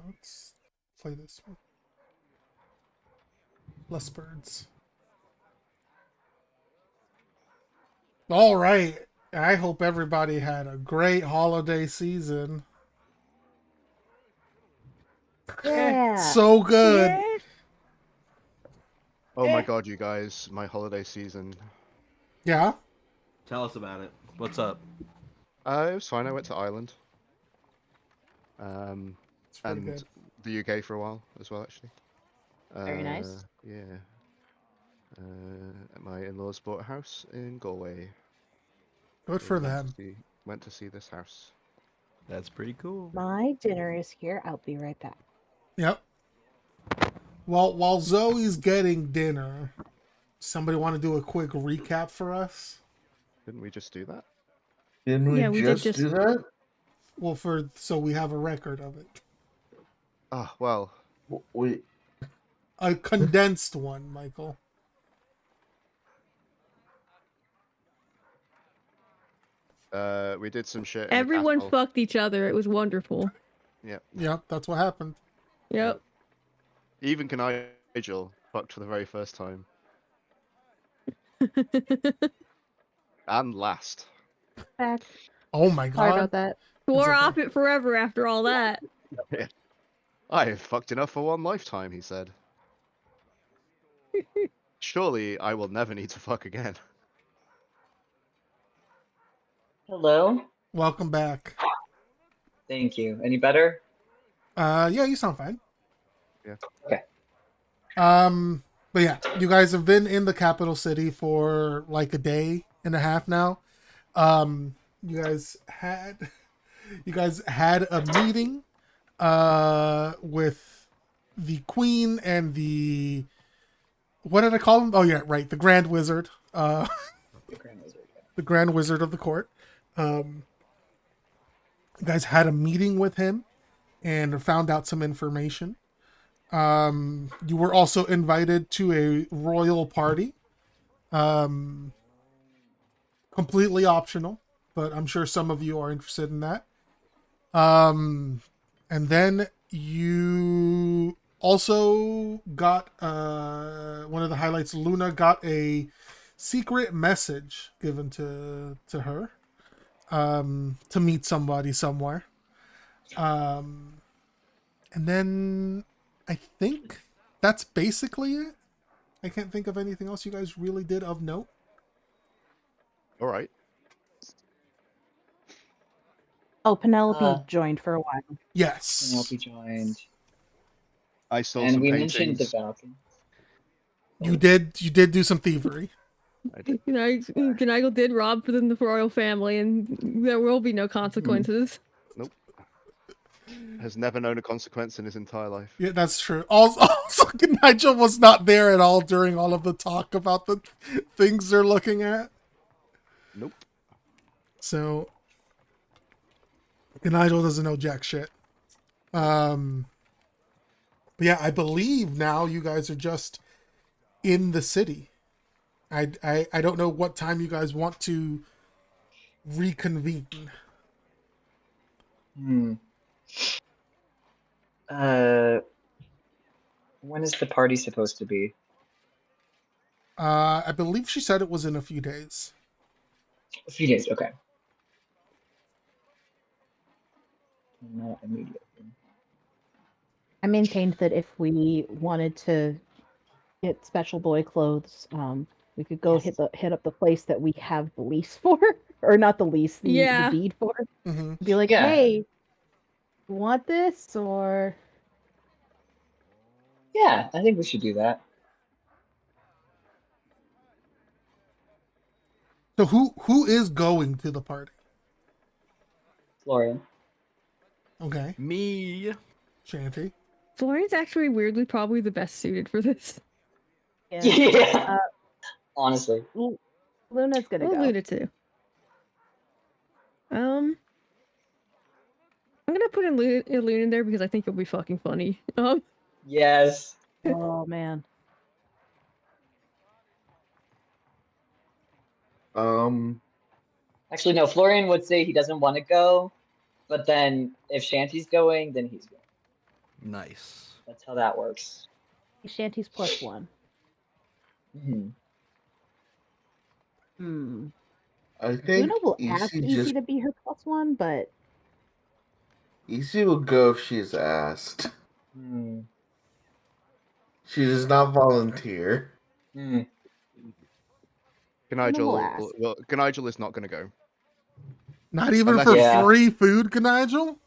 Let's play this one. Less birds. All right. I hope everybody had a great holiday season. Yeah. So good. Yeah. Oh my god, you guys, my holiday season. Yeah. Tell us about it. What's up? It was fine. I went to Ireland. It's pretty And good. the UK for a while as well, actually. Very nice. Yeah. My in-laws bought a house in Galway. Good So for we them. went to see this house. That's pretty cool. My dinner is here. I'll be right back. Yep. Well, while Zoe's getting dinner, somebody want to do a quick recap for us? Didn't we just do that? Didn't we Yeah, we did just just- do that? Well, so we have a record of it. Ah, well, Wait, A condensed one, Michael. we did some shit. In the Everyone castle. fucked each other. It was wonderful. Yep. Yep, that's what happened. Yep. Even Nigel fucked for the very first time. And last. Back. Oh my Sorry god. about that. Wore okay. off it forever after all that. I have fucked enough for one lifetime, he said. Surely I will never need to fuck again. Hello. Welcome back. Thank you. Any better? Yeah, you sound fine. Yeah. Okay. But yeah, you guys have been in the capital city for like a day and a half now. You guys had a meeting with the queen and the, what did I call him? Oh yeah, right, the Grand Wizard. The Grand Wizard, yeah. The Grand Wizard of the court. You guys had a meeting with him and found out some information. You were also invited to a royal party. Completely optional, but I'm sure some of you are interested in that. And then you also got one of the highlights. Luna got a secret message given to her to meet somebody somewhere. And then I think that's basically it. I can't think of anything else you guys really did of note. Alright. Oh, Penelope Uh, joined for a while. Yes. Penelope joined. I stole And some we paintings. mentioned the Falcon. You did do some thievery. I did. Gnagle did rob for the royal family, and there will be no consequences. Nope. Has never known a consequence in his entire life. Yeah, that's true. Also, Nigel was not there at all during all of the talk about the things they're looking at. Nope. So, Nigel doesn't know jack shit. But yeah, I believe now you guys are just in the city. I don't know what time you guys want to reconvene. When is the party supposed to be? I believe she said it was in a few days. A few days, okay. Not immediately. I maintained that if we wanted to get special boy clothes, we could go Yes. hit up the place that we have the lease for, or not the lease, the Yeah. deed for. Mm-hmm. Be like, Yeah. hey, you want this or? Yeah, I think we should do that. So who is going to the party? Florian. Okay, Me. Shanty. Florian's actually weirdly probably the best suited for this. Yeah. Honestly. Luna's gonna We'll go. Luna too. I'm gonna put in Luna in there because I think it'll be fucking funny. Yes. Oh man. Actually, no, Florian would say he doesn't want to go, but then if Shanty's going, then he's going. Nice. That's how that works. Shanty's +1. Hmm. Hmm. I think Luna will ask EC EC to be her +1, but EC will go if she's asked. Hmm. She does not volunteer. Hmm. Luna will Ganigel, ask. well, Ganigel is not going to go. Not even Unless for Yeah. free food, Nigel?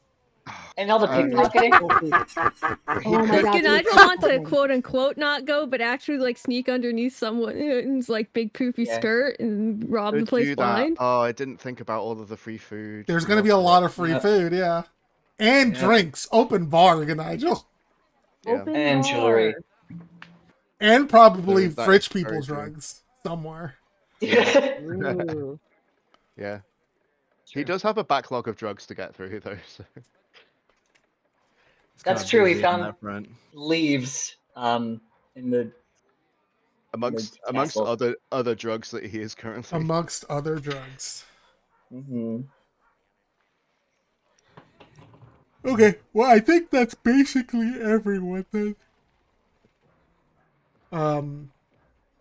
And all the Uh, pickpocketing. He Oh my could- god. Can I want to quote unquote not go, but actually like sneak underneath someone's like big poofy Yeah. skirt and rob the could place do that. blind? Oh, I didn't think about all of the free food. There's You going to are be a lot correct. of free Yep. food, yeah. And Yep. drinks. Open bar, Nigel. Yeah. Open And bar. jewelry. And probably That is rich very people's true. drugs somewhere. Ooh. Yeah. He True. does have a backlog of drugs to get through, though. So. It's That's kinda true, we busy on found- that front. Leaves in the Amongst castle. other drugs that he is currently. Amongst other drugs. Hmm. Okay, well, I think that's basically everyone then.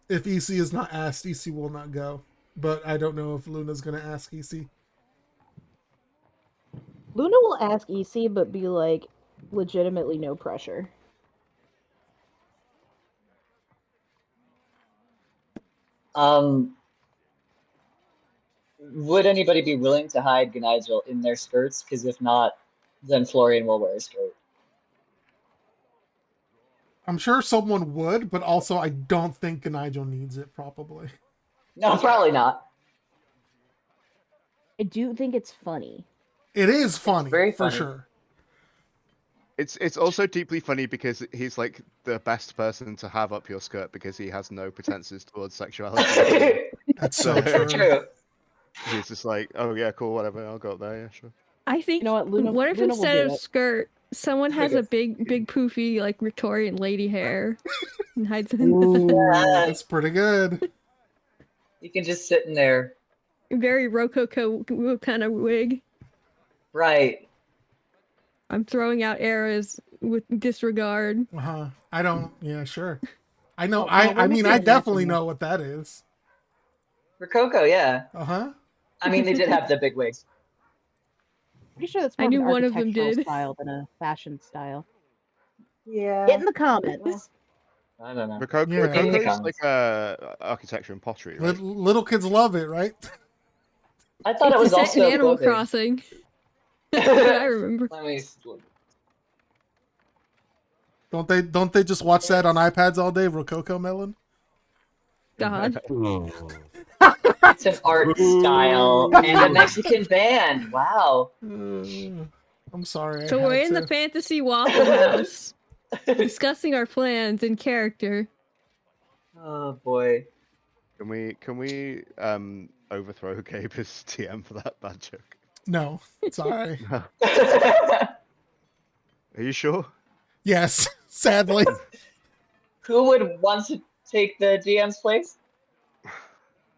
If EC is not asked, EC will not go. But I don't know if Luna's gonna ask EC. Luna will ask EC, but be like, legitimately no pressure. Would anybody be willing to hide Ganigel in their skirts? Because if not, then Florian will wear a skirt. I'm sure someone would, but also I don't think Nigel needs it, probably. No, probably not. I do think it's funny. It is funny, very for funny. sure. It's also deeply funny because he's like the best person to have up your skirt because he has no pretenses towards sexuality. That's so So- true. True. He's just like, oh yeah, cool, whatever, I'll go up there, yeah, sure. I think. You know what, Luna- what if Luna will instead do of it. skirt, someone has a big poofy like Victorian lady hair and hides it in Ooh. That's pretty good. You can just sit in there. the very rococo kind of wig? Right. I'm throwing out eras with disregard. Uh-huh. I don't, yeah, sure. I know, Oh, no, we're I mean, making I it definitely matching. know what that is. Rococo, yeah. Uh-huh. I mean, they did have the big wigs. Pretty sure that's I more knew of an one of them architectural did. style than a fashion style. Yeah. Get in the comments. I don't know. Rococo, Yeah. In the Rococo's comments. like architecture and pottery, right? Little kids love it, right? I thought it It's was a set in also Animal clothing. Crossing. That's what I remember. Let me look. Don't they just watch that on iPads all day, Rococo Melon? God. It's an art style and a Mexican band. Wow. I'm sorry. So I we're had in to. the fantasy Waffle House, discussing our plans in character. Oh boy. Can we overthrow Gabe as TM for that bad joke? No, sorry. Are you sure? Yes, sadly. Who would want to take the DM's place?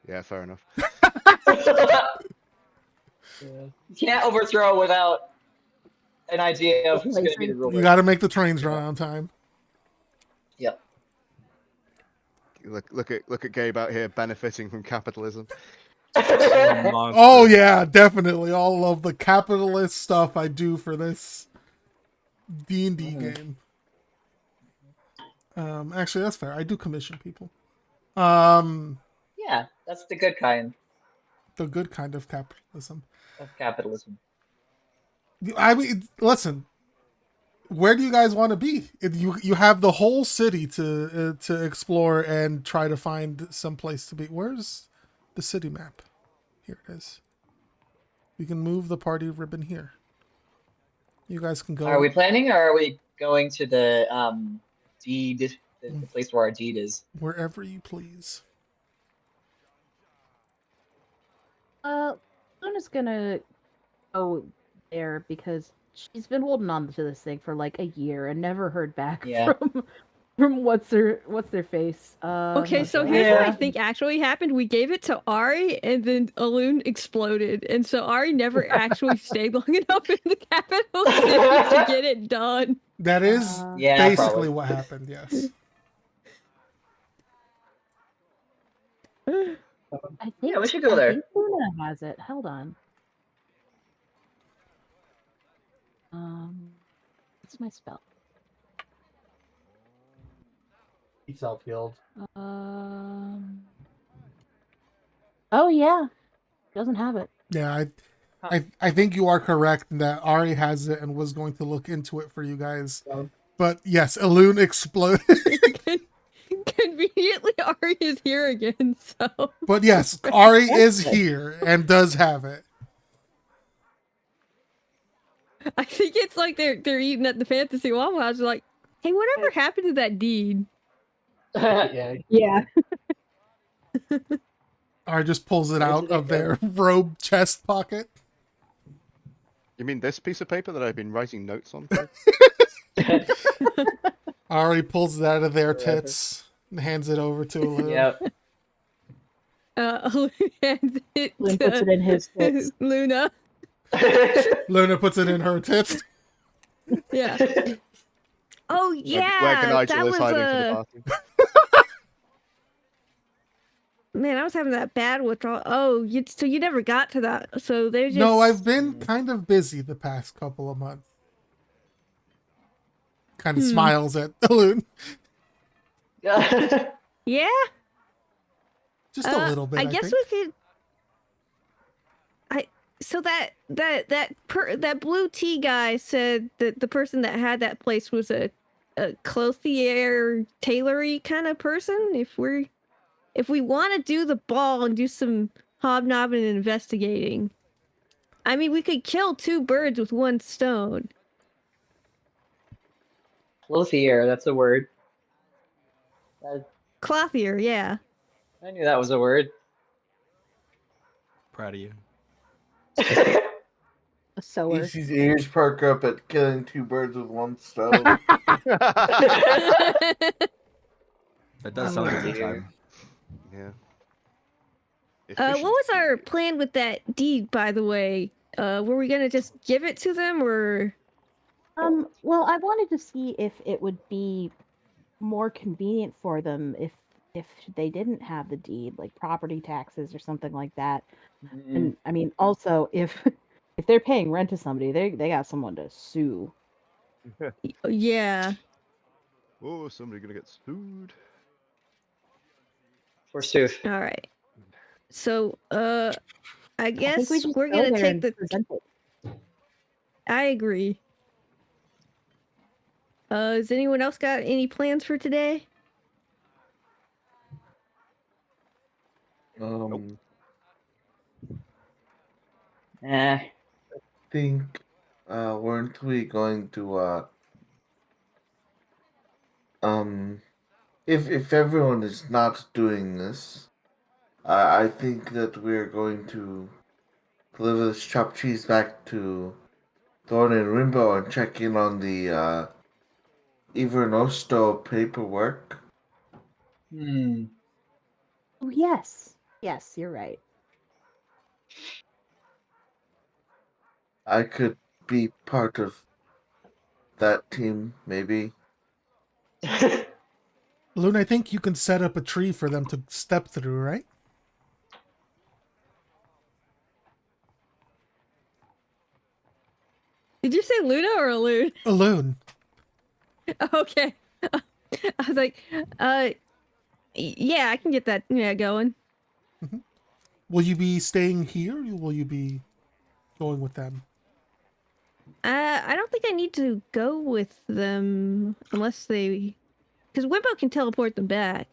Yeah, fair enough. You can't overthrow without an idea of who's going to be the You ruler. got to make the trains run on time. Yep. Look at Gabe out here benefiting from capitalism. Oh yeah, definitely. All of the capitalist stuff I do for this D&D game. Actually, that's fair. I do commission people. Yeah, that's the good kind The good kind of capitalism. of capitalism. I mean, listen. Where do you guys want to be? You have the whole city to explore and try to find some place to be. Where's the city map? Here it is. We can move the party ribbon here. You guys can go. Are we planning, or are we going to the deed, the place where our deed is? Wherever you please. Luna's gonna go there because she's been holding on to this thing for like a year and never heard back Yeah. from From what's their face? Okay, so okay. here's what I Yeah. think actually happened. We gave it to Ari, and then Alun exploded, and so Ari never actually stayed long enough in the capital city to get it done. That is Yeah, basically probably. what happened. Yes. I think Yeah, we should go I there. think Luna has it. Hold on. What's my spell? Self healed. Oh yeah, doesn't have it. Yeah, I think you are correct in that Ari has it and was going to look into it for you guys. But yes, Elune exploded. Conveniently, Ari is here again, so. But yes, Ari That's is good. here and does have it. I think it's like they're eating at the fantasy Waffle House. Like, hey, whatever happened to that deed? Yeah. Yeah. Ari just pulls it Where out did it of go? their robe chest pocket. You mean this piece of paper that I've been writing notes on? Ari pulls it out of their tits and hands it over to Elune. Yep. Alun hands it Lune to puts it in his tits. Luna. Luna puts it in her tits. Yeah. Oh Where yeah, that Nigel is was hiding for the party. man. I was having that bad withdrawal. Oh, so you never got to that. So they just No, I've been kind of busy the past couple of months. Kind of smiles at Elune. yeah. Just a little bit, I I guess think. we could. So that blue tea guy said that the person that had that place was a clothier tailory kind of person. If we want to do the ball and do some hobnobbing and investigating, I mean, we could kill two birds with one stone. Clothier, that's a word. Clothier, yeah. I knew that was a word. Proud of you. A sewer. EC's ears perk up at killing two birds with one stone. That does sound Oh, like a good dear. time. Yeah. What was our plan with that deed, by the way? Were we gonna just give it to them, or? Well, I wanted to see if it would be more convenient for them if they didn't have the deed, like property taxes or something like that. And I mean, also if they're paying rent to somebody, they got someone to sue. Yeah. Oh, somebody gonna get sued. Forsooth. All right. So, I I guess think we just we're go gonna there take and the. present it. I agree. Has anyone else got any plans for today? Eh. Think weren't we going to if everyone is not doing this, I think that we're going to deliver this chopped cheese back to Thorn and Rimbo and check in on the Ivernosto paperwork. Oh yes. Yes, you're right. I could be part of that team, maybe. Elune, I think you can set up a tree for them to step through, right? Did you say Luna or Alune? Elune. Okay. I was like, yeah, I can get that going. Will you be staying here? Or will you be going with them? I don't think I need to go with them unless they, because Wimbo can teleport them back.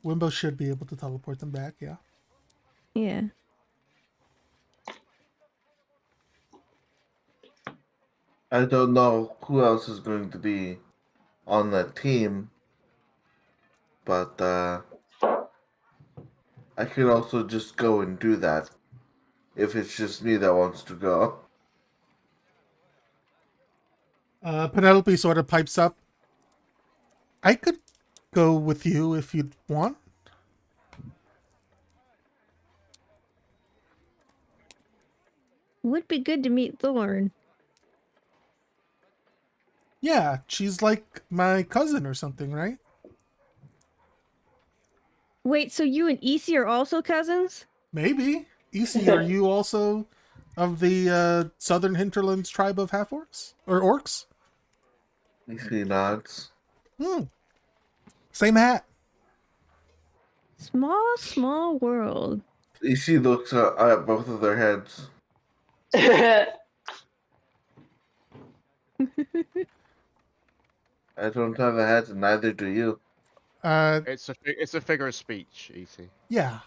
Wimbo should be able to teleport them back, yeah. Yeah. I don't know who else is going to be on that team, but I could also just go and do that if it's just me that wants to go. Penelope sort of pipes up. I could go with you if you'd want. Would be good to meet Thorn. Yeah, she's like my cousin or something, right? Wait, so you and Isi are also cousins? Maybe. Isi, are you also of the Southern Hinterlands tribe of half-orcs? Or orcs? He nods. Hmm. Same hat. Small, small world. Ishi looks at both of their heads. I don't have a head, and neither do you. It's a figure of speech, easy. Yeah.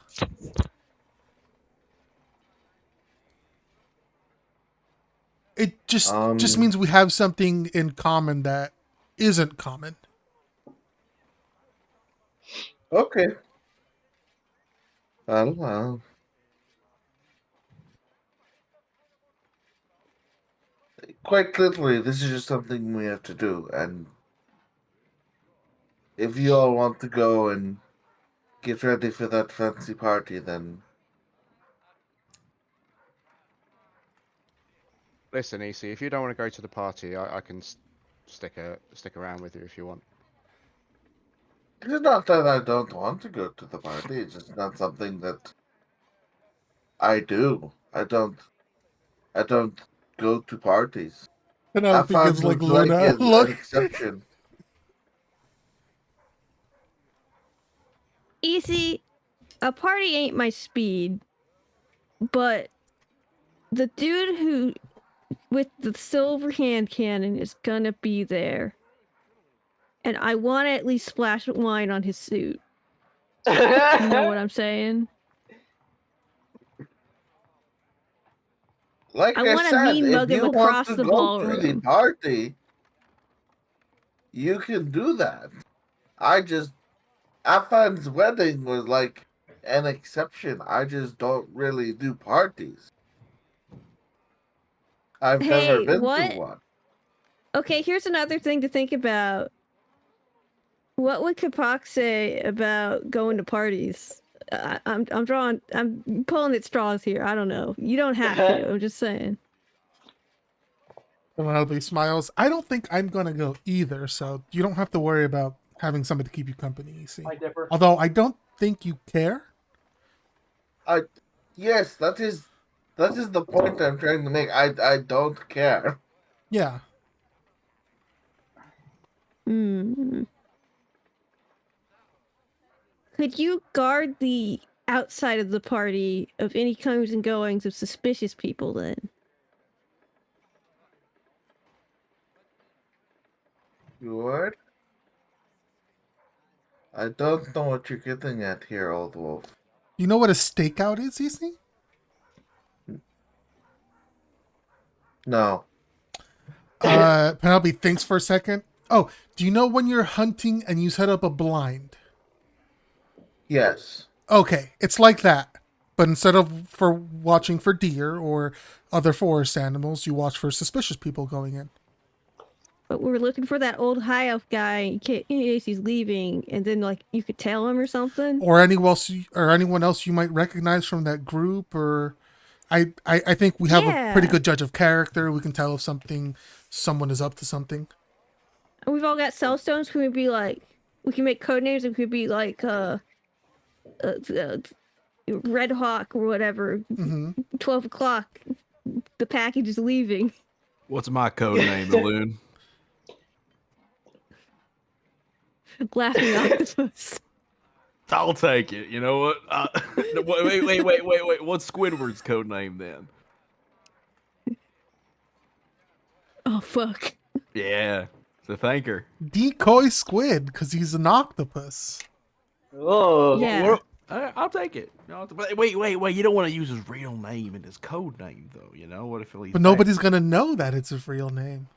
It just means we have something in common that isn't common. Okay. Well. Quite literally, this is just something we have to do, and if you all want to go and get ready for that fancy party, then Listen, Easy, if you don't want to go to the party, I can stick around with you if you want. it's not that I don't want to go to the party. It's just not something that I do. I don't go to parties. I Penelope found gives like it like Luna a an look. exception. Easy, a party ain't my speed, but the dude who with the silver hand cannon is gonna be there. And I want to at least splash wine on his suit. You know what I'm saying? Like I I want to said, mean if mug him you want across to the go to the ballroom. party, you can do that. Afan's wedding was like an exception. I just don't really do parties. I've never Hey, been to what? one. Okay, here's another thing to think about. What would Kapak say about going to parties? I'm pulling at straws here. I don't know. You don't have to. I'm just saying. Penelope smiles. I don't think I'm gonna go either, so you don't have to worry about having somebody to keep you company, you see. I differ. Although I don't think you care. Yes, that is the point I'm trying to make. I don't care. Yeah. Hmm. Could you guard the outside of the party of any comings and goings of suspicious people then? You would? I don't know what you're getting at here, old wolf. You know what a stakeout is, Isi? No. Penelope thinks for a second. Oh, do you know when you're hunting and you set up a blind? Yes. Okay, it's like that. But instead of for watching for deer or other forest animals, you watch for suspicious people going in. But we're looking for that old high elf guy in case he's leaving, and then like you could tell him or something. Or anyone else you might recognize from that group. Or I think we have a pretty good judge of character. We can tell if someone is up to something. And we've all got cell stones. Can we be like, we can make code names. It could be like Red Hawk or whatever. 12 o'clock. The package is leaving. What's my code name, Balloon? Laughing octopus. I'll take it. You know what? Wait. What's Squidward's code name then? Oh, fuck. Yeah, the thanker. Decoy squid, because he's an octopus. Oh. Yeah. I'll take it. No, wait. You don't want to use his real name and his code name, though. You know what if he's But nobody's gonna know that it's his real name.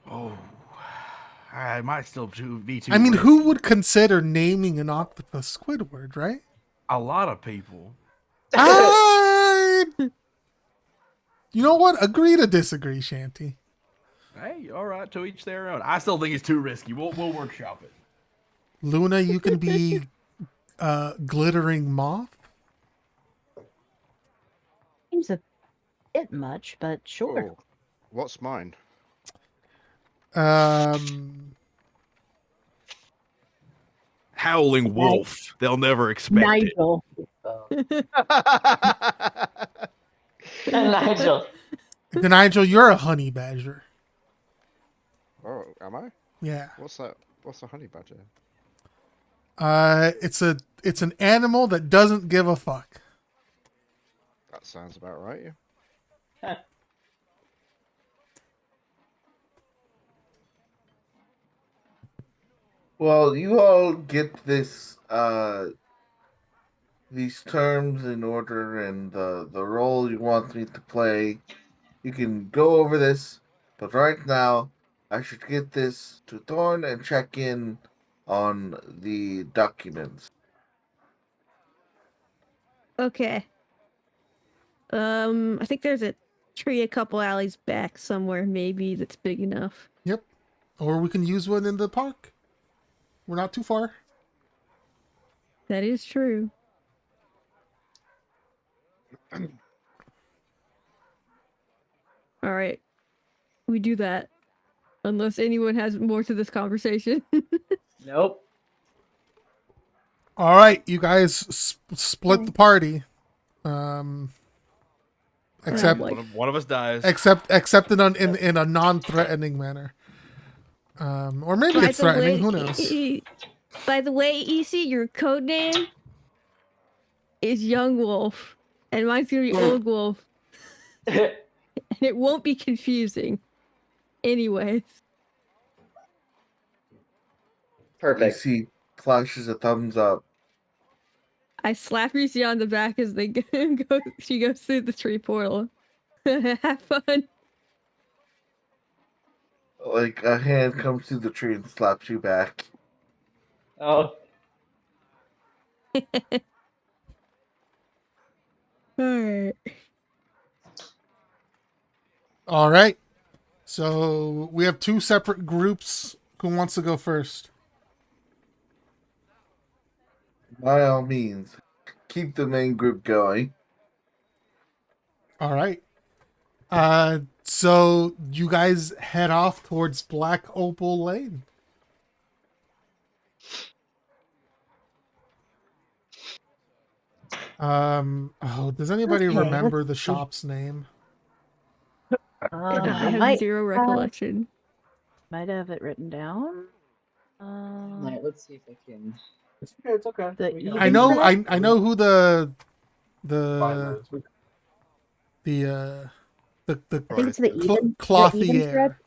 Oh, I might still be too. I mean, risky. who would consider naming an octopus Squidward, right? A lot of people. You know what? Agree to disagree, Shanty. Hey, all right, to each their own. I still think it's too risky. We'll workshop it. Luna, you can be glittering moth. Seems a bit much, but sure. Oh, what's mine? Howling wolf. They'll never expect it. Nigel. Nigel. Nigel, you're a honey badger. Oh, am I? Yeah. What's that? What's a honey badger? It's an animal that doesn't give a fuck. That sounds about right. Well, you all get this these terms in order and the role you want me to play. You can go over this, but right now I should get this to Thorn and check in on the documents. Okay. I think there's a tree a couple alleys back somewhere, maybe that's big enough. Yep. Or we can use one in the park. We're not too far. That is true. All right. We do that. Unless anyone has more to this conversation. Nope. All right, you guys split the party. Except like- One of us dies. except in a non-threatening manner. Or maybe By it's the threatening. way, Who knows? By the way, EC, your code name is Young Wolf, and mine's gonna be Old Wolf, and it won't be confusing. Anyways, Perfect. AC flashes a thumbs up. I slap Reese on the back as they go. She goes through the tree portal. Have fun. Like a hand comes through the tree and slaps you back. Oh, Alright. All right. So we have two separate groups. Who wants to go first? By all means, keep the main group going. All right. So you guys head off towards Black Opal Lane. Does anybody Okay, remember the let's see. shop's name? I I have zero recollection. might have it written down. right, let's see if I can. It's okay. It's okay. The We got I it. know Even I know who the Fine, words. We- the I think it's the cl- even thread. clothier.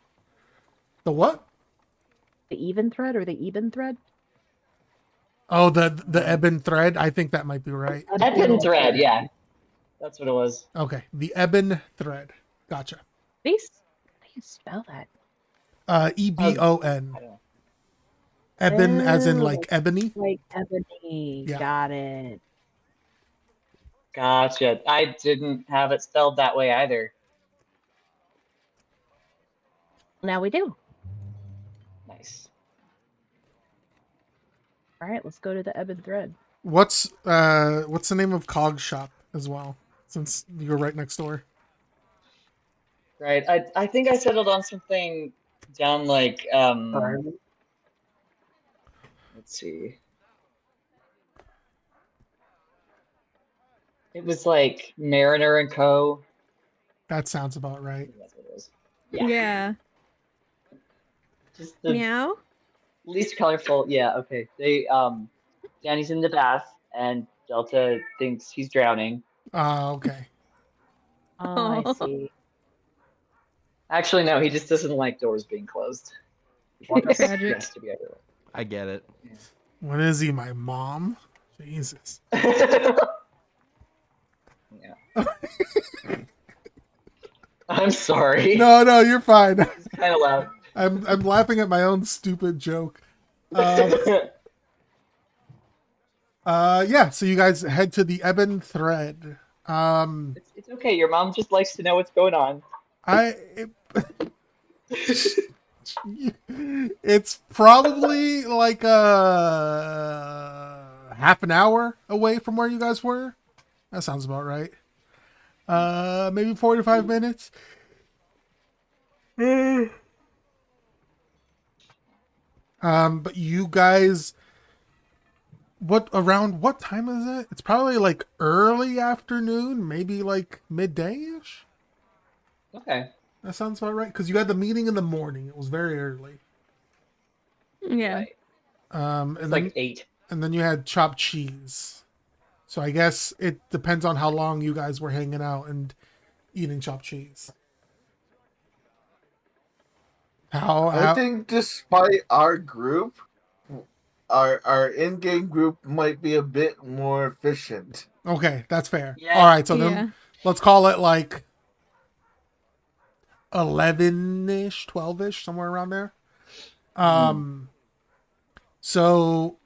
The what? The even thread or the eben thread? Oh, the ebon thread. I think that might be right. Ebon thread, yeah. That's what it was. Okay, the ebon thread. Gotcha. Please, how do you spell that? EBON. I don't know. Ebon, as in Oh, like ebony. Like ebony. Yeah. Got it. Gotcha. I didn't have it spelled that way either. Now we do. Nice. All right, let's go to the ebon thread. What's the name of Cog Shop as well? Since you're right next door. Right. I think I settled on something down like Sorry. let's see. It was like Mariner and Co. That sounds about I right. think that's what it was. Yeah. Just the Meow. least colorful. Yeah, okay. They Danny's in the bath and Delta thinks he's drowning. Okay. Oh, I Aw. see. Actually, no, he just doesn't like doors being closed. He wants Tragic. guests to be everywhere. I get it. What is he? My mom? Jesus. Yeah. I'm sorry. No, you're fine. It's kind of loud. I'm laughing at my own stupid joke. Yeah. So you guys head to the ebon thread. It's okay. Your mom just likes to know what's going on. It's probably like a half an hour away from where you guys were. That sounds about right. Maybe 45 minutes. But you guys, what time is it? It's probably like early afternoon, maybe like midday-ish. Okay. That sounds about right. Because you had the meeting in the morning. It was very early. Yeah. Right. And It's then like 8. and then you had chopped cheese. So I guess it depends on how long you guys were hanging out and eating chopped cheese. I think despite our group, our in-game group might be a bit more efficient. Okay, that's fair. Yeah. All right, so Yeah. then let's call it like 11-ish, 12-ish, somewhere around there. So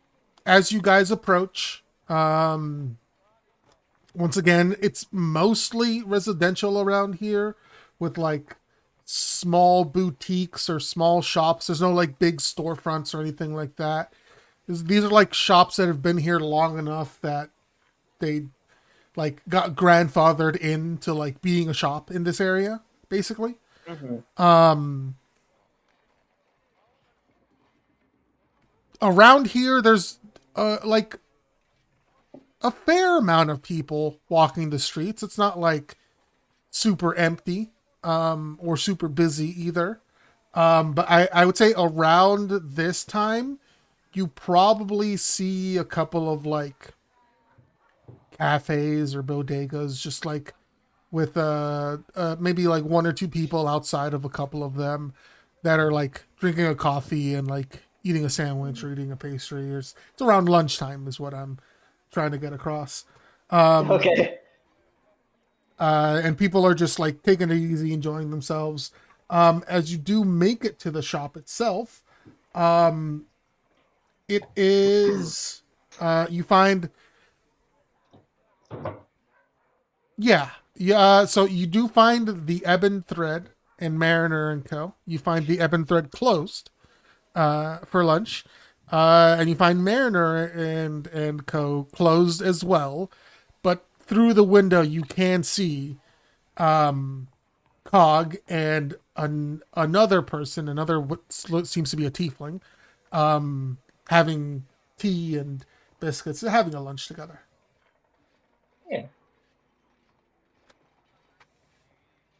as you guys approach, once again, it's mostly residential around here with like small boutiques or small shops. There's no like big storefronts or anything like that. These are like shops that have been here long enough that they like got grandfathered into like being a shop in this area, basically. Around here, there's like a fair amount of people walking the streets. It's not like super empty or super busy either. But I would say around this time, you probably see a couple of like cafes or bodegas just like with maybe like one or two people outside of a couple of them that are like drinking a coffee and like eating a sandwich or eating a pastry. It's around lunchtime is what I'm trying to get across. Okay. And people are just like taking it easy, enjoying themselves. As you do make it to the shop itself, it is you find yeah. So you do find the Ebon Thread and Mariner and Co. You find the Ebon Thread closed for lunch, and you find Mariner and Co. closed as well. But through the window, you can see Cog and another person, another what seems to be a tiefling, having tea and biscuits, having a lunch together. Yeah.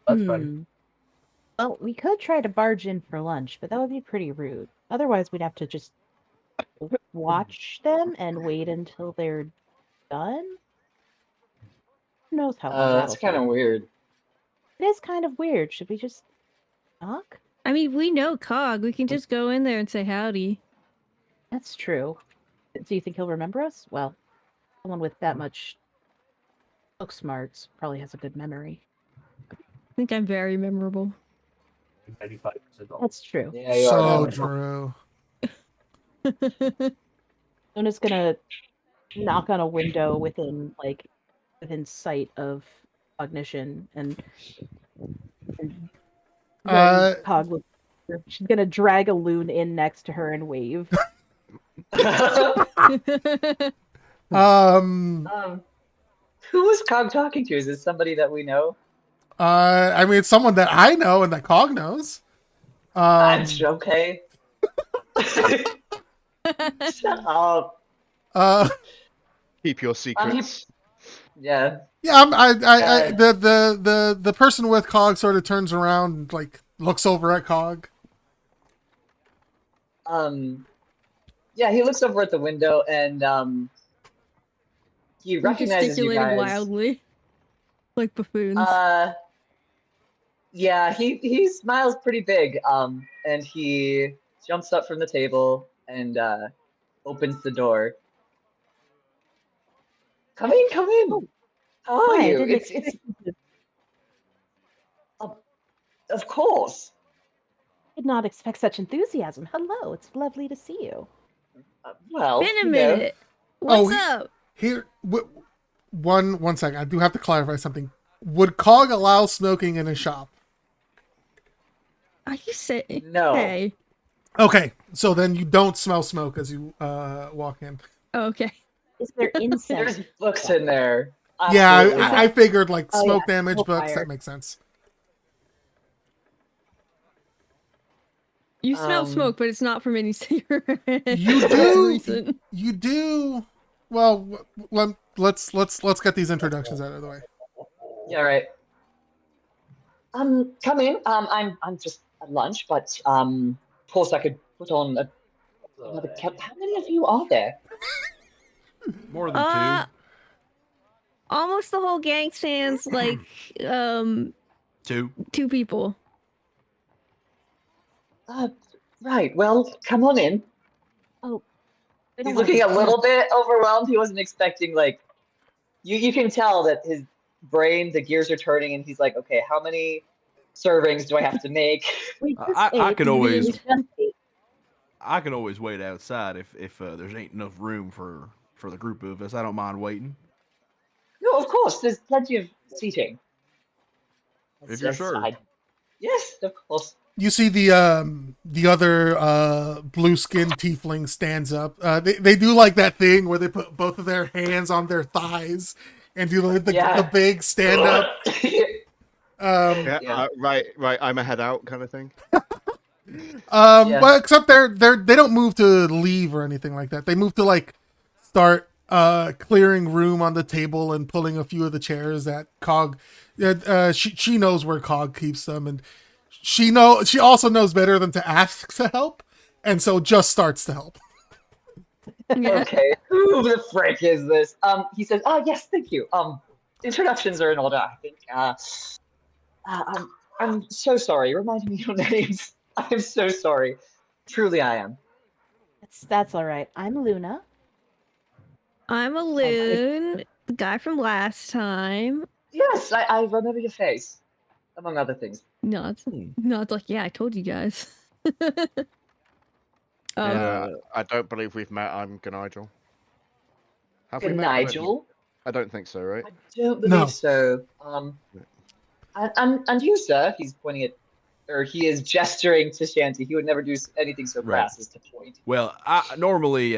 That's fine. Well, we could try to barge in for lunch, but that would be pretty rude. Otherwise, we'd have to just watch them and wait until they're done. Who knows how long That's that'll kind of take. weird. It is kind of weird. Should we just knock? I mean, we know Cog. We can just go in there and say howdy. That's true. Do you think he'll remember us? Well, someone with that much book smarts probably has a good memory. I think I'm very memorable. 95%. That's true. Yeah, you So are. true. Luna's gonna knock on a window within sight of cognition and Uh, Cog will, she's gonna drag a loon in next to her and wave. Who was Cog talking to? Is this somebody that we know? I mean, it's someone that I know and that Cog knows. That's okay. Shut up. Keep your secrets. Yeah. Yeah, the person with Cog sort of turns around and like looks over at Cog. Yeah, he looks over at the window and he recognizes you gesticulating guys. wildly, like buffoons. Yeah, he smiles pretty big. And he jumps up from the table and opens the door. Come in, come in. How are Hi, I you? didn't It's expect you to- of course. did not expect such enthusiasm. Hello, it's lovely to see you. Well, Been a you know. minute. What's up? Here, one second. I do have to clarify something. Would Cog allow smoking in his shop? Are you saying? No. Hey. Okay, so then you don't smell smoke as you walk in. Okay. Is there incense? There's books in there. Yeah, Absolutely I not. figured like Oh, smoke yeah, damage no books. fire. That makes sense. You smell smoke, but it's not from any cigarette. You That's do. recent. You do. Well, let's get these introductions out of the way. Yeah, right. Come in. I'm just at lunch, but of course I could put on another cap. How many of you are there? More than Almost the whole gang stands like two. 2 people. Right. Well, come on in. Oh, we He's don't wanna looking be a too- little bit overwhelmed. He wasn't expecting like you can tell that his brain, the gears are turning, and he's like, okay, how many servings do I have to make? We just I ate. could We always- just ate. I can always wait outside if there's ain't enough room for the group of us. I don't mind waiting. No, of course, there's plenty of seating. If you're sure. Yes, of course. You see the other blue skinned tiefling stands up. They do like that thing where they put both of their hands on their thighs and do like the big stand up. Right. I'm a head out kind of thing. Well, except they don't move to leave or anything like that. They move to like start clearing room on the table and pulling a few of the chairs that Cog. She knows where Cog keeps them, and she also knows better than to ask to help, and so just starts to help. Okay, who the frick is this? He says, yes, thank you. Introductions are in order, I think. I'm so sorry. Remind me your names. I'm so sorry. Truly, I am. That's all right. I'm Luna. I'm a loon, the guy from last time. Yes, I remember your face, among other things. No, it's like, yeah, I told you guys. I don't believe we've met. I'm Ganigel. Have we met? Nigel? I don't think so, right? I don't No. believe so. And you, sir, he's pointing at, or he is gesturing to Shanty. He would never do anything so crass as to point. Well, normally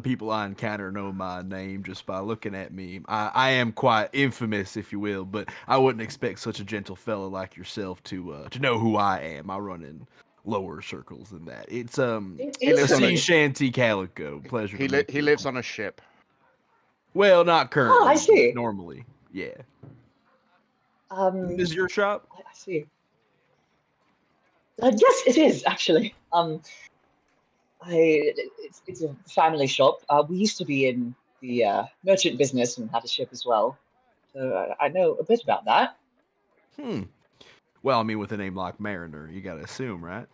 people I encounter know my name just by looking at me. I am quite infamous, if you will, but I wouldn't expect such a gentle fellow like yourself to know who I am. I run in lower circles than that. It's It's sea funny. shanty calico. Pleasure. He lives on a ship. Well, not currently. Oh, I see. Normally, yeah. This Is your shop? I see. Yes, it is actually. It's a family shop. We used to be in the merchant business and had a ship as well, so I know a bit about that. Well, I mean, with a name like Mariner, you gotta assume, right?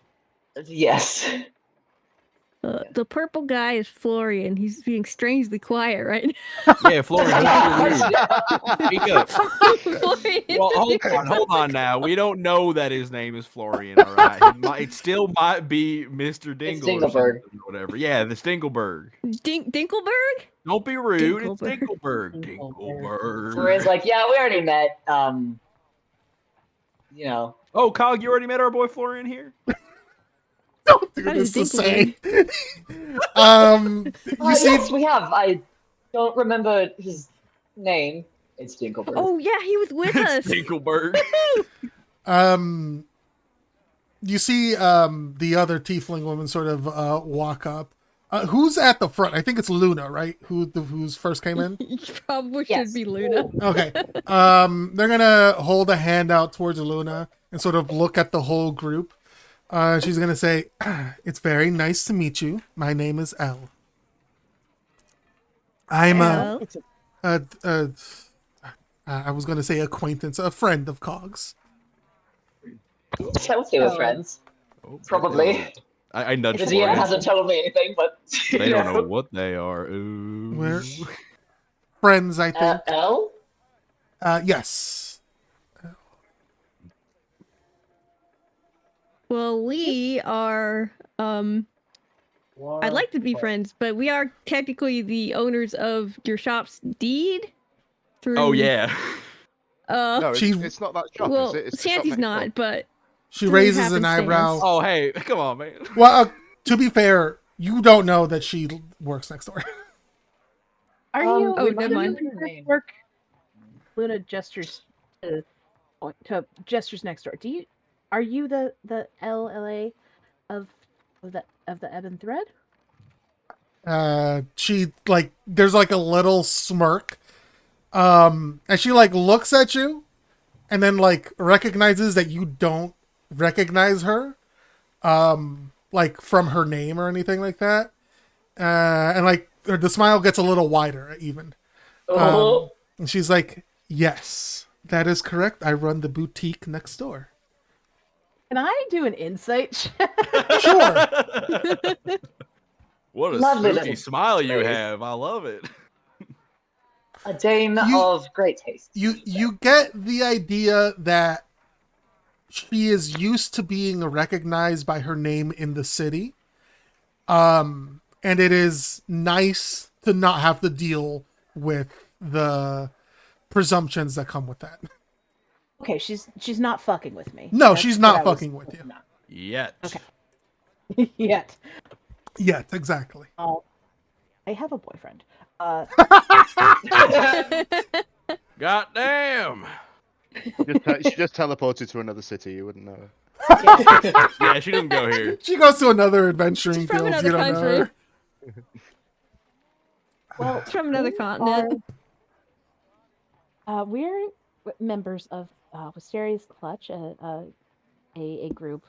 Yes. The purple guy is Florian. He's being strangely quiet right now. Yeah, Florian. Speak up. Florian. Well, hold on now. We don't know that his name is Florian, all right? It still might be Mr. Dingle or Dingleberg. something, whatever. Yeah, the Stingleberg. Dinkelberg? Don't be rude. It's Dinkelberg. Dingleberg. Florian's like, yeah, we already met. You know. Oh, Cog, you already met our boy Florian here? Don't do How this does to say. Dinkelberg- You see, Yes, we have. I don't remember his name. It's Dinkelberg. Oh yeah, he was with us. It's Dingleberg. you see the other tiefling woman sort of walk up. Who's at the front? I think it's Luna, right? Who's first came in? You probably Yes. should be Luna. Okay. They're gonna hold a hand out towards Luna and sort of look at the whole group. She's gonna say, "It's very nice to meet you. My name is Elle. I'm Well, I was gonna say acquaintance, a friend of Cog's." I would say we're friends. Oh, Probably. I nudged The GM Florian. hasn't told me anything, but They don't know what they are. Ooh. We're friends, I think. L? Yes. well, we are. I'd like to be friends, but we are technically the owners of your shop's deed. Through. Oh, yeah. No, She- it's not that shop, Well, is it? It's the shop Shanty's next door. not, but She Through raises an eyebrow. happenstance. Oh, hey, come on, man. Well, to be fair, you don't know that she works next door. Are you? Oh, we never might mind. know her name. Work. Luna gestures to gestures next door. Are you the LLA of the Ebon Thread? She like there's like a little smirk, and she like looks at you, and then like recognizes that you don't recognize her, like from her name or anything like that, and like the smile gets a little wider even. Oh, And she's like, "Yes, that is correct. I run the boutique next door." Can I do an insight check? Sure. What a Lovely spooky little smile you face. have. I love it. a dame You- of great taste. You get the idea that she is used to being recognized by her name in the city. And it is nice to not have to deal with the presumptions that come with that. Okay, she's not fucking with me. No, That's she's what not I was- fucking with you. Yet. Okay. Yet. Yet, exactly. Oh, I have a boyfriend. God damn. She just teleported to another city. You wouldn't know. Yeah, she doesn't go here. She goes to another adventuring She's from guild. another You don't know country. her. Well, It's from another we continent. we're members of Wisteria's Clutch, a group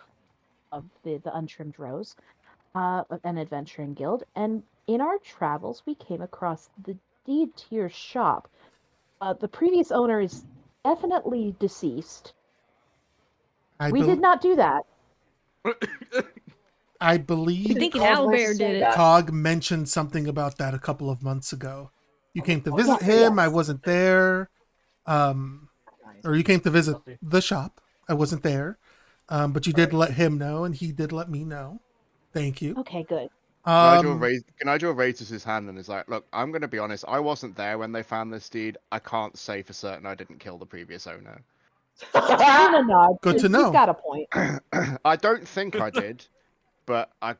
of the Untrimmed Rose, an adventuring guild, and in our travels we came across the deed to your shop. The previous owner is definitely deceased. We did not do that. I I believe think an Cog owlbear was did it. that. Cog mentioned something about that a couple of months ago. You came to visit yes, him. yes. I wasn't there. Or you came to visit the shop. I wasn't there. But you did let him know, and he did let me know. Thank you. Okay, good. Nigel raises his hand and is like, "Look, I'm going to be honest. I wasn't there when they found this deed. I can't say for certain I didn't kill the previous owner. No. Good to He's know. got a point. I don't think I did, but I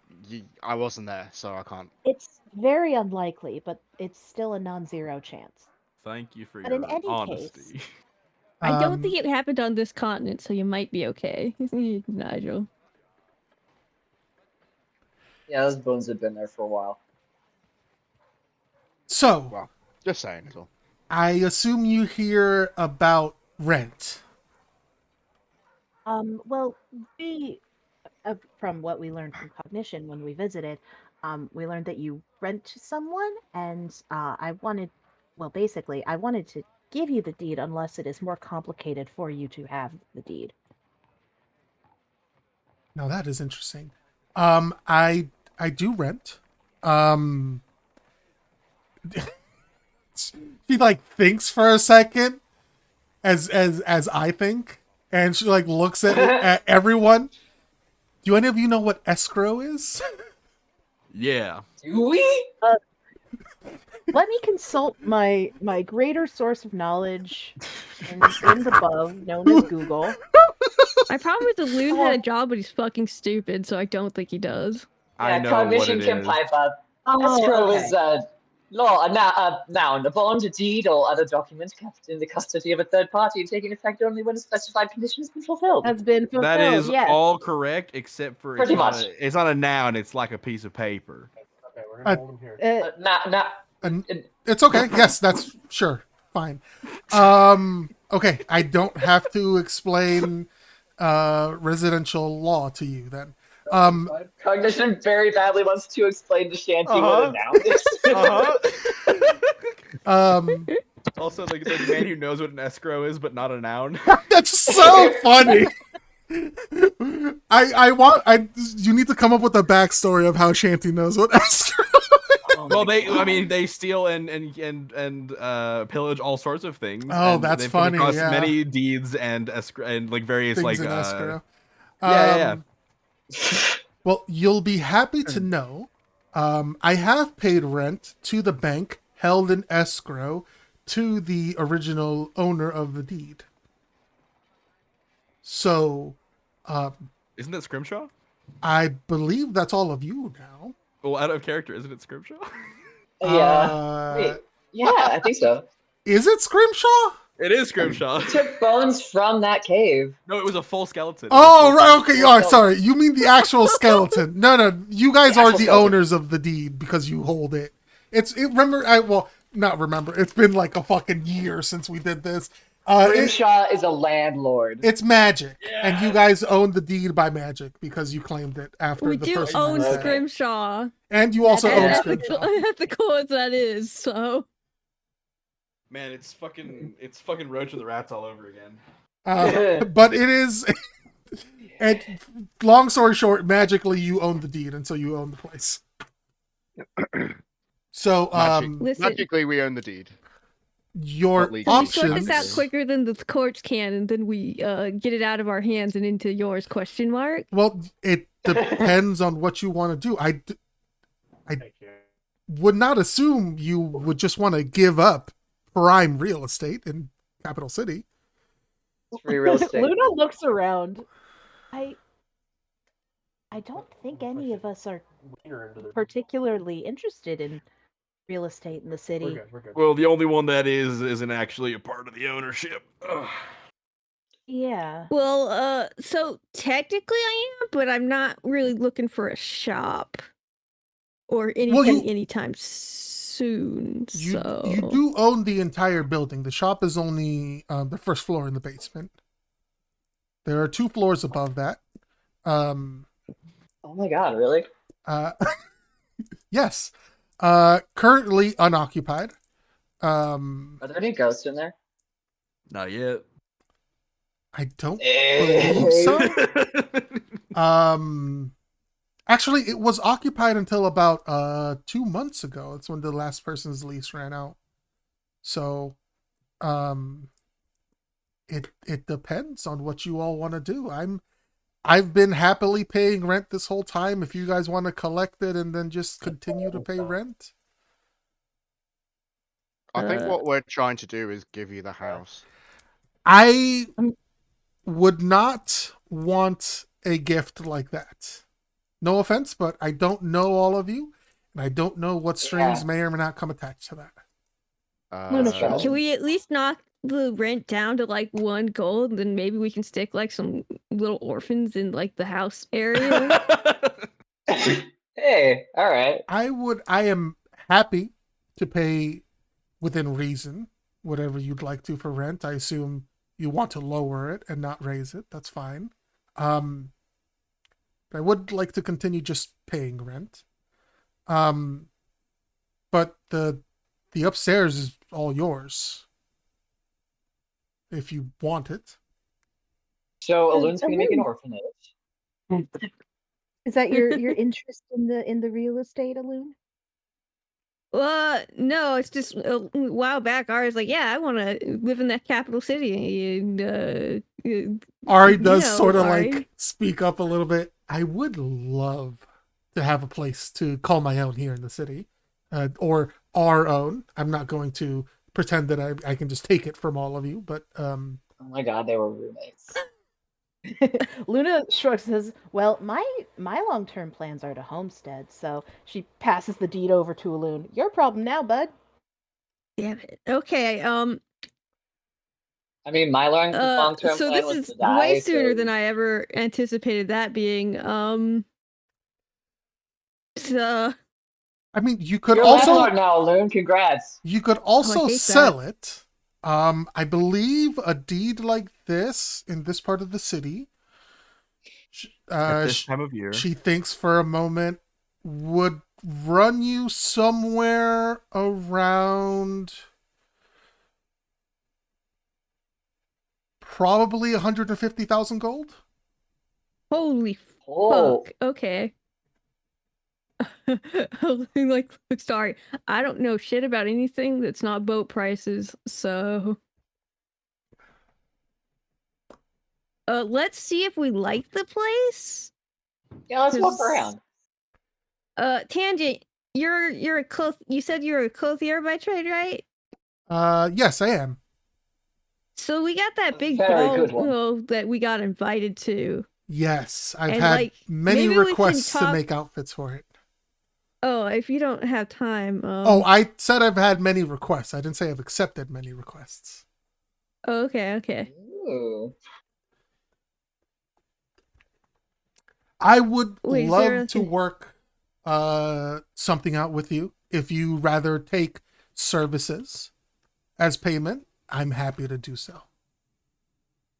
wasn't there, so I can't." It's very unlikely, but it's still a non-zero chance. Thank you for But in your any honesty. I don't Um, think it happened on this continent, so you might be okay, Nigel. Yeah, those bones have been there for a while. So, Well, just saying as well. I assume you hear about rent. Well, we, from what we learned from Cognition when we visited, we learned that you rent to someone, and I wanted to give you the deed unless it is more complicated for you to have the deed. Now that is interesting. I do rent. She like thinks for a second, as I think, and she like looks at everyone. Do any of you know what escrow is? Yeah. Do we? Let me consult my greater source of knowledge in the above, known as Google. I promise the loon had a job, but he's fucking stupid, so I don't think he does. I Yeah, know what cognition it can is. pipe up. Oh, Escrow okay. is a noun, a bond, a deed, or other document kept in the custody of a third party and taking effect only when a specified condition has been fulfilled. Has been fulfilled. That is yes. all correct, except for Pretty it's not, much. it's not a noun. It's like a piece of paper. Okay, we're gonna hold him here. And it's okay. Yes, that's sure. Fine. Okay, I don't have to explain residential law to you then. Cognition very badly wants to explain to Shanty what Uh-huh. a noun is. Also, the man who knows what an escrow is, but not a noun. That's so funny. You need to come up with a backstory of how Shanty knows what escrow. Well, they steal and pillage all sorts of things. Oh, and that's they've come funny, across yeah. many deeds and escrow and like various Things like in escrow. yeah. Well, you'll be happy to know, I have paid rent to the bank held in escrow to the original owner of the deed. So, Isn't that Scrimshaw? I believe that's all of you now. Well, out of character, isn't it Scrimshaw? Yeah. Wait. Yeah, I think so. Is it Scrimshaw? It is Scrimshaw. He took bones from that cave. No, it was a full skeleton. Oh, right. Okay. Oh, sorry. You mean the actual skeleton? No. You guys The are actual the skeleton. owners of the deed because you hold it. Not remember. It's been like a fucking year since we did this. Grimshaw is a landlord. It's magic, and you guys own the deed by magic because you claimed it after We the do person own died. Scrimshaw. And you also own Yeah. Scrimshaw. Ethical as that is, so. Man, it's fucking Roach and the Rats all over again. But it is. And long story short, magically you own the deed, and so you own the place. So, Listen. Magically, we own the deed. your Not legally. We sort options. this out quicker than the courts can, and then we get it out of our hands and into yours? Question mark. Well, it depends on what you want to do. I Thank you. would not assume you would just want to give up prime real estate in Capital City. It's pretty realistic. Luna looks around. I don't think any of us are Later into the. particularly interested in real estate in the We're city. good. We're good. Well, the only one that isn't actually a part of the ownership. Ugh. Yeah. Well, so technically I am, but I'm not really looking for a shop or anything anytime soon. So You do own the entire building. The shop is only the first floor in the basement. There are 2 floors above that. Oh my god, really? Yes. Currently unoccupied. Are there any ghosts in there? Not yet. I don't believe so. Actually, it was occupied until about 2 months ago. That's when the last person's lease ran out. So, it depends on what you all want to do. I've been happily paying rent this whole time. If you guys want to collect it and then just continue to pay rent, I think what we're trying to do is give you the house. I would not want a gift like that. No offense, but I don't know all of you, and I don't know what strings Yeah. may or may not come attached to that. Luna Uh, shrugs. can we at least knock the rent down to like 1 gold, and then maybe we can stick like some little orphans in like the house area? Hey, all right. I am happy to pay within reason whatever you'd like to for rent. I assume you want to lower it and not raise it. That's fine. But I would like to continue just paying rent. But the upstairs is all yours if you want it. So Alun's gonna make an orphanage. Is that your interest in the real estate, Alun? No, it's just a while back. I was like, yeah, I want to live in that capital city. And Ari does know, sort of Ari. like speak up a little bit. I would love to have a place to call my own here in the city, or our own. I'm not going to pretend that I can just take it from all of you, but Oh my god, they were roommates. Luna shrugs and says, "Well, my long-term plans are to homestead." So she passes the deed over to Alun. Your problem now, bud. damn it. Okay. I mean, my long-term So plan this was is to die. way sooner so- than I ever anticipated that being. So I mean, you could You're also landlord now, Alun. Congrats. you could also hate sell it. I believe a deed like this in this part of the city. At this time of year. She thinks for a moment would run you somewhere around probably 150,000 gold. holy Oh, fuck. Okay. Like, look, sorry. I don't know shit about anything that's not boat prices, so let's see if we like the place. yeah. Let's walk 'Cause- around. Tangent, you're a you said you're a clothier by trade, right? Yes, I am. So we got that big Very ball good one. that we got invited to. Yes, I've And, had like, many maybe we can requests to talk- make outfits for it. Oh, if you don't have time. Oh, I said I've had many requests. I didn't say I've accepted many requests. Oh, okay. Ooh. I would Wait, is there love to work something out with you. If you rather take services as payment, I'm happy to do so.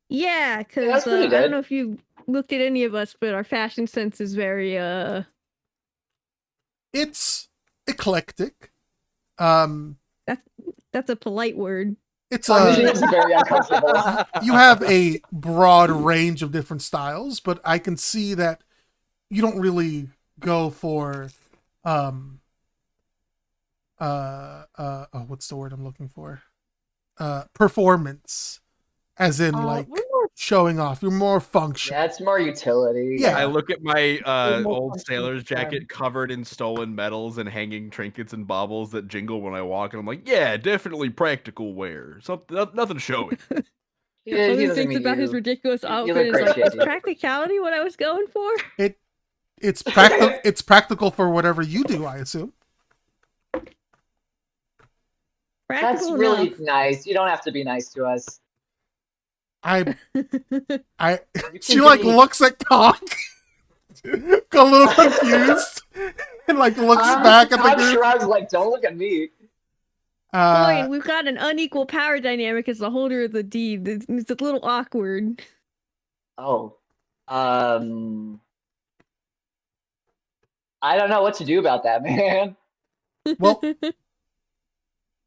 Yeah, because that's pretty I don't good. know if you looked at any of us, but our fashion sense is very It's eclectic. that's a polite word. It's She looks very uncomfortable. you have a broad range of different styles, but I can see that you don't really go for what's the word I'm looking for? Performance, as in like we're more showing off. You're more functional. Yeah, it's more utility. Yeah. I look at my more old functional sailor's jacket form. covered in stolen medals and hanging trinkets and baubles that jingle when I walk, and I'm like, yeah, definitely practical wear. Nothing showy. He Other doesn't things mean about his you. ridiculous you outfit look is great, like, is JD. practicality what I was going for? It's practical. It's practical for whatever you do, I assume. That's Practical really enough. nice. You don't have to be nice to us. I You she can like be- looks at Cock, a little confused, and like looks back at the Cobb group. shrugs like, "Don't look at me." Boy, we've got an unequal power dynamic as the holder of the deed. It's a little awkward. Oh, I don't know what to do about that, man. Well,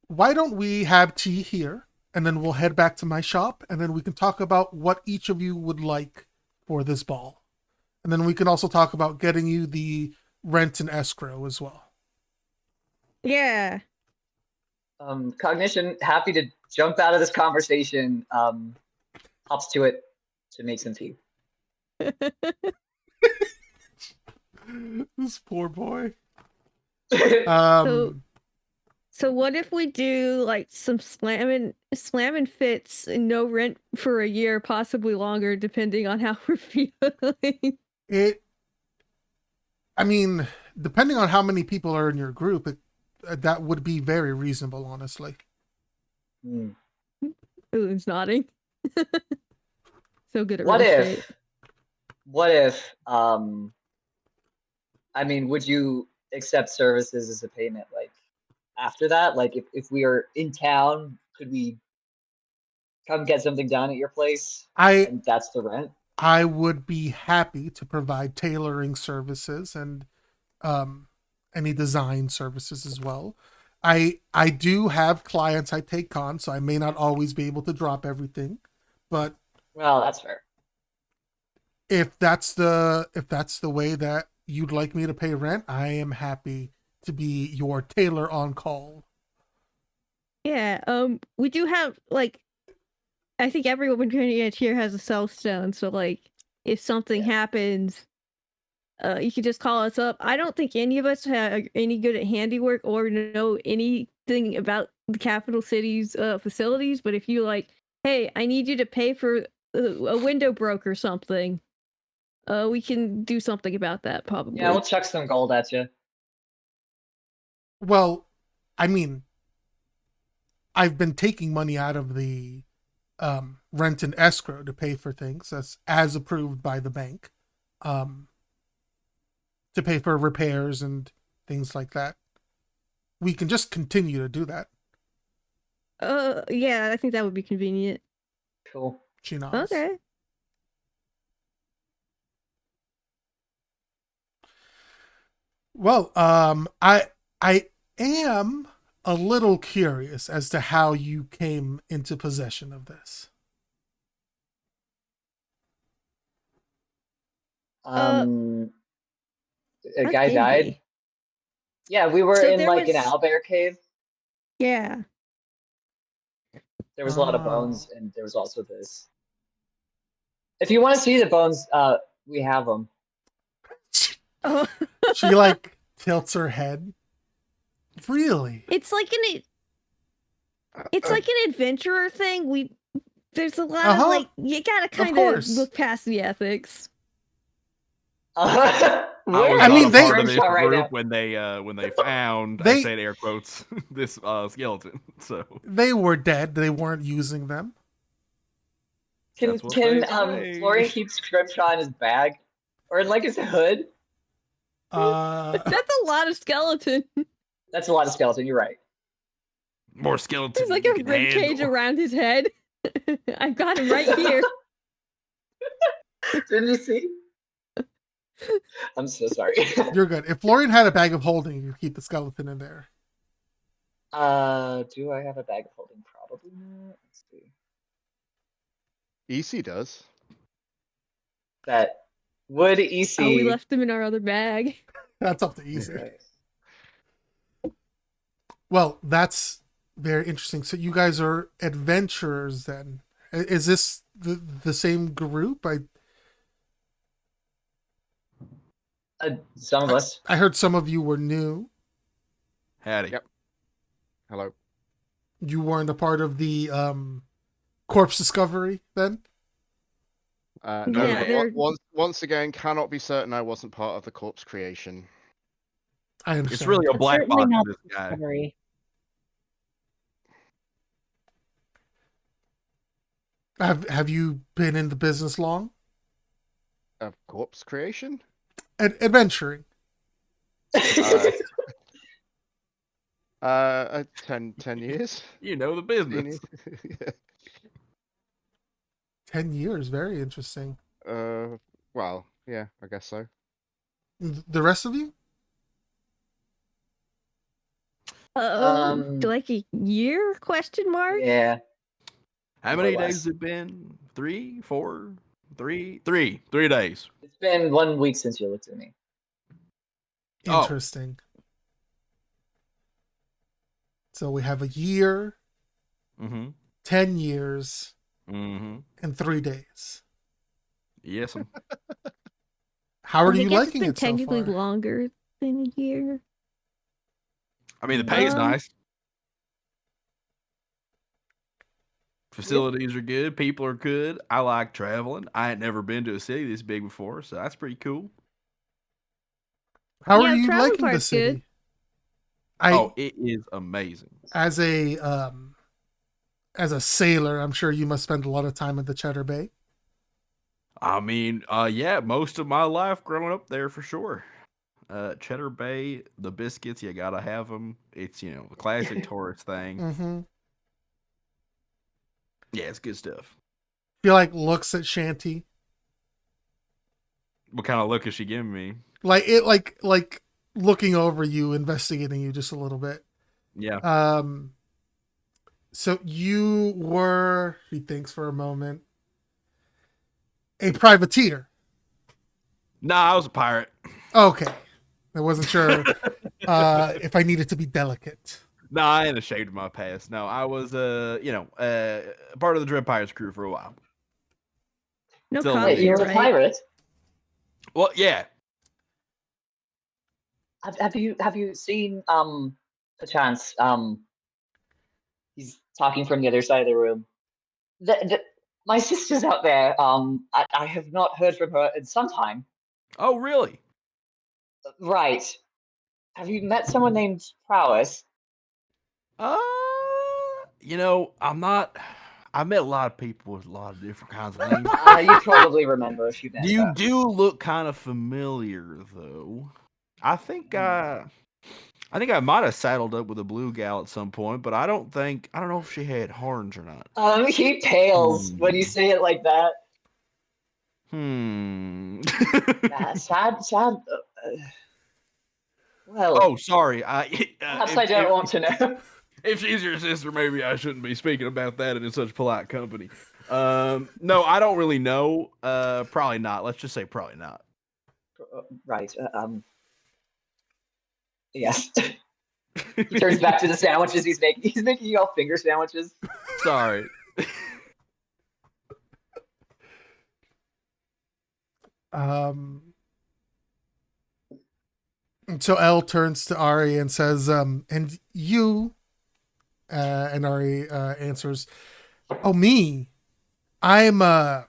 why don't we have tea here, and then we'll head back to my shop, and then we can talk about what each of you would like for this ball. And then we can also talk about getting you the rent and escrow as well. Yeah. Cognition, happy to jump out of this conversation. Hops to it to make some tea. This poor boy. So what if we do like some slamming fits and no rent for a year, possibly longer, depending on how we're feeling? I mean, depending on how many people are in your group, that would be very reasonable, honestly. Hmm. Ooh's nodding. So good at What real if? estate. What if? I mean, would you accept services as a payment? Like after that, like if we are in town, could we come get something done at your place? And that's the rent. I would be happy to provide tailoring services and any design services as well. I do have clients I take on, so I may not always be able to drop everything, but well, that's fair. If that's the way that you'd like me to pay rent, I am happy to be your tailor on call. Yeah, we do have like, I think everyone here has a cell stone, so like if something happens, you can just call us up. I don't think any of us are any good at handiwork or know anything about the capital city's facilities, but if you like, hey, I need you to pay for a window broke or something, we can do something about that probably. Yeah, we'll chuck some gold at you. Well, I mean, I've been taking money out of the rent and escrow to pay for things as approved by the bank, to pay for repairs and things like that. We can just continue to do that. Yeah, I think that would be convenient. Cool. She nods. Okay. Well, I am a little curious as to how you came into possession of this. A guy Did died. we? Yeah, we were So in there like an was- owlbear cave. Yeah. There was a lot of Oh. bones, and there was also this. If you want to see the bones, we have them. Oh. She like tilts her head. Really? It's like an adventurer thing. There's a lot Uh-huh. of like, you gotta kind of course. look past the ethics. I I was I not mean, a they- part of this right group now. when they found, I They- said air quotes, this skeleton. So They were dead. They weren't using them. Can That's what they Florian say. keep Scrimshaw in his bag or in like his hood? That's a lot of skeleton. That's a lot of skeleton. You're right. more skeletons. There's like than a you rib can cage handle. around his head. I've got him right here. Didn't you see? I'm so sorry. You're good. If Florian had a bag of holding, you could keep the skeleton in there. Do I have a bag of holding? Probably not. Let's see. EC does. That would EC. Oh, we left him in our other bag. That's up to easy. Right. Well, that's very interesting. So you guys are adventurers then. Is this the same group? Some of us. I heard some of you were new. Howdy. Yep. Hello. You weren't a part of the corpse discovery then? No, Yeah, no, they're- once again, cannot be certain I wasn't part of the corpse creation. I understand. It's really a But black certainly box not for this guy. Discovery. Have you been in the business long? Of corpse creation? Adventuring. 10 years. You know the 15 business. years. 10 years. Very interesting. Well, yeah, I guess so. The rest of you? Like a year? Question mark. Yeah. How More many or days less. has it been? 3, 4, 3, 3 days. It's been 1 week since you looked at me. Oh. Interesting. So we have a year, Mm-hmm. 10 years, Mm-hmm. and 3 days. Yes. How are I you guess liking it's it been so technically far? longer than a year. I mean, the pay is Um, nice. Facilities are good. People are good. I like traveling. I ain't never been to a city this big before, so that's pretty cool. How Yeah, are the you traveling liking the part's good. city? Oh, it is amazing. As a sailor, I'm sure you must spend a lot of time at the Cheddar Bay. I mean, yeah, most of my life growing up there for sure. Cheddar Bay, the biscuits, you gotta have them. It's, you know, the classic tourist thing. Mm-hmm. Yeah, it's good stuff. Feel like looks at Shanty, What kind of look is she giving me? like looking over you, investigating you just a little bit. Yeah. So you were, he thinks for a moment, a privateer. Nah, I was a pirate. Okay. I wasn't sure if I needed to be delicate. Nah, I ain't ashamed of my past. No, I was, part of the Dread Pirates crew for a while. No Still comment, Wait, you're a right? pirate? Well, yeah. Have you seen perchance he's talking from the other side of the room. My sister's out there. I have not heard from her in some time. Oh, really? Right. Have you met someone named Prowess? You know, I met a lot of people with a lot of different kinds of names. You probably remember if you met You her. do look kind of familiar, though. I think I might have saddled up with a blue gal at some point, but I don't know if she had horns or not. He pales when you say it like that. Sad. Well. Oh, sorry. Perhaps I don't want to know. If she's your sister, maybe I shouldn't be speaking about that in such polite company. No, I don't really know. Probably not. Let's just say probably not. Right. Yes. He turns back to the sandwiches he's making. He's making you all finger sandwiches. Sorry. So Elle turns to Ari and says, and you, and Ari answers, oh, me, I'm a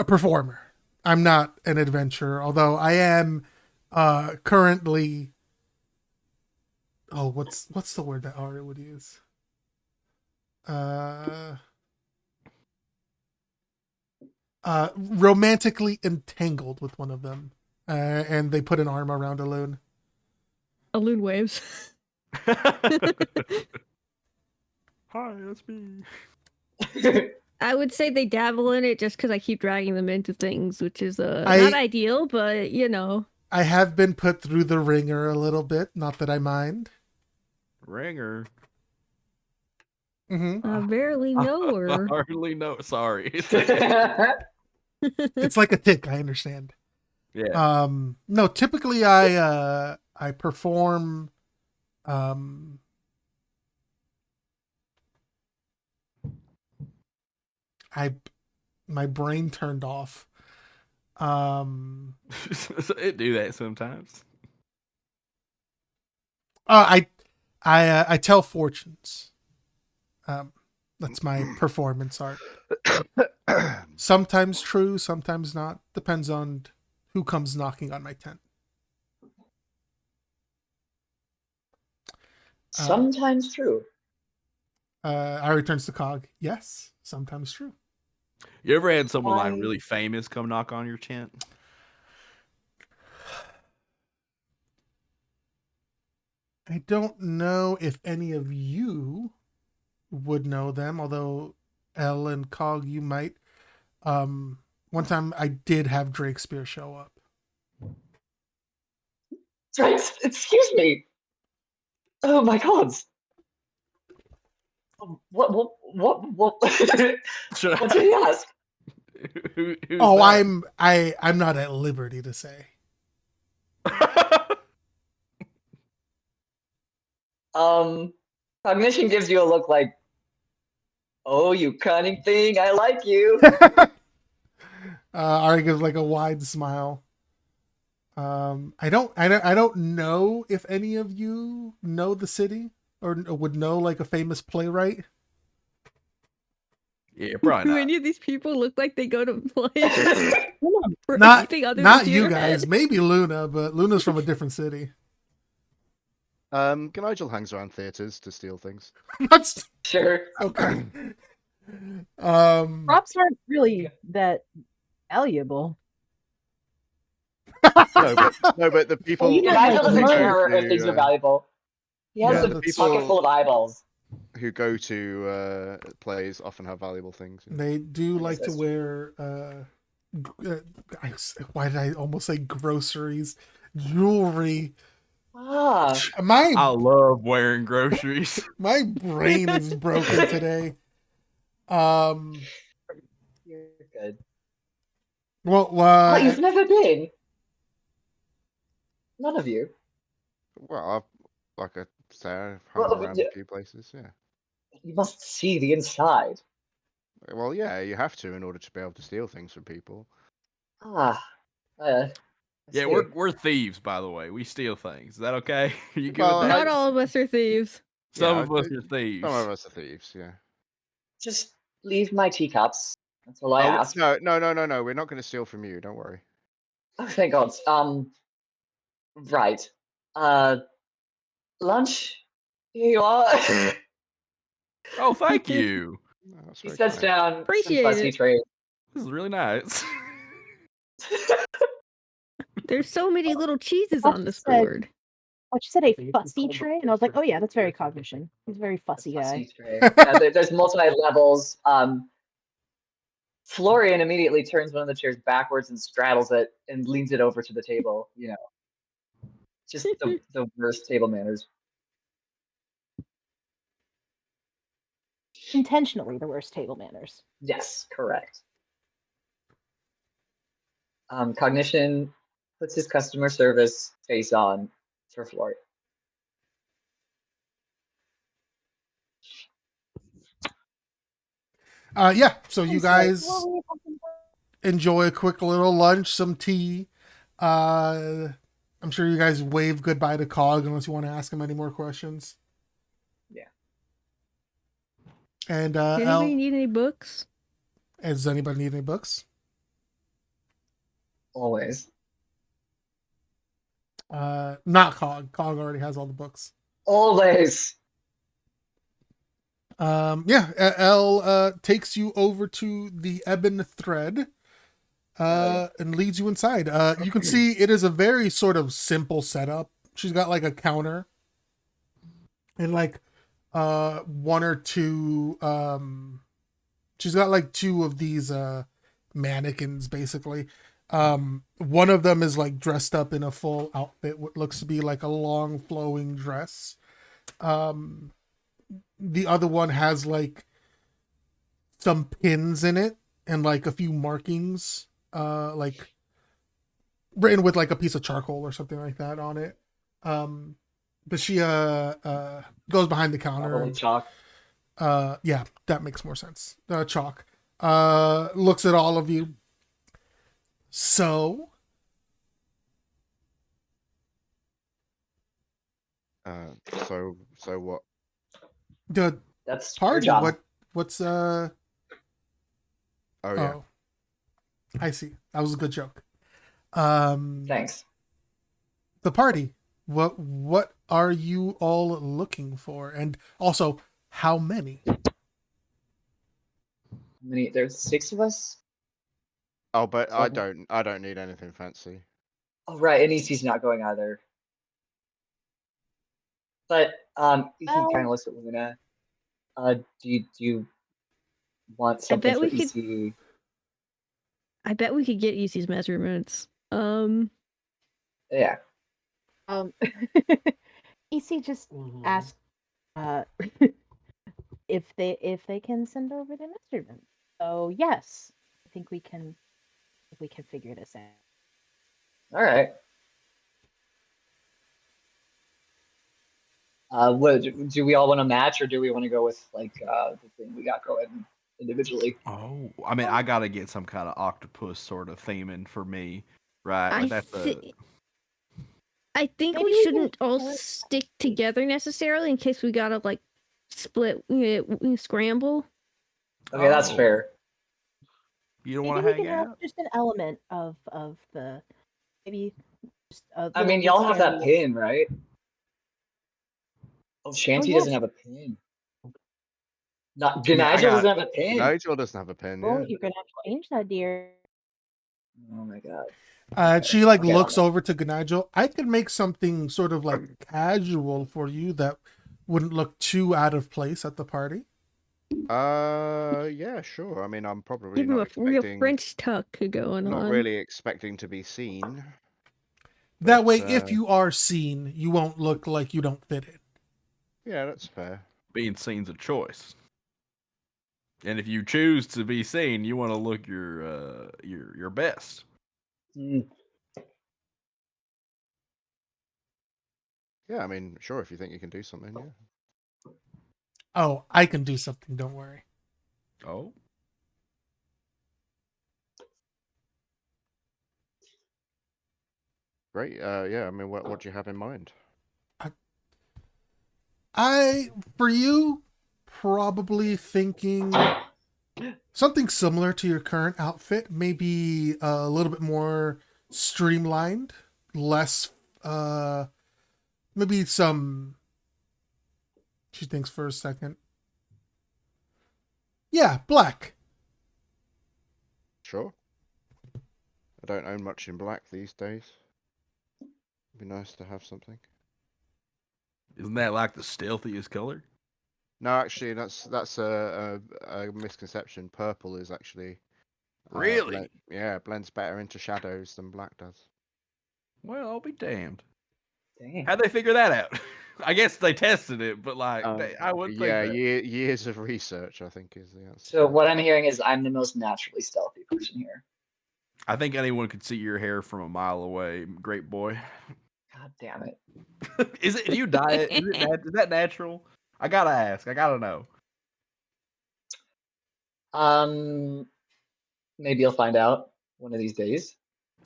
performer. I'm not an adventurer, although I am currently. Oh, what's the word that Ari would use? Romantically entangled with one of them, and they put an arm around Alun. Alun waves. Hi, that's me. I would say they dabble in it just because I keep dragging them into things, which is not ideal, but you know. I have been put through the ringer a little bit. Not that I mind. Ringer. Mm-hmm. I barely know I her. hardly know. Sorry. It's like a tick. I understand. Yeah. No, typically I perform my brain turned off. It do that sometimes. I tell fortunes. That's my performance art. Sometimes true, sometimes not. Depends on who comes knocking on my tent. Sometimes true. Ari turns to Cog. Yes, sometimes true. You ever had someone like Why- really famous come knock on your tent? I don't know if any of you would know them, although Elle and Cog, you might. One time I did have Drakespeare show up. Right, excuse me. Oh my god. What Should did he ask? Who's Oh, that? I'm not at liberty to say. Cognition gives you a look like, oh, you cunning thing, I like you. Ari gives like a wide smile. I don't know if any of you know the city or would know like a famous playwright. Yeah, probably Do not. any of these people look like they go to play for Not anything other not than you theater guys. head? Maybe Luna, but Luna's from a different city. Nigel hangs around theaters to steal things. That's Sure. okay. Props aren't really that valuable. No, but the people. you know, Nigel like, doesn't merch. care if things are valuable. He has Yeah, a that's- pocket full of eyeballs. Who go to plays often have valuable things. They do I like guess to that's wear. Why did I almost say groceries? Jewelry. Ah, I My love wearing groceries. my brain is broken today. you're good. Well, Oh, you've never been? None of you. Well, like I say, I've hung Well, around a few places. Yeah. you must see the inside. Well, yeah, you have to in order to be able to steal things from people. Ah, I Yeah, see. we're thieves, by the way. We steal things. Is that okay? Are you good Well, with that? Not all of us are thieves. Some Yeah, of us are thieves. Some of us are thieves. Yeah. Just leave my teacups. That's all I Oh ask. no! We're not going to steal from you. Don't worry. Oh, thank God. Right. Uh, lunch. Here you are. Oh, thank you. No, that's He very sets kind. down some Appreciate fuzzy it. trays. This is really nice. There's so many little cheeses What on you this said- board. What you said, a fussy tray, and I was like, oh yeah, that's very cognition. He's a very fussy Fuzzy guy. tray. Yeah, there's multi levels. Florian immediately turns one of the chairs backwards and straddles it and leans it over to the table. You know, just the worst table manners. Intentionally the worst table manners. Yes, correct. Cognition puts his customer service face on for Florian. yeah. So you He's like, guys "Well, we have some- enjoy a quick little lunch, some tea. I'm sure you guys wave goodbye to Cog unless you want to ask him any more questions. Yeah. And Anybody Elle, need any books? does anybody need any books? Always. Not Cog. Cog already has all the books. Always. Yeah, Elle takes you over to the Ebon Thread and leads you inside. You can see it is a very sort of simple setup. She's got like a counter and like one or two she's got like two of these mannequins basically. One of them is like dressed up in a full outfit, what looks to be like a long flowing dress. The other one has like some pins in it and like a few markings, like written with like a piece of charcoal or something like that on it. But she goes behind the counter. Probably chalk. Yeah, that makes more sense. Chalk. Looks at all of you. So so what? the That's party. your job. What's Oh yeah. Oh, I see. That was a good joke. Thanks. The party. What are you all looking for? And also, how many? How many? There's 6 of us. Oh, but I 7. don't need anything fancy. Oh right, and EC's not going either. But he kind of looks at Luna. Do you want something for EC? I bet we could get EC's measurements. Yeah. EC just asked if they can send over the measurements. So yes, I think we can figure this out. All right. What do we all want to match, or do we want to go with like the thing we got going individually? Oh, I mean, I gotta get some kind of octopus sort of theming for me, right? Like I think Maybe we we shouldn't can all split. stick together necessarily in case we gotta like split, scramble. Okay, that's Oh. fair. You don't Maybe want we to hang can have out? just an element of the maybe. Just a I mean, little y'all have that Easter pin, right? Oh, Shanty yes. doesn't have a pin. Not I mean, I Nigel got- doesn't have a pin. Nigel doesn't have a pen. Oh, Yeah. you're gonna have to change that, dear. Oh my god. She like Okay. looks over to Gnigel. I could make something sort of like casual for you that wouldn't look too out of place at the party. Yeah, sure. I mean, I'm probably Give him not a real expecting. French tuck going Not on. really expecting to be seen. That But, way, if you are seen, you won't look like you don't fit in. Yeah, that's fair. Being seen's a choice, and if you choose to be seen, you want to look your best. Mm. Yeah, I mean, sure. If you think you can do something, yeah. Oh, I can do something. Don't worry. Oh, Great. Yeah. I mean, what do you have in mind? For you, probably thinking something similar to your current outfit, maybe a little bit more streamlined, less, maybe some. She thinks for a second. Yeah, black. Sure. I don't own much in black these days. It'd be nice to have something. isn't that like the stealthiest color? No, actually, that's a misconception. Purple is actually Really? blends better into shadows than black does. Well, I'll be damned. Dang. How'd they figure that out? I guess they tested it, but like, I would think Yeah, that. years of research, I think, is the answer. So what I'm hearing is I'm the most naturally stealthy person here. I think anyone could see your hair from a mile away. Great boy. God damn it. Is it? Do you dye it? Is that natural? I gotta ask. I gotta know. Maybe you'll find out one of these days.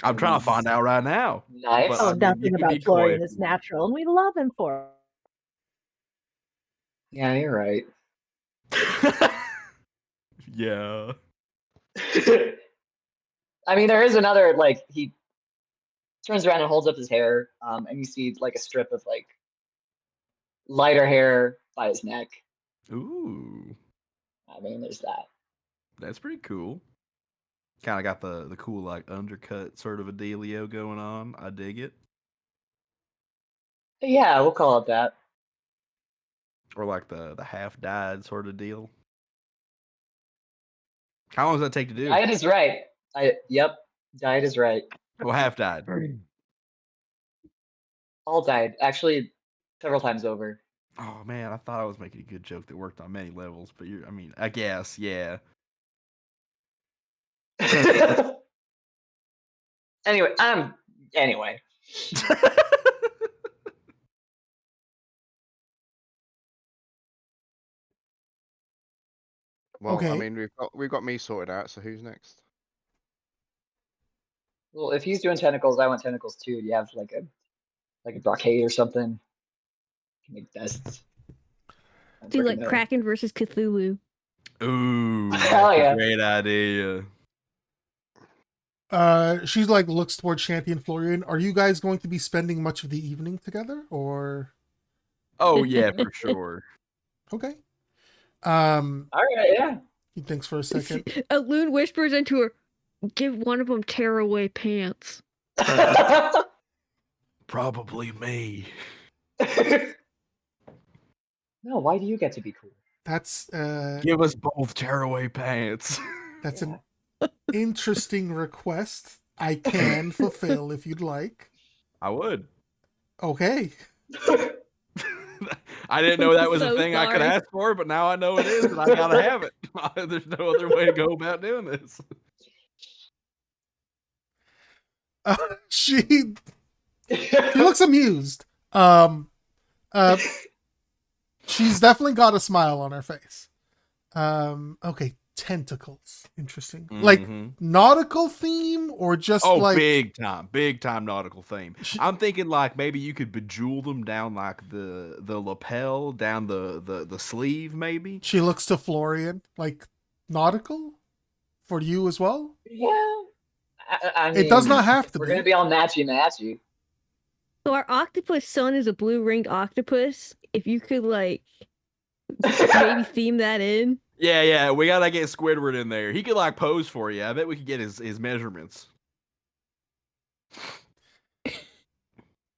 I'm trying to find out right now. Nice. But, Oh, I mean, nothing you can about be coy Florian if is you want. natural, and we love him for it. Yeah, you're right. Yeah. I mean, there is another, like, he turns around and holds up his hair, and you see like a strip of like lighter hair by his neck. Ooh, I mean, there's that. that's pretty cool. Kind of got the cool like undercut sort of a dealio going on. I dig it. Yeah, we'll call it that. Or like the half dyed sort of deal. How long does that take to do? Diet is right. Yep, diet is right. Well, half dyed. All died, actually, several times over. Oh man, I thought I was making a good joke that worked on many levels, but I mean, I guess, yeah. Anyway. Well, I Okay. mean, we've got me sorted out. So who's next? Well, if he's doing tentacles, I want tentacles too. Do you have like a blockade or something? Can make vests. Do like Kraken versus Cthulhu. Ooh, Hell that's yeah. a great idea. She's like looks towards Shanty and Florian. Are you guys going to be spending much of the evening together, or? Oh yeah, for sure. Okay. All right, yeah. He thinks for a second. A loon whispers into her, "Give one of them tearaway pants." Probably me. No, why do you get to be cool? That's Give us both tearaway pants. That's an interesting request. I can fulfill if you'd like. I would. Okay. I didn't know that was So a thing I could sorry. ask for, but now I know it is, and I gotta have it. There's no other way to go about doing this. She looks amused. She's definitely got a smile on her face. Okay, tentacles. Interesting. Like nautical theme or just like big time nautical theme. I'm thinking like maybe you could bejewel them down like the lapel, down the sleeve, maybe. She looks to Florian, like nautical for you as well. Yeah. I mean, it does not have to we're be. gonna be all matchy. So our octopus son is a blue ringed octopus. If you could like maybe theme that in. Yeah, we gotta get Squidward in there. He could like pose for you. I bet we could get his measurements.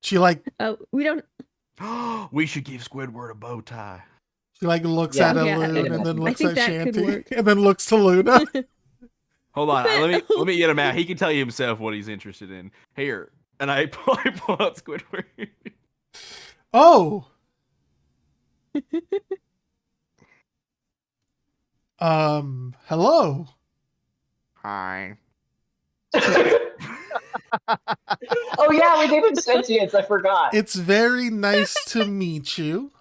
She like we don't. We should give Squidward a bow tie. She like looks at a Yeah, loon and then looks at that could Shanty work. and then looks to Luna. Hold on, let me get him out. He can tell you himself what he's interested in. Here, and I pull out Squidward. Oh. Hello. Hi. Oh yeah, we gave him sentience. I forgot. It's very nice to meet you.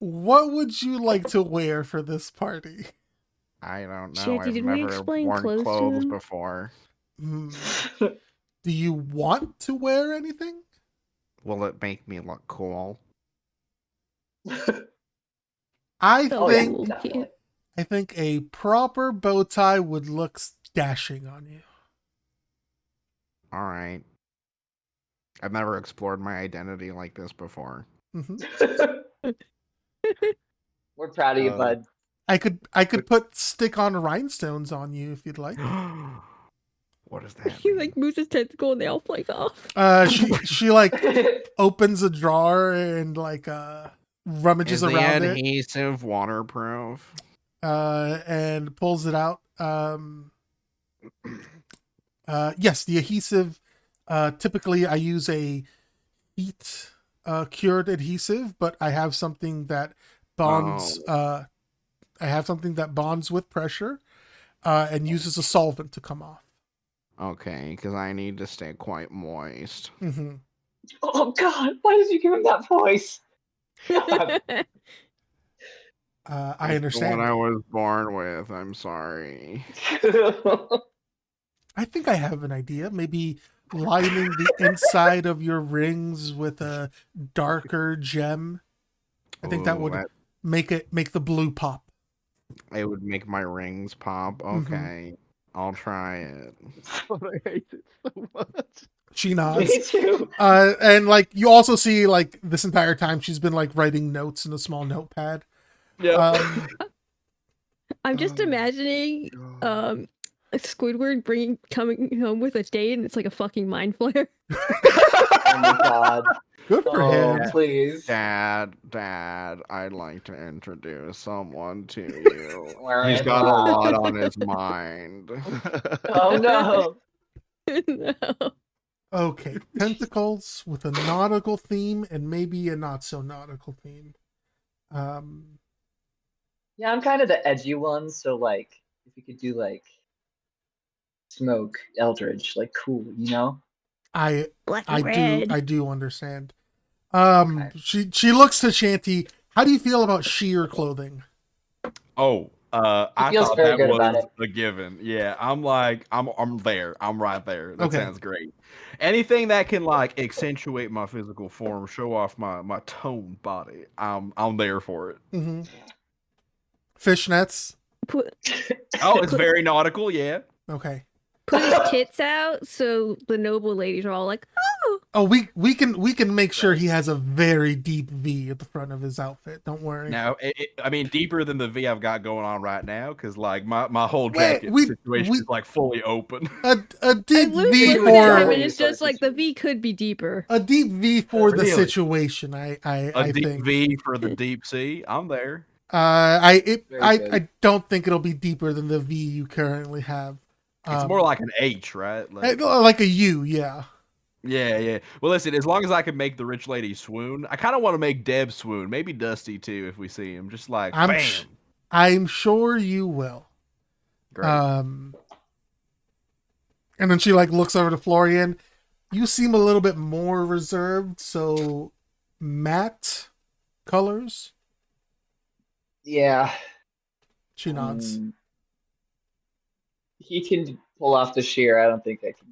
What would you like to wear for this party? I don't know. Shanty, I've did we never explain worn clothes to clothes him? before. Do you want to wear anything? Will it make me look cool? I So think cool. Definitely. I think a proper bow tie would look dashing on you. All right. I've never explored my identity like this before. We're proud of you, bud. I could put stick-on rhinestones on you if you'd like. What is that? He like moves his tentacle and they all flake off. She like opens a drawer and like rummages Is the around it. adhesive waterproof? And pulls it out. Yes, the adhesive. Typically, I use a heat cured adhesive, but I have something that bonds. I have something that bonds with pressure, and uses a solvent to come off. Okay, because I need to stay quite moist. Mm-hmm. Oh God, why did you give him that voice? God. I understand. What I was born with. I'm sorry. I think I have an idea. Maybe lining the inside of your rings with a darker gem. I think that would make the blue pop. It would make my rings pop. Okay. I'll try it. But I hate it so much. She Me nods. too. And like you also see like this entire time she's been like writing notes in a small notepad. Yeah. I'm just Oh, imagining God. Squidward coming home with a date, and it's like a fucking mind flare. Oh my god. Good for Oh, him. please. Dad, I'd like to introduce someone to you. Where He's am got a I? lot on his mind. Oh no. No. Okay, tentacles with a nautical theme and maybe a not so nautical theme. Yeah, I'm kind of the edgy one, so like if you could do like smoke, Eldridge, like cool, you know? Black and red. I do understand. Okay. She looks to Shanty. How do you feel about sheer clothing? Oh, He I feels thought very that good about was it. a given. Yeah, I'm there. I'm right there. That Okay. sounds great. Anything that can like accentuate my physical form, show off my toned body, I'm there for it. Mm-hmm. Fishnets. Put Oh, it's very nautical. Yeah. Okay. put his tits out, so the noble ladies are all like, "Oh, Oh, we can make sure he has a very deep V at the front of his outfit. Don't worry. Now, I mean, deeper than the V I've got going on right now, because like my whole Wait, jacket we- situation we- is like fully open. A I deep looked V at him, and for it's just like the V could be deeper." a deep V for the Really? situation. I Deep think. V for the deep sea. I'm there. I Very good. I don't think it'll be deeper than the V you currently have. It's more like an H, right? Like a U, yeah. Yeah. Well, listen, as long as I can make the rich lady swoon, I kind of want to make Deb swoon. Maybe Dusty too, if we see him. Just like bam. I'm sure you will. Great. And then she like looks over to Florian. You seem a little bit more reserved, so matte colors. Yeah. She nods. He can pull off the sheer. I don't think I can.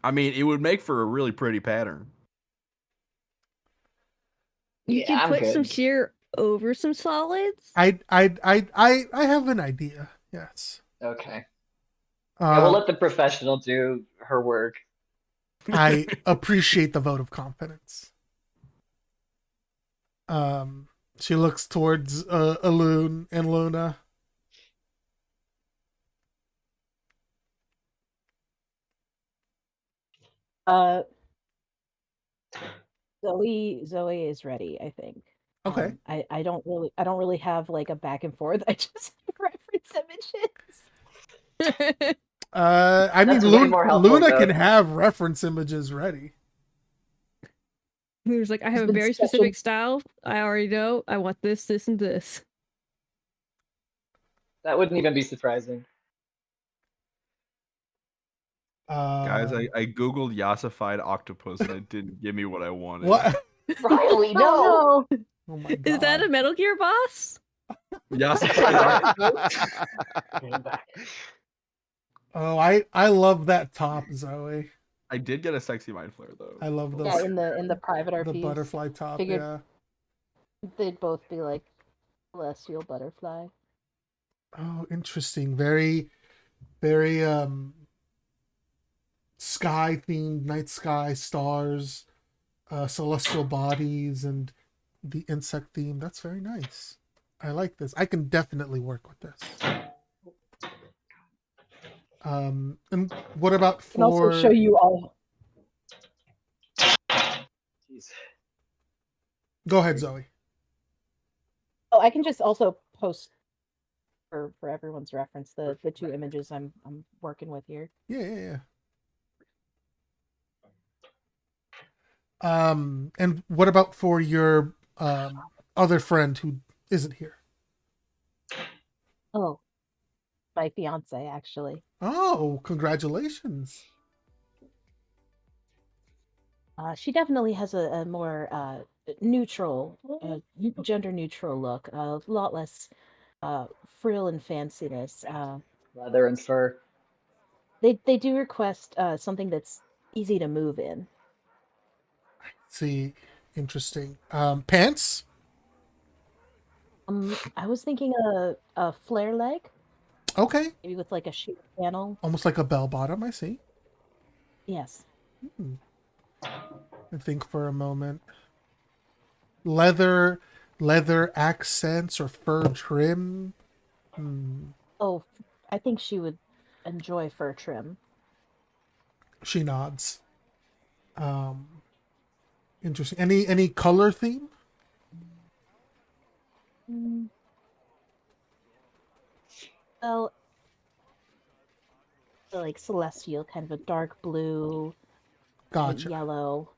I mean, it would make for a really pretty pattern. You Yeah, can I'm put some good. sheer over some solids. I have an idea. Yes. Okay. Yeah, we'll Um, let the professional do her work. I appreciate the vote of confidence. She looks towards Alun and Luna. Zoe is ready, I think. Okay. I don't really have like a back and forth. I just reference images. I mean, That's way more helpful, Luna Zoe. can have reference images ready. He was like, I have a been very sketching- specific style. I already know. I want this, this, and this. That wouldn't even be surprising. Guys, I googled yassified octopus and it didn't give me what I wanted. What? Riley, no. Oh, no. Oh my god. Is that a Metal Gear boss? Yassified octopus? Came back. Oh, I love that top, Zoe. I did get a sexy mind flare though. I love those. Yeah, in the private the RPs. butterfly top. Figured- Yeah. They'd both be like celestial butterfly. Oh, interesting. Very, very sky themed, night sky, stars, celestial bodies, and the insect theme. That's very nice. I like this. I can definitely work with this. And what about I can also for? show you all. Jeez. Go ahead, Zoe. Oh, I can just also post for everyone's reference the two images I'm working with here. Yeah. And what about for your other friend who isn't here? Oh, my fiance actually. Oh, congratulations. She definitely has a more neutral, gender neutral look. A lot less frill and fanciness. Leather and fur. They do request something that's easy to move in. See, interesting. Pants? I was thinking a flare leg. Okay. Maybe with like a sheer panel. Almost like a bell bottom, I see. Yes. I think for a moment. Leather accents or fur trim. Oh, I think she would enjoy fur trim. She nods. Interesting. Any color theme? Well, like celestial, kind of a dark blue, Gotcha. yellow,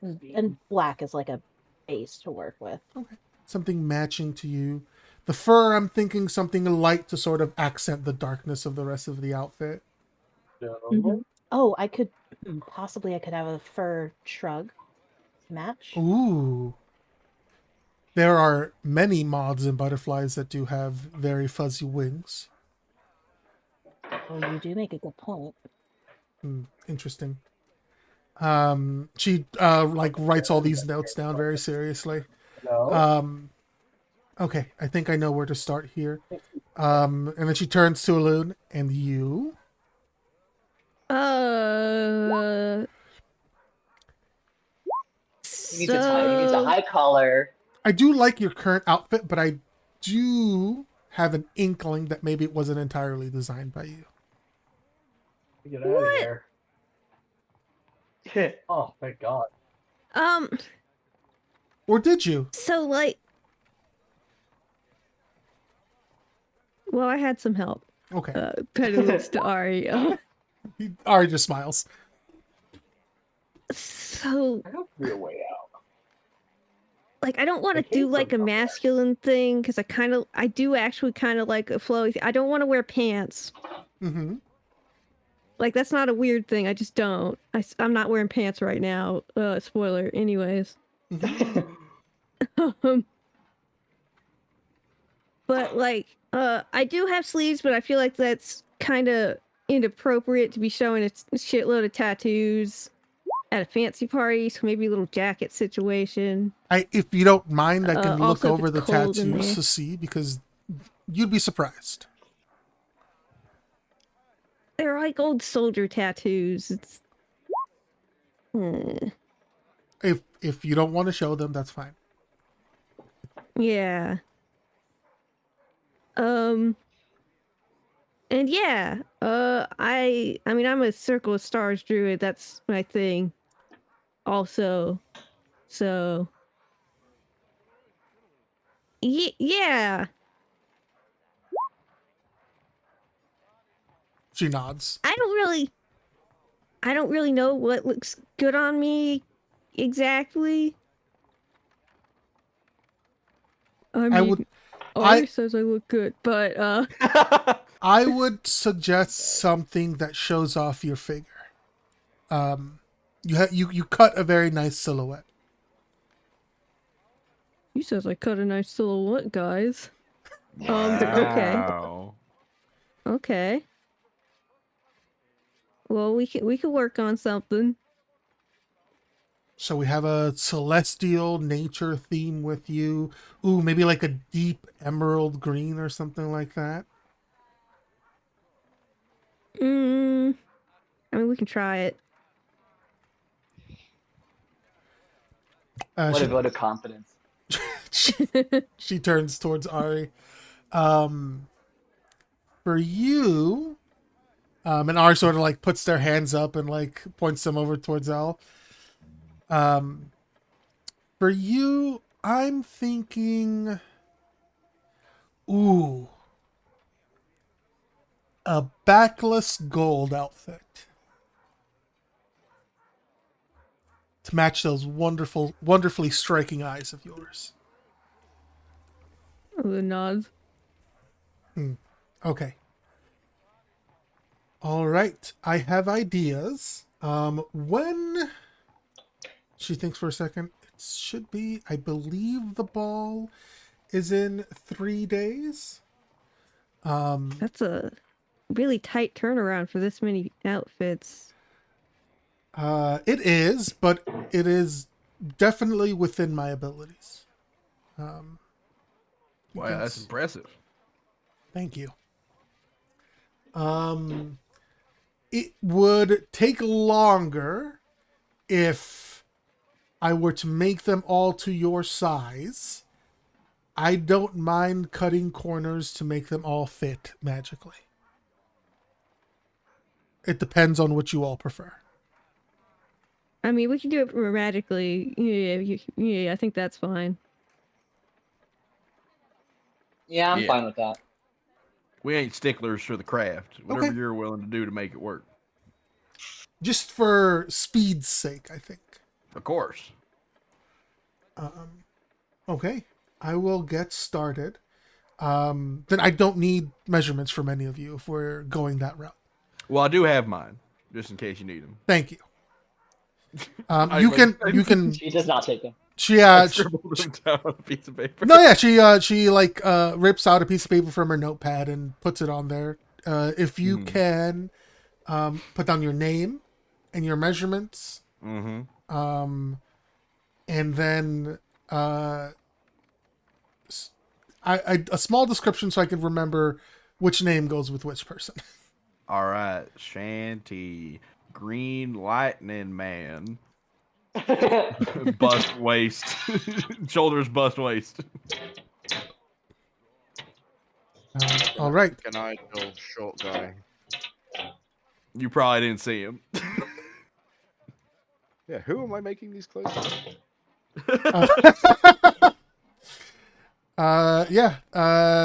and black is like a base to work with. Okay. Something matching to you. The fur, I'm thinking something light to sort of accent the darkness of the rest of the outfit. Mm-hmm. Oh, I could have a fur shrug match. Ooh. There are many moths and butterflies that do have very fuzzy wings. Oh, you do make a good point. Interesting. She like writes all these notes down very seriously. Okay, I think I know where to start here. And then she turns to Alun, and you? He needs a high collar. I do like your current outfit, but I do have an inkling that maybe it wasn't entirely designed by you. Get out of here. Oh, thank God. Or did you? So like, well, I had some help. Okay. Penny looks to Ari. Ari just smiles. So, There has to be a way out. like, I don't want to do like a masculine thing because I do actually kind of like a flowy. I don't want to wear pants. Mm-hmm. Like, that's not a weird thing. I just don't. I'm not wearing pants right now. Spoiler. Anyways. But like, I do have sleeves, but I feel like that's kind of inappropriate to be showing a shitload of tattoos at a fancy party. So maybe a little jacket situation. If you don't mind, I can look Also, if over it's the cold in tattoos there. to see, because you'd be surprised. They're like old soldier tattoos. It's. If you don't want to show them, that's fine. Yeah. And yeah, I mean, I'm a Circle of Stars druid. That's my thing. Also, so yeah. She nods. I don't really know what looks good on me exactly. I mean, Ari says I look good, but I would suggest something that shows off your figure. You cut a very nice silhouette. he says I cut a nice silhouette, guys. Wow. Okay. Well, we can work on something. So we have a celestial nature theme with you. Ooh, maybe like a deep emerald green or something like that. I mean, we can try it. What a vote of confidence. She turns towards Ari. For you, and Ari sort of like puts their hands up and like points them over towards Al. For you, I'm thinking, ooh, a backless gold outfit to match those wonderfully striking eyes of yours. The nods. Okay. All right. I have ideas. When she thinks for a second, it should be, I believe the ball is in 3 days. That's a really tight turnaround for this many outfits. It is, but it is definitely within my abilities. Wow, that's impressive. Thank you. It would take longer if I were to make them all to your size. I don't mind cutting corners to make them all fit magically. It depends on what you all prefer. I mean, we can do it magically. Yeah, I think that's fine. Yeah, I'm Yeah. fine with that. We ain't sticklers for the craft. Whatever Okay. you're willing to do to make it work. Just for speed's sake, I think. Of course. Okay. I will get started. Then I don't need measurements from any of you if we're going that route. Well, I do have mine, just in case you need them. Thank you. You can. She does not take them. I She scribbled them down on a piece of paper. no, yeah, she like rips out a piece of paper from her notepad and puts it on there. If you can, put down your name and your measurements. Mm-hmm. And then a small description so I can remember which name goes with which person. All right, Shanty, Green Lightning Man, bust waist, shoulders bust waist. All right. An idle short guy. You probably didn't see him. Yeah, who am I making these clothes for?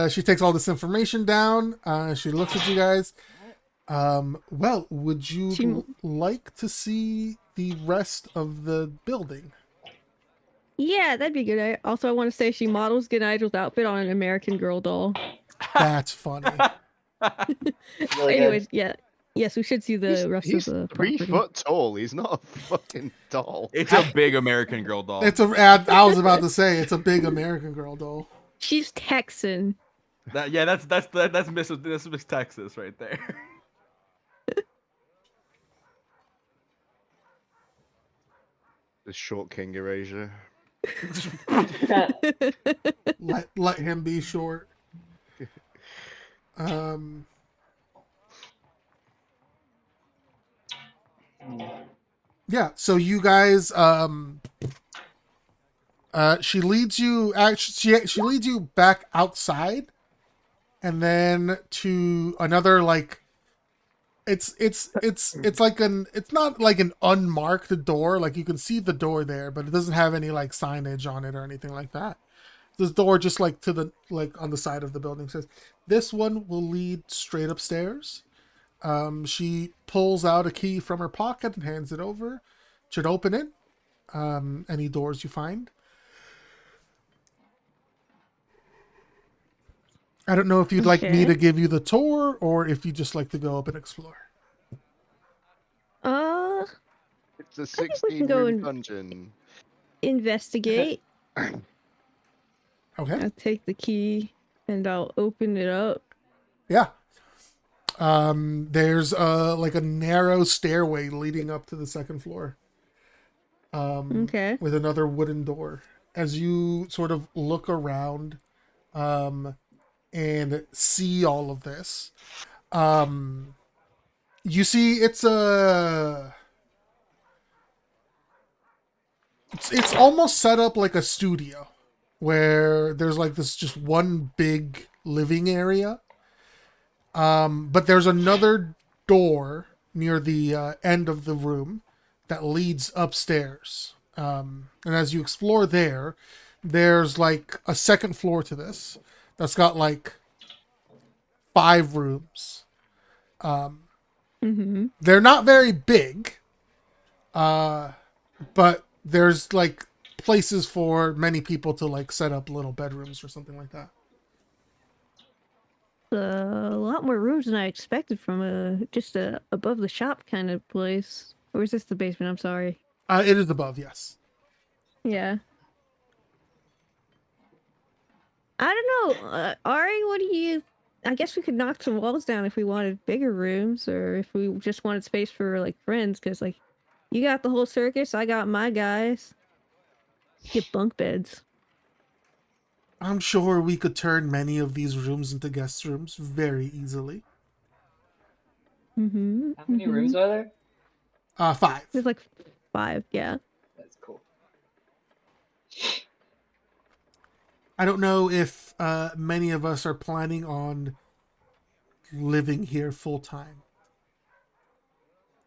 She takes all this information down. She looks at you guys. Well, would you like to see the rest of the building? Yeah, that'd be good. I want to say she models Good Nigel's outfit on an American Girl doll. That's funny. Really Anyways, yeah. Yes, we should see the rest He's of the 3 property. foot tall. He's not a fucking doll. It's a big American Girl doll. I was about to say it's a big American Girl doll. She's Texan. That's Miss Texas right there. The short king erasure. Let him be short. Yeah, so you guys she leads you she leads you back outside and then to another like it's like it's not like an unmarked door, like you can see the door there, but it doesn't have any like signage on it or anything like that. This door just like to the like on the side of the building says this one will lead straight upstairs. She pulls out a key from her pocket and hands it over. Should open it. Any doors you find. I don't know if you'd like me to give you the tour or if you just like to go up and explore. It's a 16-room dungeon. Investigate. Okay. I'll take the key and I'll open it up. Yeah. There's like a narrow stairway leading up to the second floor. Okay. With another wooden door. As you sort of look around, and see all of this, you see it's almost set up like a studio where there's like this just one big living area. But there's another door near the end of the room that leads upstairs. And as you explore there's like a second floor to this that's got like 5 rooms. They're not very big, but there's like places for many people to like set up little bedrooms or something like that. A lot more rooms than I expected from just a above the shop kind of place. Or is this the basement? I'm sorry. It is above, yes. Yeah. I don't know. Ari, what do you... I guess we could knock some walls down if we wanted bigger rooms, or if we just wanted space for, like, friends, because, like, you got the whole circus, I got my guys. Get bunk beds. I'm sure we could turn many of these rooms into guest rooms very easily. Mm-hmm. How many rooms are there? 5. There's like 5, yeah. That's cool. I don't know if many of us are planning on living here full time.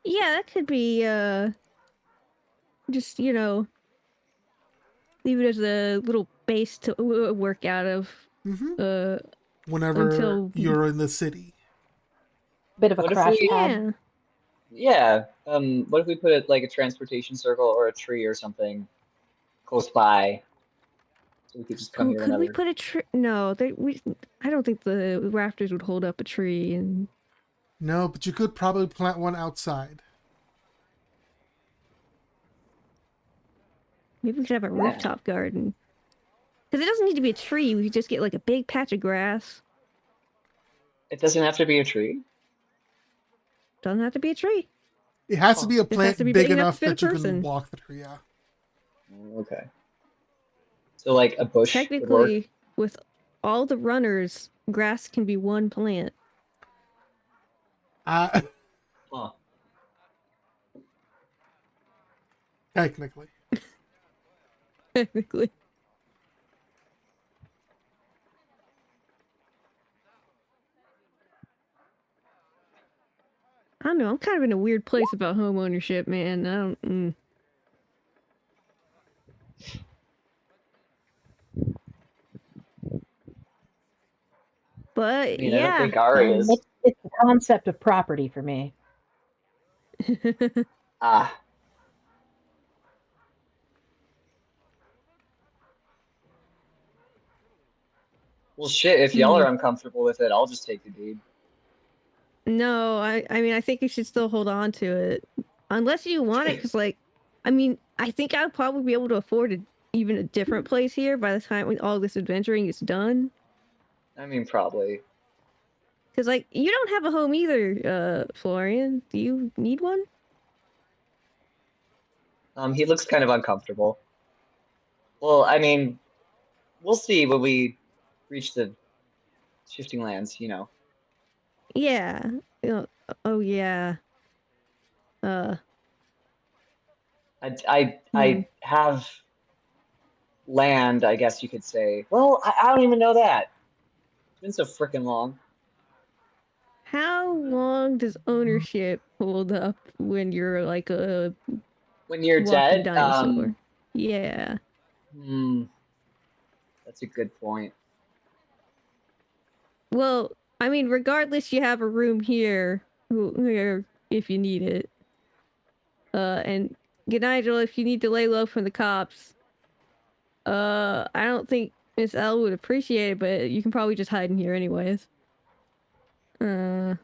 Yeah, that could be just, leave it as a little base to work out of Whenever until you're in the city. Bit of a What if crash we? pad. Yeah. What if we put it like a transportation circle or a tree or something close by, so we could just come Oh, here could we whenever? put a tree? No, I don't think the rafters would hold up a tree, and No, but you could probably plant one outside. maybe we could have a Yeah. rooftop garden. Because it doesn't need to be a tree. We could just get like a big patch of grass. It doesn't have to be a tree. Doesn't have to be a tree. It has to be a Just has to plant be big big enough to enough fit a that you can person. walk through, yeah. Okay. So like a bush would work. Technically, with all the runners, grass can be one plant. Huh. Technically. Technically. I don't know. I'm kind of in a weird place about home ownership, man. I don't. But I mean, I don't yeah, think Ari is. It's the concept of property for me. Ah. Well, shit. If y'all are uncomfortable with it, I'll just take the deed. No, I mean, I think you should still hold on to it. Unless you want it, because, like, I mean, I think I'd probably be able to afford even a different place here by the time when all this adventuring is done. I mean, probably. Because, like, you don't have a home either, Florian. Do you need one? He looks kind of uncomfortable. Well, I mean, we'll see when we reach the shifting lands, Yeah. Oh, yeah. I have land, I guess you could say. Well, I don't even know that. It's been so freaking long. How long does ownership hold up when you're like a When you're walking dead, dinosaur? Yeah. That's a good point. Well, I mean, regardless, you have a room here if you need it. And good night, Joel, if you need to lay low from the cops. I don't think Miss L would appreciate it, but you can probably just hide in here anyways. You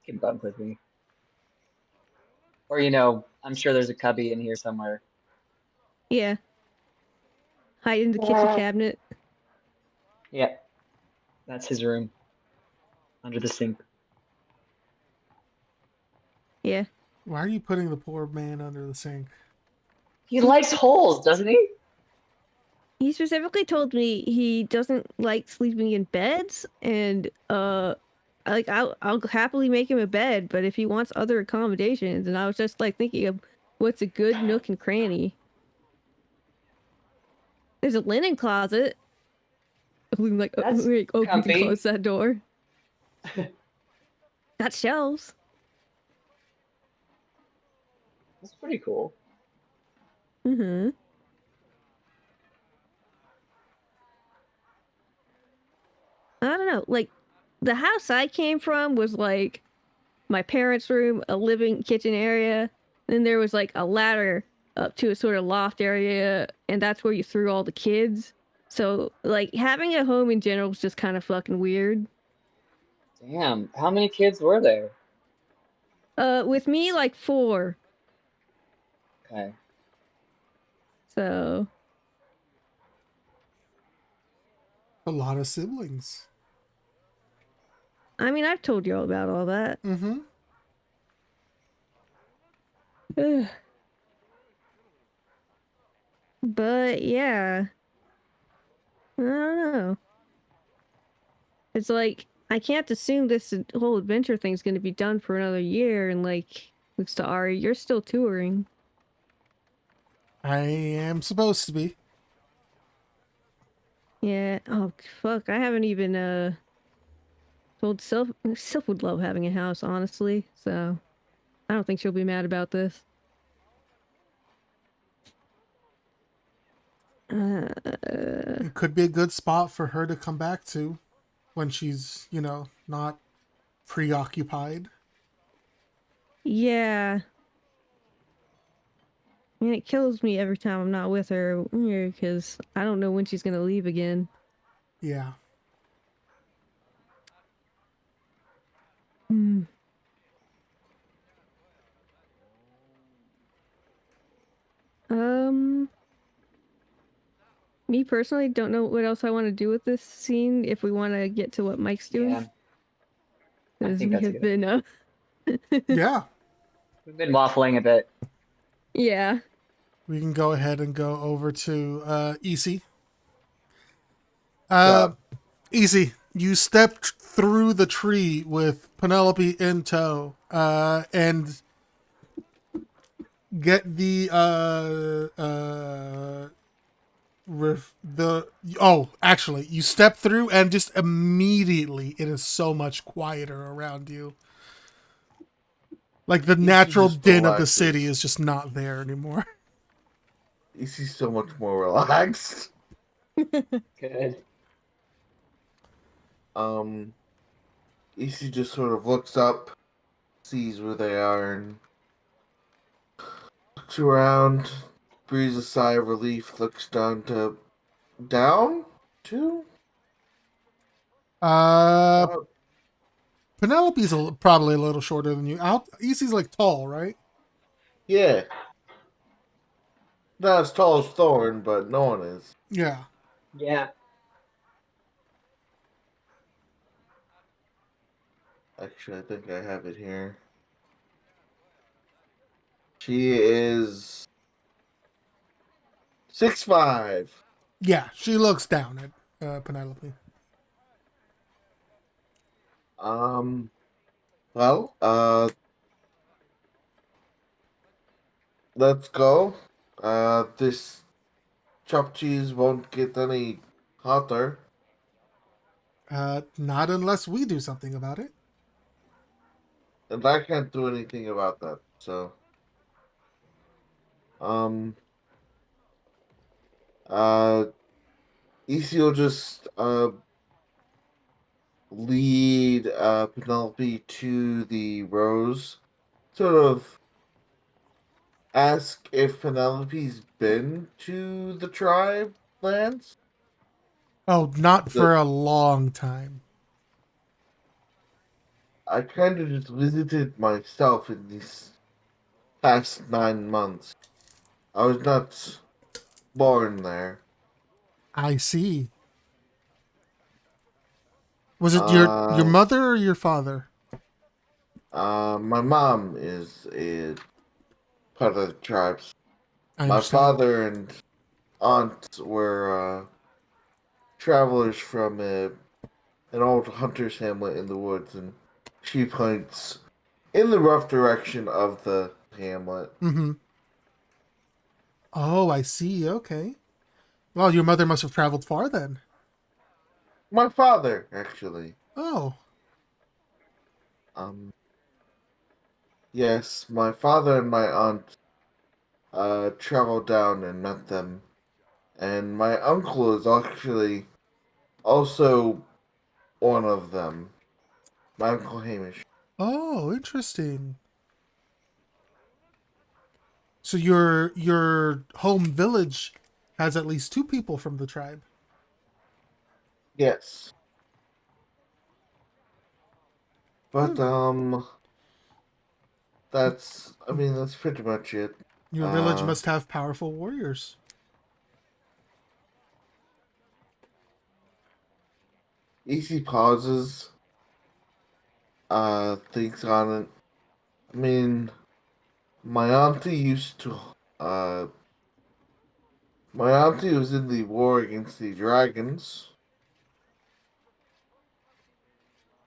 can bunk with me. Or, I'm sure there's a cubby in here somewhere. Yeah. Hide in the kitchen cabinet. Yeah. That's his room. Under the sink. Yeah. Why are you putting the poor man under the sink? He likes holes, doesn't he? He specifically told me he doesn't like sleeping in beds, and I'll happily make him a bed, but if he wants other accommodations, and I was just like thinking of what's a good nook and cranny. There's a linen closet. Like That's opens and comfy. closes that door. Got shelves. That's pretty cool. Mm-hmm. I don't know. Like, the house I came from was like my parents' room, a living kitchen area. Then there was like a ladder up to a sort of loft area, and that's where you threw all the kids. So, like, having a home in general is just kind of fucking weird. Damn, how many kids were there? With me, like 4. Okay. So, A lot of siblings. I mean, I've told you all about all that. Mm-hmm. But yeah, I don't know. It's like I can't assume this whole adventure thing's going to be done for another year. And like, looks to Ari, you're still touring. I am supposed to be. Yeah. Oh fuck! I haven't even told Sylph. Sylph would love having a house, honestly. So I don't think she'll be mad about this. It could be a good spot for her to come back to when she's, not preoccupied. Yeah. I mean, it kills me every time I'm not with her because I don't know when she's gonna leave again. Yeah. Hmm. Me personally don't know what else I want to do with this scene if we want to get to what Mike's doing. Yeah. I Because think we that's a have good idea. been Yeah. We've been waffling a bit. yeah. We can go ahead and go over to EC. So, Easy. You stepped through the tree with Penelope in tow, and get the actually, you step through and just immediately it is so much quieter around you. Like the EC natural just din of the city relaxes. is just not there anymore. EC's so much more relaxed. Good. EC just sort of looks up, sees where they are, and looks around, breathes a sigh of relief, looks down to Uh, uh, Penelope's probably a little shorter than you. Easy's like tall, right? yeah, not as tall as Thorn, but no one is. Yeah. Yeah. Actually, I think I have it here. She is 6'5". Yeah, she looks down at Penelope. Well, let's go. This chopped cheese won't get any hotter. Not unless we do something about it. And I can't do anything about that. So, um, uh, EC will just lead Penelope to the rose. Sort of ask if Penelope's been to the tribe lands. Oh, not The for a long time. I kind of just visited myself in these past 9 months. I was not born there. I see. Was it your Uh, mother or your father? my mom is a part of the tribes. I My understand. father and aunt were travelers from an old hunter's hamlet in the woods, and she points in the rough direction of the hamlet. Mm-hmm. Oh, I see. Okay. Well, your mother must have traveled far then. My father, actually. Oh. Um, yes, my father and my aunt traveled down and met them. And my uncle is actually also one of them. My uncle Hamish. Oh, interesting. So your home village has at least two people from the tribe. Yes. But Hmm. that's pretty much it. Your village must have powerful warriors. Easy pauses, thinks on it. I mean, my auntie used to, uh, My auntie was in the war against the dragons,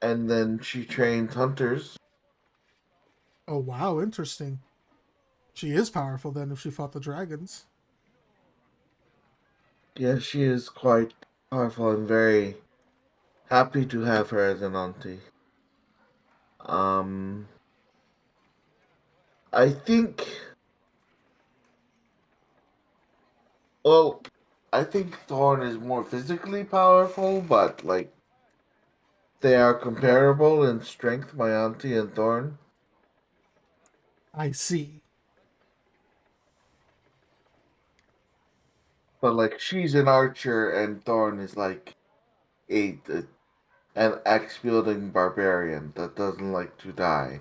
and then she trained hunters. Oh wow, interesting. She is powerful then if she fought the dragons. Yeah, she is quite powerful and very happy to have her as an auntie. Um, I think. Well, I think Thorn is more physically powerful, but like they are comparable in strength, my auntie and Thorn. I see. But like she's an archer and Thorn is like an axe wielding barbarian that doesn't like to die.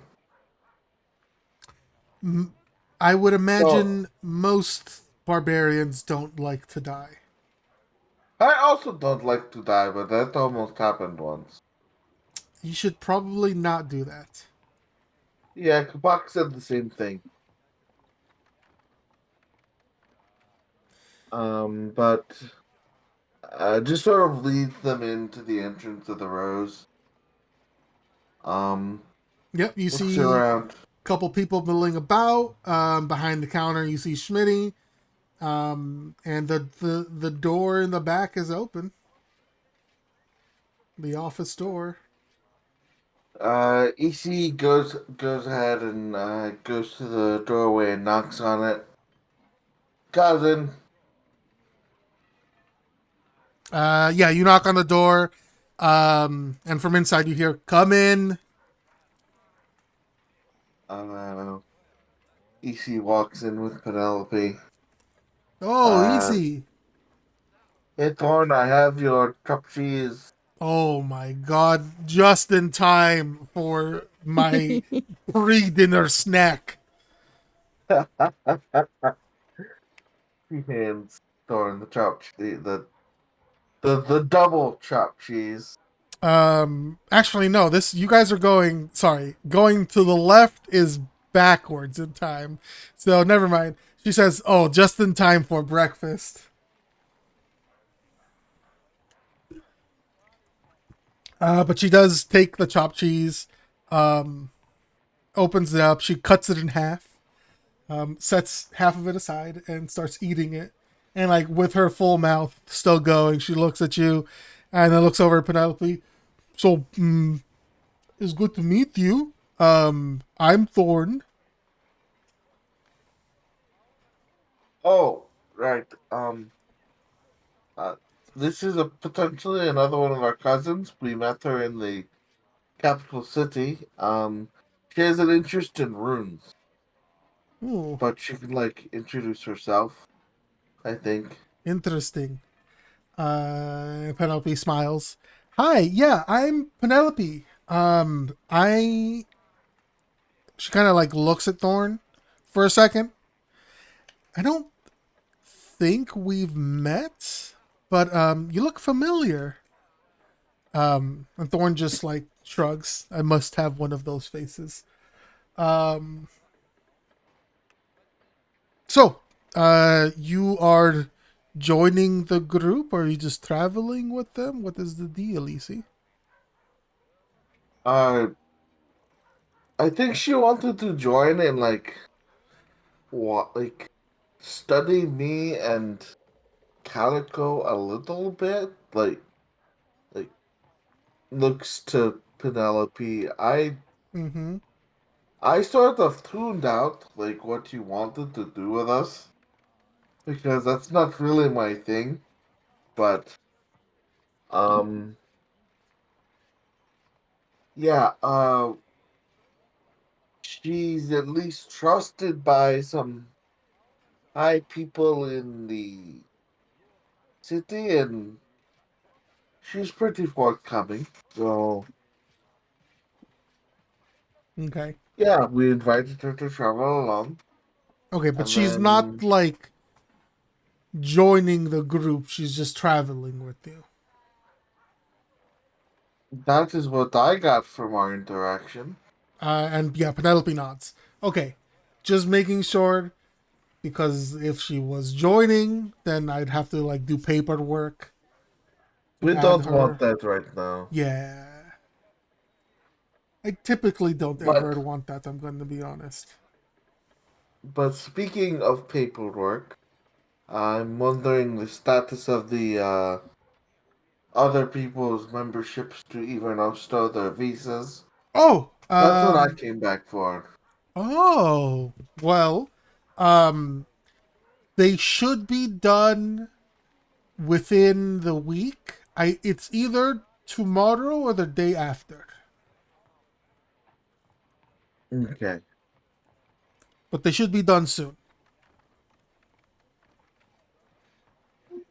I would So imagine most barbarians don't like to die. I also don't like to die, but that almost happened once. You should probably not do that. Yeah, Kabak said the same thing. But just sort of leads them into the entrance of the rose. Um, Yep, you looks see a around. couple people milling about. Behind the counter, you see Schmitty. And the door in the back is open. The office door. EC goes ahead and goes to the doorway and knocks on it. Cousin. Yeah, you knock on the door. And from inside you hear, "Come in." Uh, EC walks in with Penelope. Oh, Uh, easy. hey Thorn, I have your chopped cheese. Oh my god, just in time for my pre-dinner snack. He hands Thorn the chopped the double chopped cheese. Actually no, this you guys are going to the left is backwards in time. So never mind. She says, "Oh, just in time for breakfast." But she does take the chopped cheese, um, opens it up, she cuts it in half, sets half of it aside, and starts eating it. And like with her full mouth still going, she looks at you, and then looks over at Penelope. So, it's good to meet you. I'm Thorn. Oh, right. Uh, this is a potentially another one of our cousins. We met her in the capital city. She has an interest in runes, Oh, but she can like introduce herself, I think. interesting. Penelope smiles. Hi, yeah, I'm Penelope. I. She kind of like looks at Thorn for a second. I don't think we've met, but you look familiar. And Thorn just like shrugs. I must have one of those faces. Um, so, you are joining the group, or are you just traveling with them? What is the deal, Lisi? Uh, I think she wanted to join and like study me and Calico a little bit. Like looks to Penelope. Mm-hmm. I sort of tuned out like what you wanted to do with us because that's not really my thing. But um, yeah. She's at least trusted by some high people in the city, and she's pretty forthcoming. So Okay. yeah, we invited her to travel along, Okay, but and she's not then like joining the group. She's just traveling with you. that is what I got from our interaction. And yeah, Penelope nods. Okay, just making sure. because if she was joining, then I'd have to like do paperwork. We add don't her. want that right now. Yeah. I typically don't But- ever want that, I'm going to be honest. But speaking of paperwork, I'm wondering the status of the other people's memberships to even outstow their visas. Oh, That's what I came back for. oh, well, they should be done within the week. It's either tomorrow or the day after, Okay. but they should be done soon.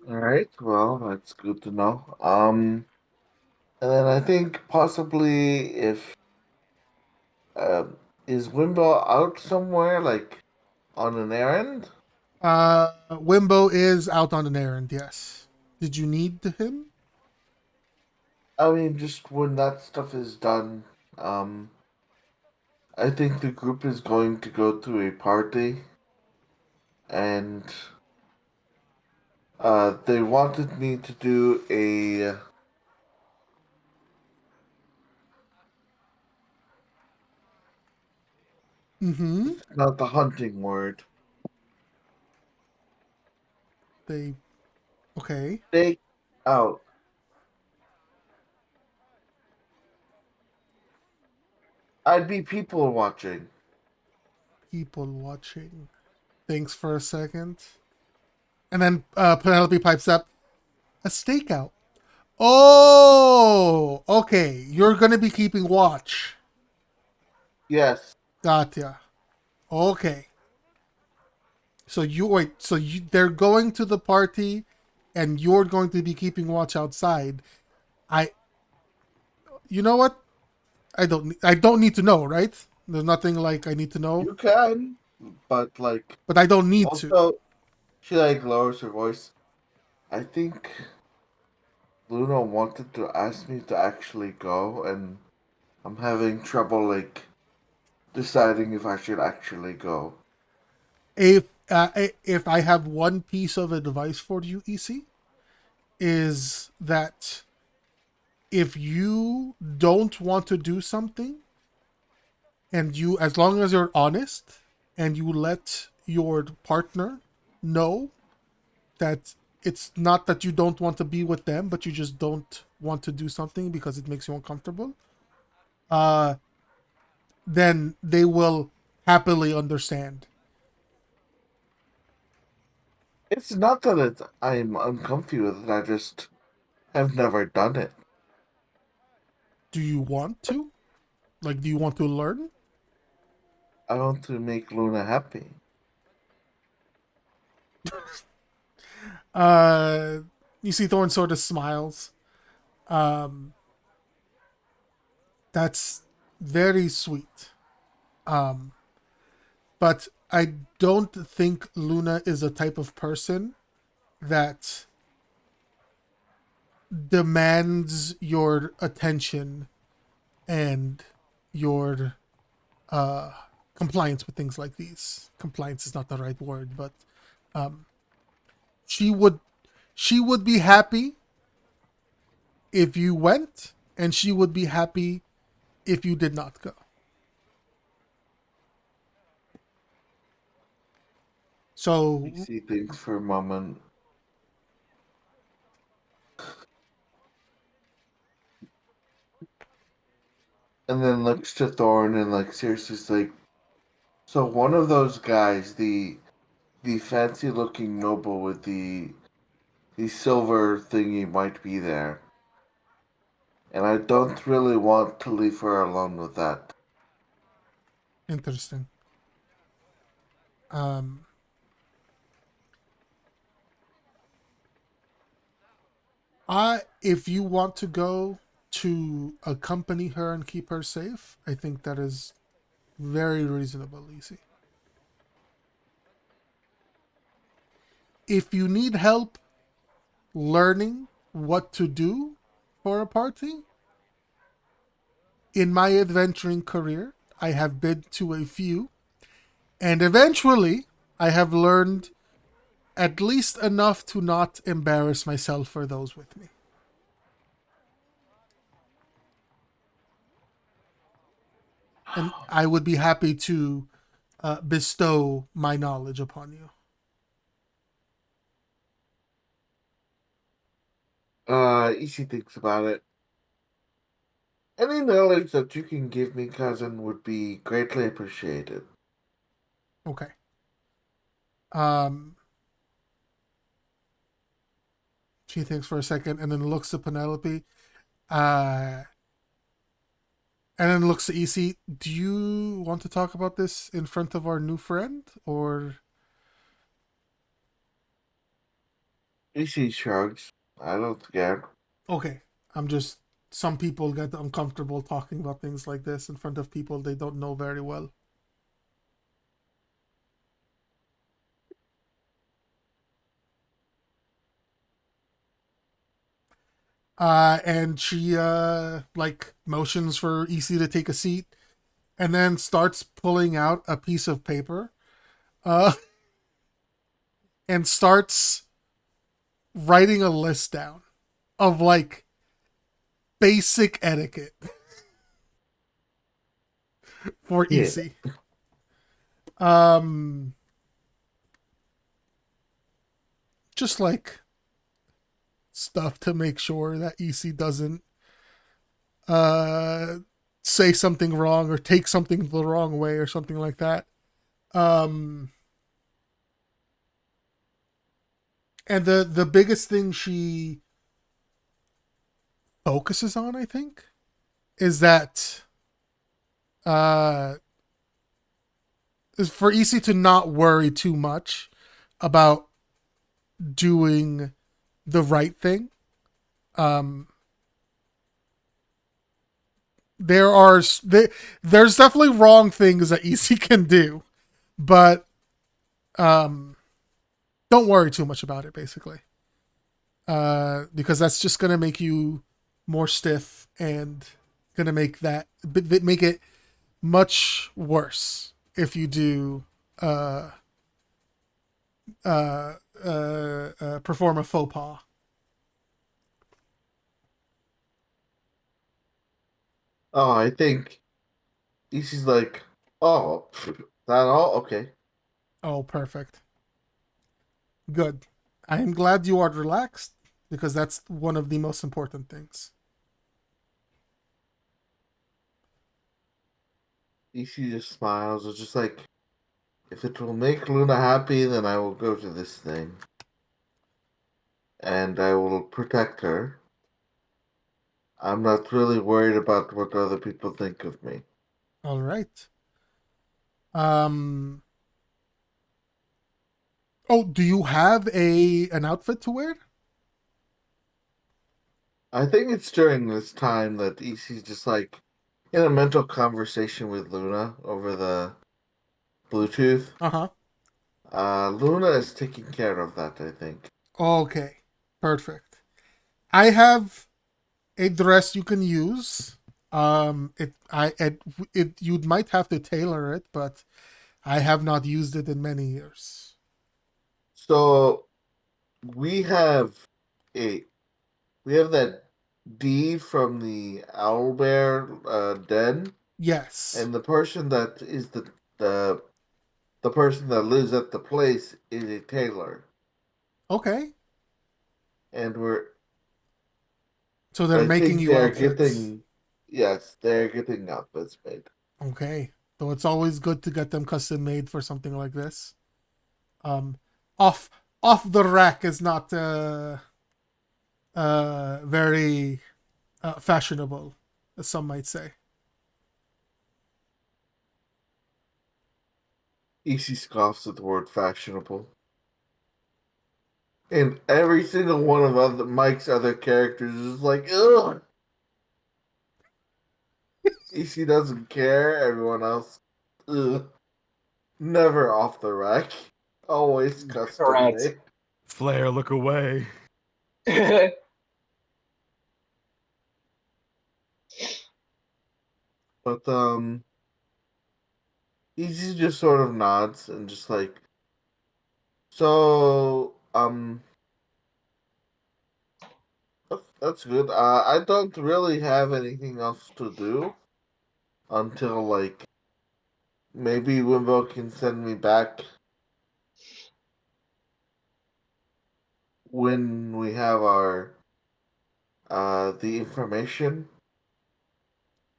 All right. Well, that's good to know. And then I think possibly if is Wimbo out somewhere, like on an errand? Wimbo is out on an errand. Yes. Did you need him? I mean, just when that stuff is done, I think the group is going to go to a party, and they wanted me to do a. Mm-hmm. It's not the hunting word. They. Okay. Stake out. I'd be people watching. People watching. Thanks for a second. And then Penelope pipes up, a stakeout. Oh, okay. You're gonna be keeping watch. Yes. Gotcha. Okay. So you wait. So they're going to the party, and you're going to be keeping watch outside. You know what? I don't need to know, right? There's nothing like I need to know, You can, but like but I don't need to. also she like lowers her voice. I think Luna wanted to ask me to actually go, and I'm having trouble like deciding if I should actually go. If I have one piece of advice for you, EC, is that if you don't want to do something, and you, as long as you're honest and you let your partner know that it's not that you don't want to be with them, but you just don't want to do something because it makes you uncomfortable, uh then they will happily understand. It's not that I'm uncomfy with it. I just have never done it. Do you want to? Like, do you want to learn? I want to make Luna happy. uh you see Thorn sort of smiles. um that's very sweet. um but I don't think Luna is a type of person that demands your attention and your compliance with things like these. Compliance is not the right word, but um, she would be happy if you went, and she would be happy if you did not go. So See things for a moment. And then looks to Thorn and like seriously is like, so one of those guys, the fancy looking noble with the silver thingy might be there. And I don't really want to leave her alone with that. interesting. um if you want to go to accompany her and keep her safe, I think that is very reasonable, easy. If you need help learning what to do for a party, in my adventuring career, I have been to a few, and eventually I have learned at least enough to not embarrass myself for those with me. And I would be happy to bestow my knowledge upon you. Ishi thinks about it. Any knowledge that you can give me, cousin, would be greatly appreciated. Okay. She thinks for a second and then looks at Penelope. And then looks at EC. Do you want to talk about this in front of our new friend? Or. Ishi shrugs. I don't care. Okay. Some people get uncomfortable talking about things like this in front of people they don't know very well. And she motions for EC to take a seat, and then starts pulling out a piece of paper, and starts writing a list down of basic etiquette for EC. Just stuff to make sure that EC doesn't say something wrong or take something the wrong way or something like that. And the biggest thing she focuses on, I think, is that is for EC to not worry too much about doing the right thing. There's definitely wrong things that EC can do, but don't worry too much about it, basically, because that's just gonna make you more stiff and gonna make it much worse if you do perform a faux pas. Oh, I think Ishi's like, oh, that all? Okay. Oh, perfect. Good. I am glad you are relaxed because that's one of the most important things. Ishi just smiles. It's just like, if it will make Luna happy, then I will go to this thing. And I will protect her. I'm not really worried about what other people think of me. All right. Um. Oh, do you have an outfit to wear? I think it's during this time that Ishi's just like in a mental conversation with Luna over the Bluetooth. Uh-huh. Luna is taking care of that, I think. Okay. Perfect. I have a dress you can use. You might have to tailor it, but I have not used it in many years. So we have a we have that D from the Owlbear den, Yes. and the person that is the person that lives at the place is a tailor, Okay. and we're So they're I making think you they're outfits. getting yes, they're getting outfits made. Okay. So it's always good to get them custom made for something like this. Um, off off the rack is not very fashionable, as some might say. Ishi scoffs at the word fashionable. And every single one of other Mike's other characters is like, ugh. Ishi doesn't care. Everyone else, ugh. Never off the rack. Always custom Correct. made. Flair, look away. But Ishi just sort of nods and just like, So, that's good. I don't really have anything else to do until like maybe Wimbo can send me back when we have our the information.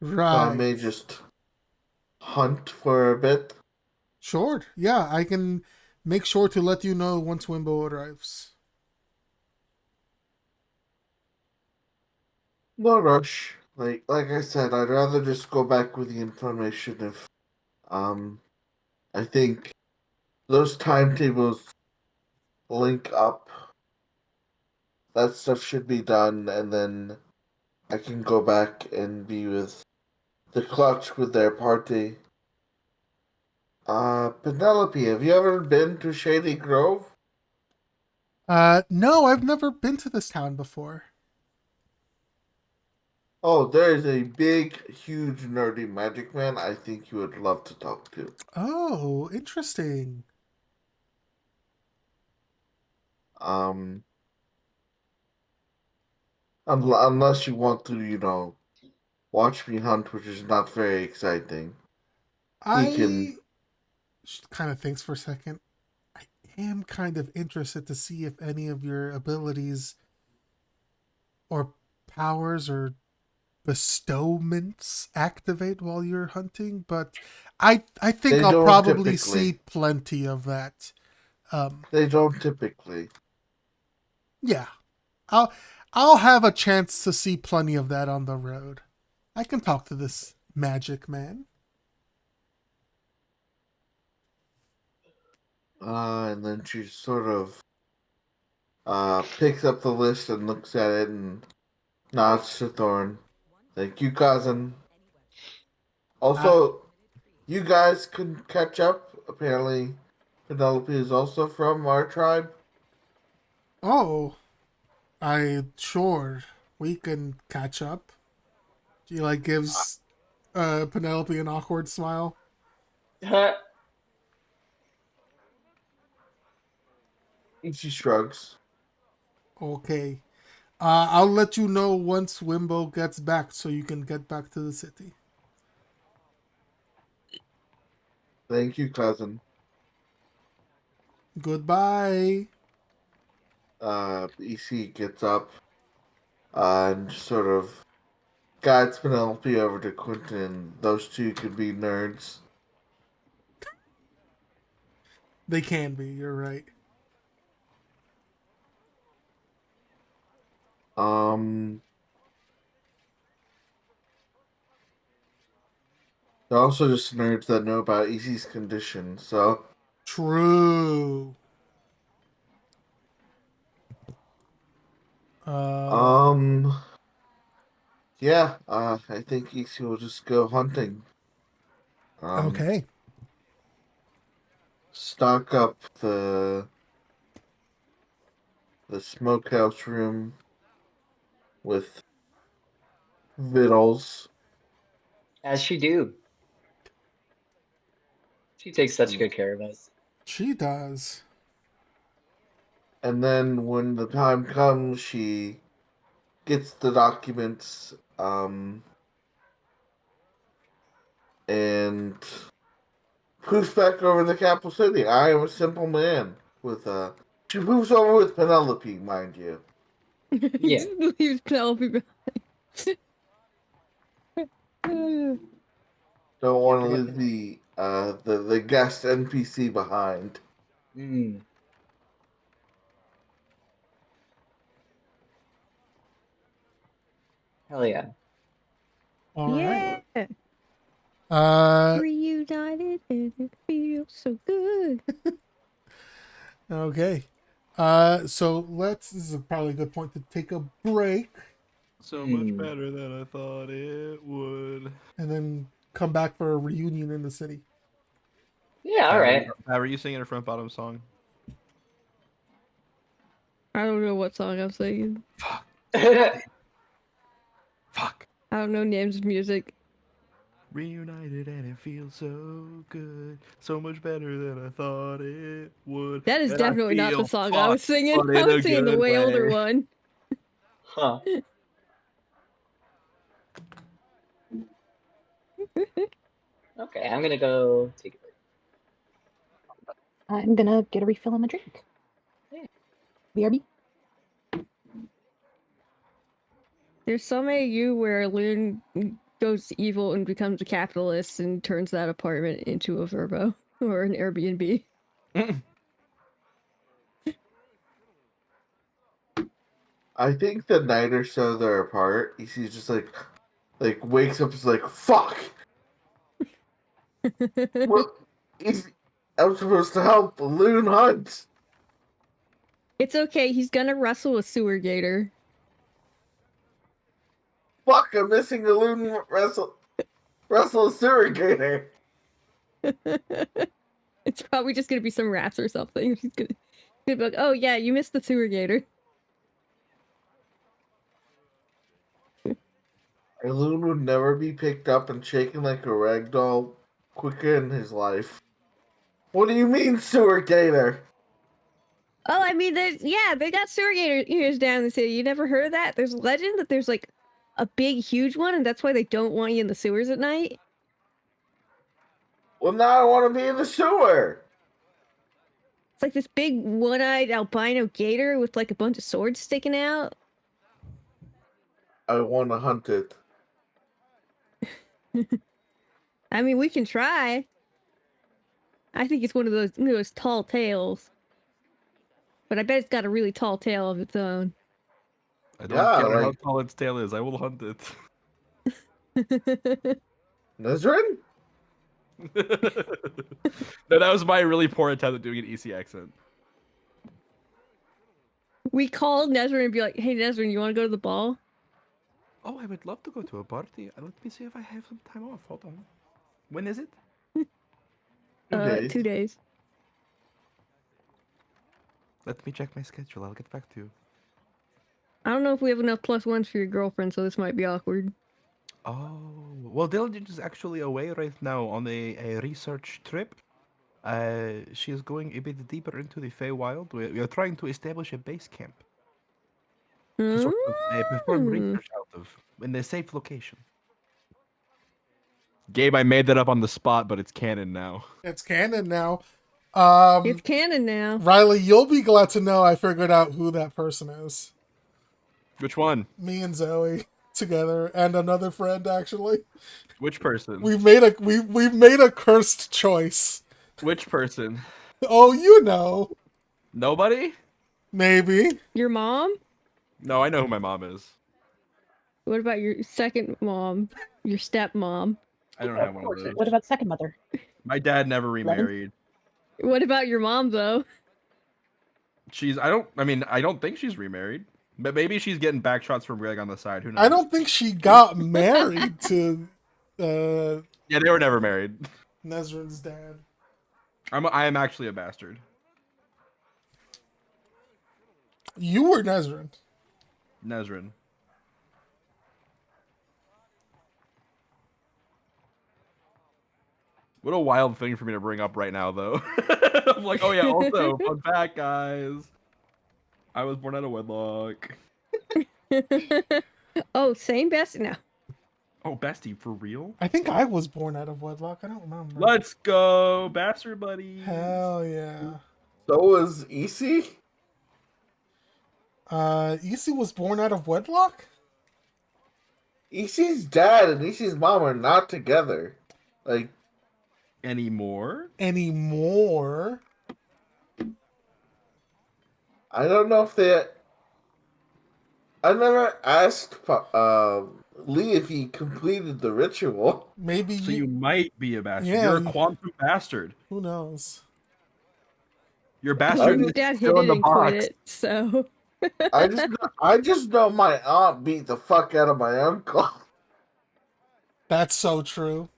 So I Right. may just hunt for a bit. Sure. Yeah, I can make sure to let you know once Wimbo arrives. No rush. Like I said, I'd rather just go back with the information if um I think those timetables link up. That stuff should be done, and then I can go back and be with the Clutch with their party. Penelope, have you ever been to Shady Grove? No, I've never been to this town before. Oh, there is a big, huge, nerdy magic man I think you would love to talk to. Oh, interesting. Um, unless you want to, watch me hunt, which is not very exciting. He can. I kind of thinks for a second. I am kind of interested to see if any of your abilities or powers or bestowments activate while you're hunting, but I think They I'll don't probably typically. see plenty of that. They don't typically. Yeah, I'll I'll have a chance to see plenty of that on the road. I can talk to this magic man. And then she sort of picks up the list and looks at it and nods to Thorn. Thank you, cousin. Uh, Also, you guys can catch up. Apparently, Penelope is also from our tribe. oh, I sure we can catch up. She like gives Penelope an awkward smile. She shrugs. Okay. I'll let you know once Wimbo gets back so you can get back to the city. Thank you, cousin. Goodbye. EC gets up and sort of guides Penelope over to Quentin. Those two could be nerds. They can be, you're right. Um, they're also just nerds that know about EC's condition. So, True. Uh, um, yeah. I think EC will just go hunting. Um, okay. stock up the smokehouse room with victuals. As she do. She takes such And, good care of us. She does. and then when the time comes, she gets the documents, and poofs back over to Capital City. I am a simple man with she moves over with Penelope, mind you. Yeah. Leaves Penelope behind. Don't Can't want to forget leave the guest NPC behind. Mm. Hell yeah. All right. Yeah. Uh, Reunited and it feels so good. okay. So this is probably a good point to take a break So much Mm. better than I thought it would. and then come back for a reunion in the city. Yeah, Pat, alright. Are you singing a front bottom song? I don't know what song I'm singing. Fuck. Fuck. I don't know names of music. Reunited and it feels so good, so much better than I thought it would. That is And I definitely not the feel song I was fucked, singing. but I in was a singing the good way older way. one. Huh. Okay, I'm gonna go take a break. I'm gonna get a refill on my drink. Yeah. BRB. There's some AU where Loon goes evil and becomes a capitalist and turns that apartment into a Verbo or an Airbnb. I think the night or so they're apart, he's just like wakes up, is like, fuck. What? I'm supposed to help the loon hunt. It's okay, he's gonna wrestle a sewer gator. Fuck! I'm missing the loon wrestle a sewer gator. It's probably just gonna be some rats or something. He's gonna be like, oh yeah, you missed the sewer gator. A loon would never be picked up and shaken like a rag doll quicker in his life. What do you mean, sewer gator? Oh, I mean, they got sewer gators down in the city. You never heard of that? There's a legend that there's like a big, huge one, and that's why they don't want you in the sewers at night. Well, now I want to be in the sewer. It's like this big, one-eyed albino gator with like a bunch of swords sticking out. I want to hunt it. I mean, we can try. I think it's one of those tall tails. But I bet it's got a really tall tail of its own. I don't Yeah, care how like tall its tail is. I will hunt it. Nezrin? No, that was my really poor attempt at doing an EC accent. We call Nezrin and be like, hey, Nezrin, you want to go to the ball? Oh, I would love to go to a party. Let me see if I have some time off. Hold on. When is it? 2 days. 2 days. Let me check my schedule. I'll get back to you. I don't know if we have enough +1s for your girlfriend, so this might be awkward. Oh, well, Diligent is actually away right now on a research trip. She is going a bit deeper into the Feywild. We are trying to establish a base camp to sort of perform research out of in a safe location. Gabe, I made that up on the spot, but it's canon now. It's canon now. It's canon now. Riley, you'll be glad to know I figured out who that person is. Which one? Me and Zoe together, and another friend actually. Which person? We've made a cursed choice. Which person? Oh, you know. Nobody? Maybe. Your mom? No, I know who my mom is. What about your second mom? Your stepmom? I don't have one of those. What about second mother? My dad never remarried. What about your mom, though? I don't think she's remarried. But maybe she's getting back shots from Greg on the side. Who knows? I don't think she got married to Yeah, they were never married. Nezrin's dad. I am actually a bastard. You were Nezrin. Nezrin. What a wild thing for me to bring up right now, though. I'm like, oh yeah, also, fun fact, guys. I was born out of wedlock. Oh, same bestie now. Oh, bestie, for real? I think I was born out of wedlock. I don't remember. Let's go, bastard buddy. Hell yeah. So was EC? EC was born out of wedlock? EC's dad and EC's mom are not together. Like, Anymore? I don't know if they. I never asked Lee if he completed the ritual. Maybe So you might be a bastard. Yeah, You're a quantum bastard. Who knows? Your bastard Your is dad hid still in it the and box. quit it, so... I just know my aunt beat the fuck out of my uncle. That's so true.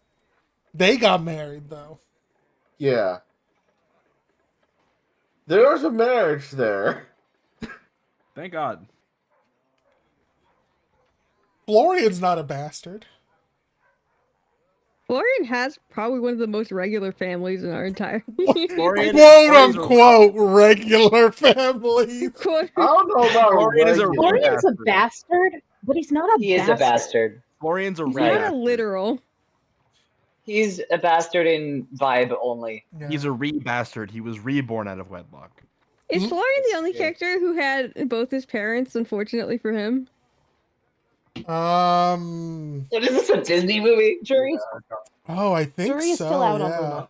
They got married though. Yeah. There was a marriage there. Thank God. Florian's not a bastard. Florian has probably one of the most regular families in our entire. Florian, Quote Florian's a- unquote regular families. Quote- I don't know about Florian is a regular. Florian's a bastard. bastard, but he's not a He is a bastard. Florian's a He's Right. not a bastard. literal. He's a bastard in vibe only. Yeah. He's a re-bastard. He was reborn out of wedlock. Is Mm. Florian the only Yeah. character who had both his parents, unfortunately for him? What is this, a Disney movie? Jury's, Oh, I think jury is so. still out on yeah. Luna.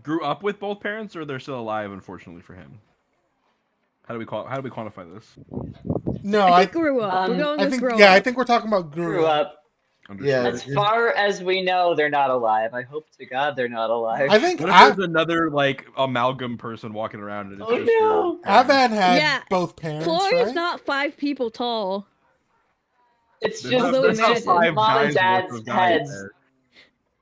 Grew up with both parents, or they're still alive, unfortunately for him. How do we quantify this? No, I I think grew up. We're going I with think grow yeah, I up. think we're talking about Grew up. Yeah. As far as we know, they're not alive. I hope to God they're not alive. I think What if there's another like amalgam person walking around and it's Oh, just your no. parents? Avan had Yeah, both parents, Florian's right? not 5 people tall. It's There's just, not- Although there's not it's just five mom guys and worth dad's of guys heads, there.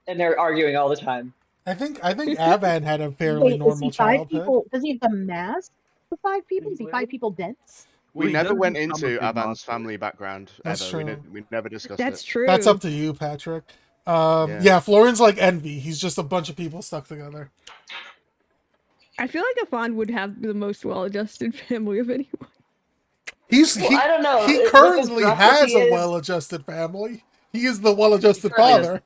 and they're arguing all the time. I think Avan had a fairly Wait, is normal he 5 childhood. people? Does he have the mask for 5 people? Is he 5 people dense? We Well, he never does went become a into big Avan's monster. family background That's ever. true. We never discussed That's it. true. That's up to you, Patrick. Yeah. Yeah, Florian's like Envy. He's just a bunch of people stuck together. I feel like Afan would have the most well-adjusted family of anyone. Well, I don't know. He With as currently gruff as has he a is- well-adjusted family. He is the well-adjusted He currently father.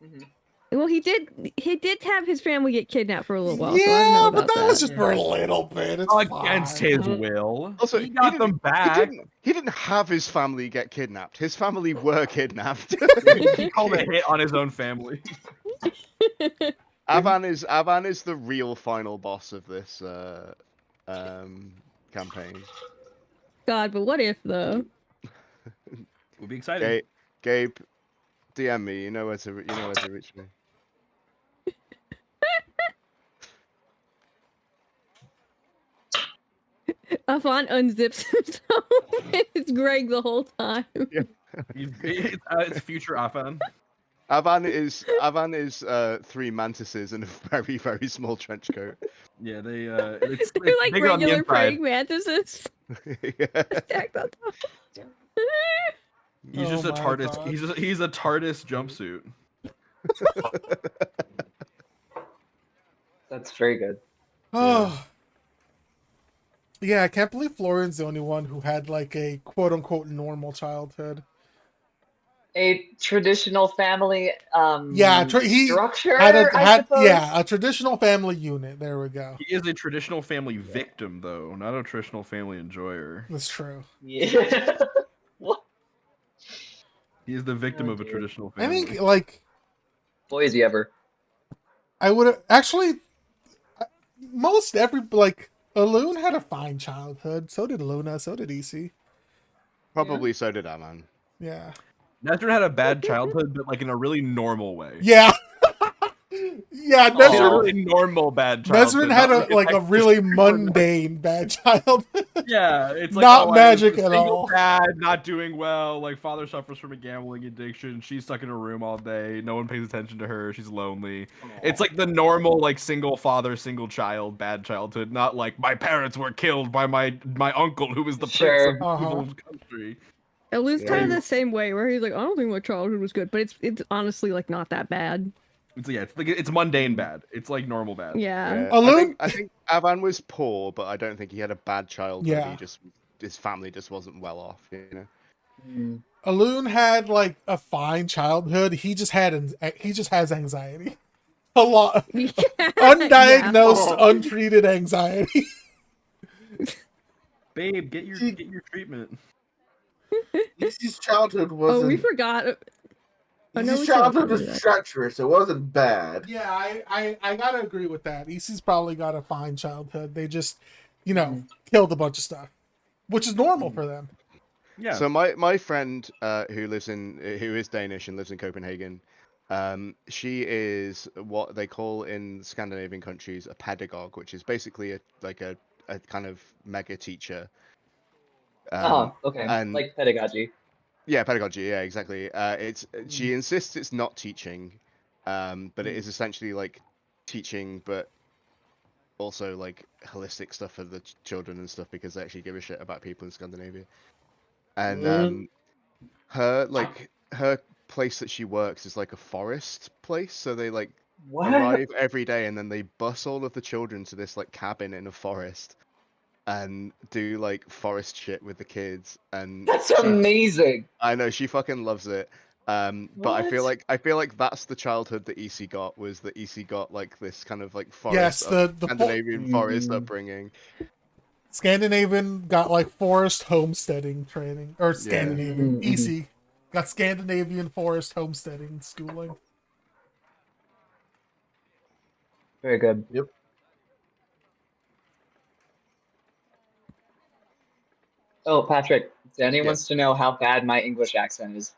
Mhm. Well, he did have his family get kidnapped for a little while. So I don't Yeah, know but about that was just Yeah. for a little bit. It's Against fine. his Mhm. will. Also, he got them back. He didn't have his family get kidnapped. His family were kidnapped. He called a hit on his own family. Avan is the real final boss of this campaign. God, but what if though? We'll be excited. Gabe, DM me. You know where to reach me. Afan unzips himself. It's Greg the whole time. It's future Afan. Avan is 3 mantises in a very, very small trench coat. Yeah, it's They're like bigger on the regular inside. praying mantises Yeah. stacked on top. He's Oh just a my TARDIS. God. He's a TARDIS jumpsuit. That's very good. Oh. Yeah, I can't believe Florian's the only one who had like a quote-unquote normal childhood. A traditional family Yeah, he structure, I suppose. yeah, a traditional family unit. There we go. He is a traditional family victim, though, not a traditional family enjoyer. That's true. Yeah. What? He is the victim Oh, of a dear. traditional I family. think like Boy, is he ever. I would have actually most every like Alun had a fine childhood. So did Luna. So did EC. Probably so did Avan. Yeah. Nestor had a bad childhood, but like in a really normal way. Yeah. Yeah. In a Nezrin, really normal bad childhood. Nezrin had not a like a extra really super- mundane bad childhood. Yeah, it's like Not oh, magic I was at single all. dad, not doing well. Like father suffers from a gambling addiction. She's stuck in her room all day. No one pays attention to her. She's lonely. It's like the normal like single father, single child, bad childhood. Not like my parents were killed by my uncle who was the Sure. prince of Uh-huh. evil country. It was Yeah. kind of the same way where he's like, I don't think my childhood was good, but it's honestly like not that bad. It's like it's mundane bad. It's like normal bad. Yeah. Yeah. Alun- I think Avan was poor, but I don't think he had a bad childhood. Yeah. His family just wasn't well off, you know. Mm. Alun had like a fine childhood. He just has anxiety. A lot. Undiagnosed, Oh. untreated anxiety. Babe, get your treatment. EC's childhood Oh, wasn't. we forgot. Oh, no, EC's we still childhood talked was about that. treacherous. It wasn't bad. Yeah, I gotta agree with that. EC's probably got a fine childhood. They just, killed a bunch of stuff, which is normal for them. Yeah. So my friend who is Danish and lives in Copenhagen, she is what they call in Scandinavian countries a pedagogue, which is basically a kind of mega teacher. Oh, okay. and- Like pedagogy. Yeah, pedagogy. Yeah, exactly. She insists it's not teaching, but it is essentially like teaching, but also like holistic stuff for the children and stuff because they actually give a shit about people in Scandinavia. And her place that she works is like a forest place, so they like What? arrive every day and then they bus all of the children to this like cabin in a forest and do like forest shit with the kids. And That's she, amazing. I know she fucking loves it. But I feel like that's the childhood that EC got, was that EC got like this kind of like Yes, Scandinavian forest upbringing. Scandinavian got like forest homesteading training, or Yeah. Scandinavian EC got Scandinavian forest homesteading schooling. Very good. Yep. Oh, Patrick, Danny Yes. wants to know how bad my English accent is.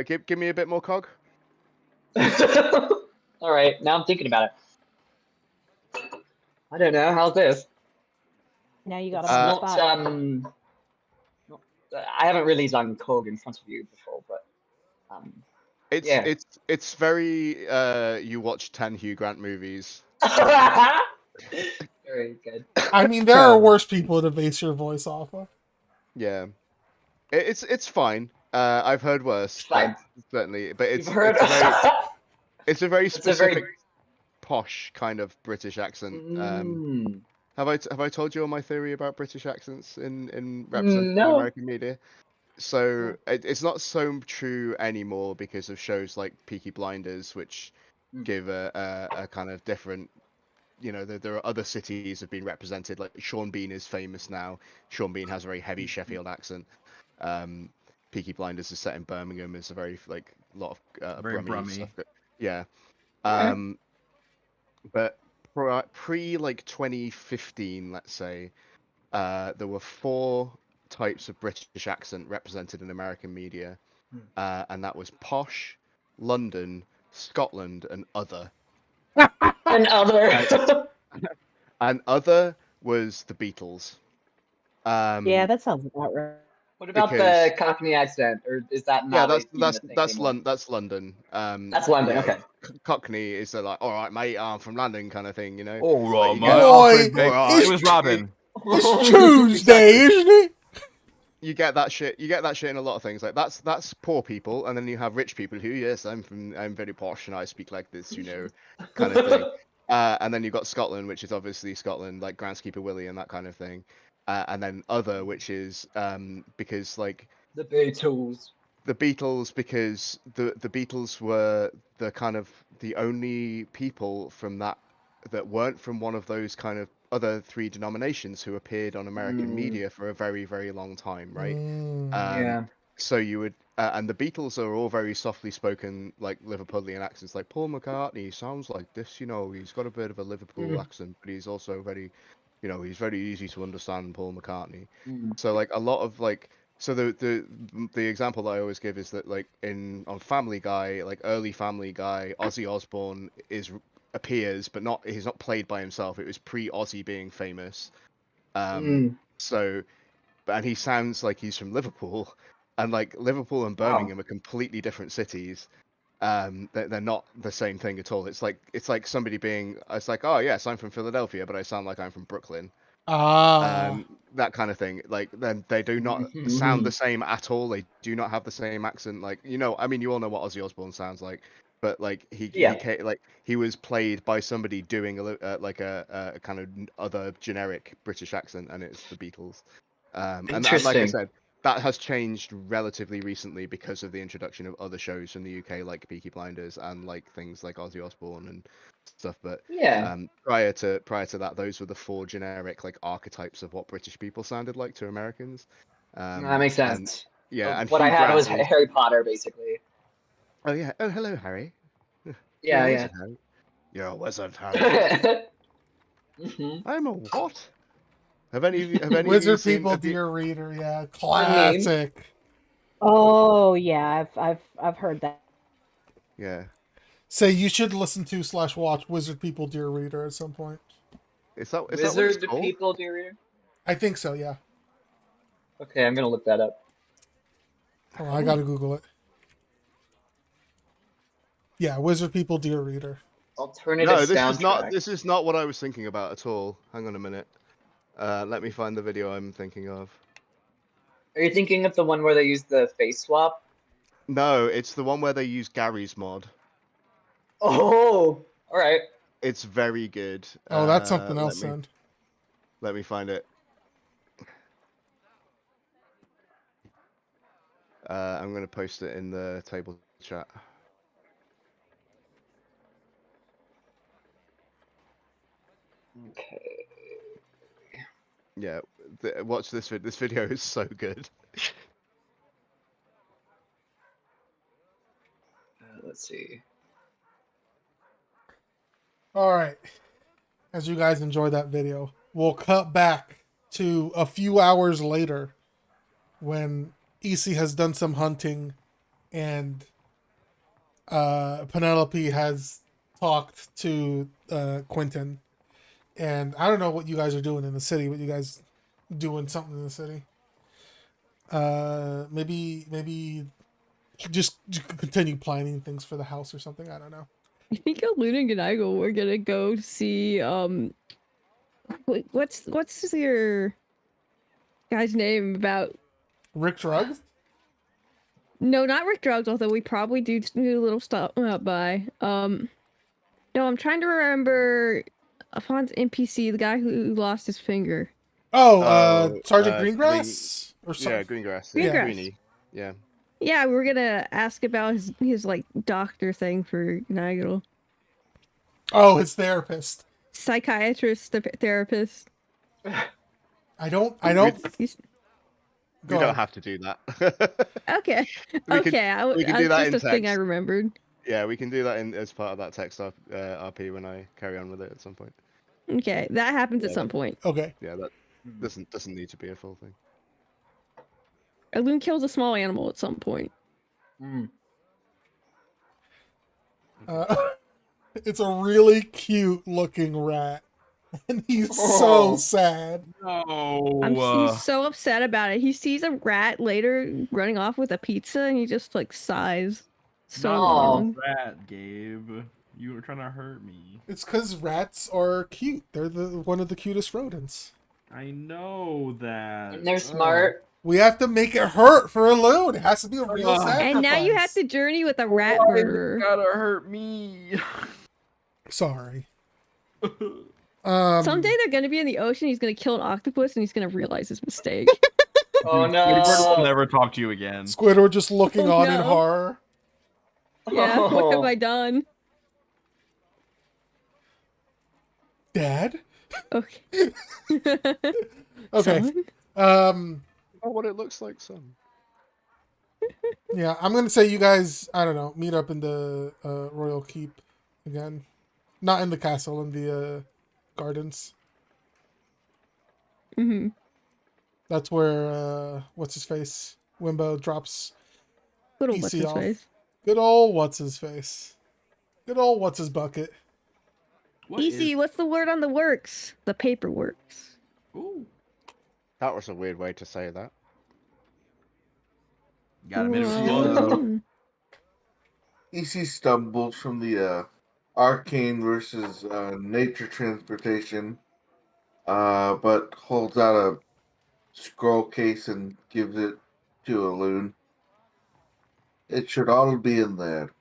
Give me a bit more cog. All right, now I'm thinking about it. I don't know. How's this? Now you got It's him on the not, spot. I haven't really done Cog in front of you before, but yeah. It's very you watch 10 Hugh Grant movies. Very good. I mean, there are worse people to base your voice off of. Yeah, it's fine. I've heard worse. Fine. Certainly, but You've heard. it's a very It's a specific, very posh kind of British accent. Mm. Have I told you all my theory about British accents in represented in No. American media? So it's not so true anymore because of shows like Peaky Blinders, which give a kind of different. You know, there are other cities have been represented. Like Sean Bean is famous now. Sean Bean has a very heavy Sheffield accent. Peaky Blinders is set in Birmingham. It's a very like lot of Very Brummie Brummy. stuff. Yeah. Okay. But pre like 2015, let's say, there were 4 types of British accent represented in American media, and that was posh, London, Scotland, and other. And other. And other was the Beatles. Yeah, that sounds about right. What about because- the Cockney accent, or is that Yeah, not even a thing anymore? That's London. That's London. yeah, Okay. Cockney is like, all right, mate, I'm from London, kind of thing, you know. All right, Like, you mate. get- Boy, Alright. It was Robin. It's Tuesday, isn't it? You get that shit. You get that shit in a lot of things. Like that's poor people, and then you have rich people who, yes, I'm very posh and I speak like this, you know, kind of thing. And then you've got Scotland, which is obviously Scotland, like Groundskeeper Willie and that kind of thing. And then other, which is because like The Beatles. the Beatles, because the Beatles were the kind of the only people from that weren't from one of those kind of other 3 denominations who appeared on American media for a very, very long time, right? Yeah. So you would, and the Beatles are all very softly spoken, like Liverpudlian accents. Like Paul McCartney sounds like this, you know. He's got a bit of a Liverpool accent, but he's also very, you know, he's very easy to understand. Paul McCartney. So like a lot of like, so the example that I always give is that like on Family Guy, like early Family Guy, Ozzy Osbourne appears, but he's not played by himself. It was pre-Ozzy being famous. So, and he sounds like he's from Liverpool, and like Liverpool and Birmingham are completely different cities. They're not the same thing at all. It's like somebody being, it's like, oh yes, I'm from Philadelphia, but I sound like I'm from Brooklyn. That kind of thing. Like then they do not sound the same at all. They do not have the same accent. Like, you know, I mean, you all know what Ozzy Osbourne sounds like, but like he was played by somebody doing a kind of other generic British accent, and it's the Beatles. And like I said, that has changed relatively recently because of the introduction of other shows from the UK, like Peaky Blinders and like things like Ozzy Osbourne and stuff. But prior to that, those were the 4 generic like archetypes of what British people sounded like to Americans. That makes sense. And what Hugh I had Grant was Harry Potter, basically. Oh yeah. Oh hello, Harry. Yeah, You're a yeah. wizard, Harry. You're a wizard, Harry. I'm a what? Have any of Wizard you seen, People, Dear Reader, yeah, classic. Oh yeah, I've heard that. Yeah. Say you should listen to / watch Wizard People, Dear Reader at some point. Is that what Wizard it's called? People, Dear Reader? I think so, yeah. Okay, I'm gonna look that up. Oh, I gotta Google it. Yeah, Wizard People, Dear Reader. Alternative No, soundtrack. this is not what I was thinking about at all. Hang on a minute. Let me find the video I'm thinking of. Are you thinking of the one where they use the face swap? No, it's the one where they use Gary's mod. Oh, all right. It's very good. Oh, that's something else then. Let me find it. I'm gonna post it in the table chat. Okay. Yeah, watch this video. This video is so good. Let's see. All right. As you guys enjoy that video, we'll cut back to a few hours later when EC has done some hunting and Penelope has talked to Quentin. And I don't know what you guys are doing in the city, but you guys doing something in the city. Maybe just continue planning things for the house or something. I don't know. I think Luna and I we're gonna go see what's your guy's name about Rick Drugs? No, not Rick Drugs, although we probably do a little stop by. No, I'm trying to remember Afon's NPC, the guy who lost his finger. Oh, Sergeant Greengrass? Yeah, Greengrass. Greengrass. Greenie. Yeah. Yeah, we were gonna ask about his like doctor thing for Nigel. Oh, his therapist. Psychiatrist, therapist. I don't. You don't have to do that. Okay. We can do that in just a thing I text. remembered. Yeah, we can do that as part of that text RP when I carry on with it at some point. Okay, that happens at some point. Okay. Yeah, that doesn't need to be a full thing. A loon kills a small animal at some point. It's a really cute looking rat, and he's so sad. No. He's so upset about it. He sees a rat later running off with a pizza, and he just like sighs. So long. Rat, Gabe. You were trying to hurt me. It's because rats are cute. They're one of the cutest rodents. I know that. And they're smart. We have to make it hurt for a loon. It has to be a real sacrifice. And now you have to journey with a rat Why murderer. you gotta hurt me. Sorry. Someday they're gonna be in the ocean. He's gonna kill an octopus, and he's gonna realize his mistake. Oh no! Squidward will never talk to you again. Squidward just looking on in horror. Yeah, what have I done? Dad? Okay. Okay. Son? Oh, what it looks like, son. Yeah, I'm gonna say you guys, I don't know, meet up in the Royal Keep again. Not in the castle, in the gardens. Mm-hmm. That's where what's his face? Wimbo drops Good old EC what's his off. face. Good old what's his face. Good old what's his bucket. EC, what's the word on the works? The paper works. Ooh. That was a weird way to say that. Got a minute. EC stumbles from the arcane versus nature transportation, but holds out a scroll case and gives it to a loon. It should all be in there.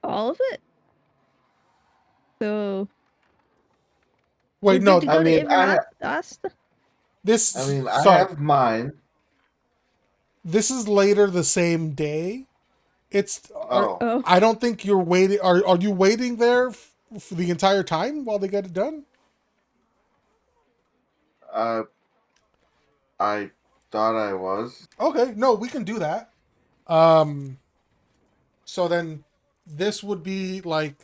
All of it? So. Wait, no. I mean, I have mine. This is later the same day. It's. Oh. I don't think you're waiting. Are you waiting there for the entire time while they get it done? I thought I was. Okay, no, we can do that. So then this would be like,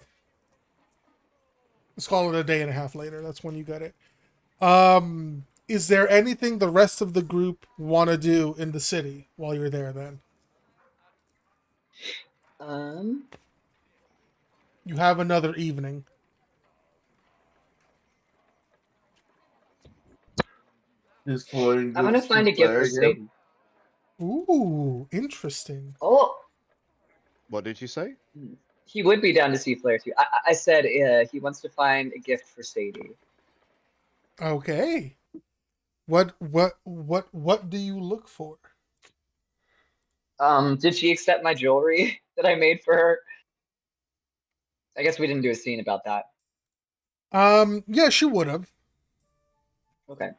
let's call it a day and a half later. That's when you get it. Is there anything the rest of the group want to do in the city while you're there then? You have another evening. I'm gonna find a gift for Satan. Ooh, interesting. Oh, what did you say? He would be down to see Flair too. I said he wants to find a gift for Sadie. Okay. What do you look for? Did she accept my jewelry that I made for her? I guess we didn't do a scene about that. Yeah, she would have. Okay.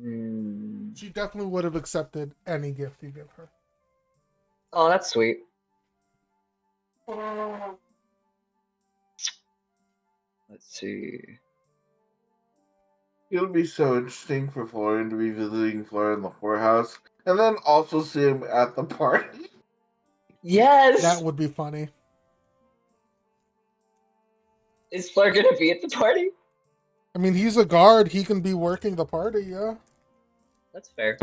Hmm. She definitely would have accepted any gift you give her. Oh, that's sweet. Let's see. It would be so interesting for Florian to be visiting Florian in the whorehouse and then also see him at the party. Yes. That would be funny. Is Fleur gonna be at the party? I mean, he's a guard. He can be working the party, yeah. That's fair.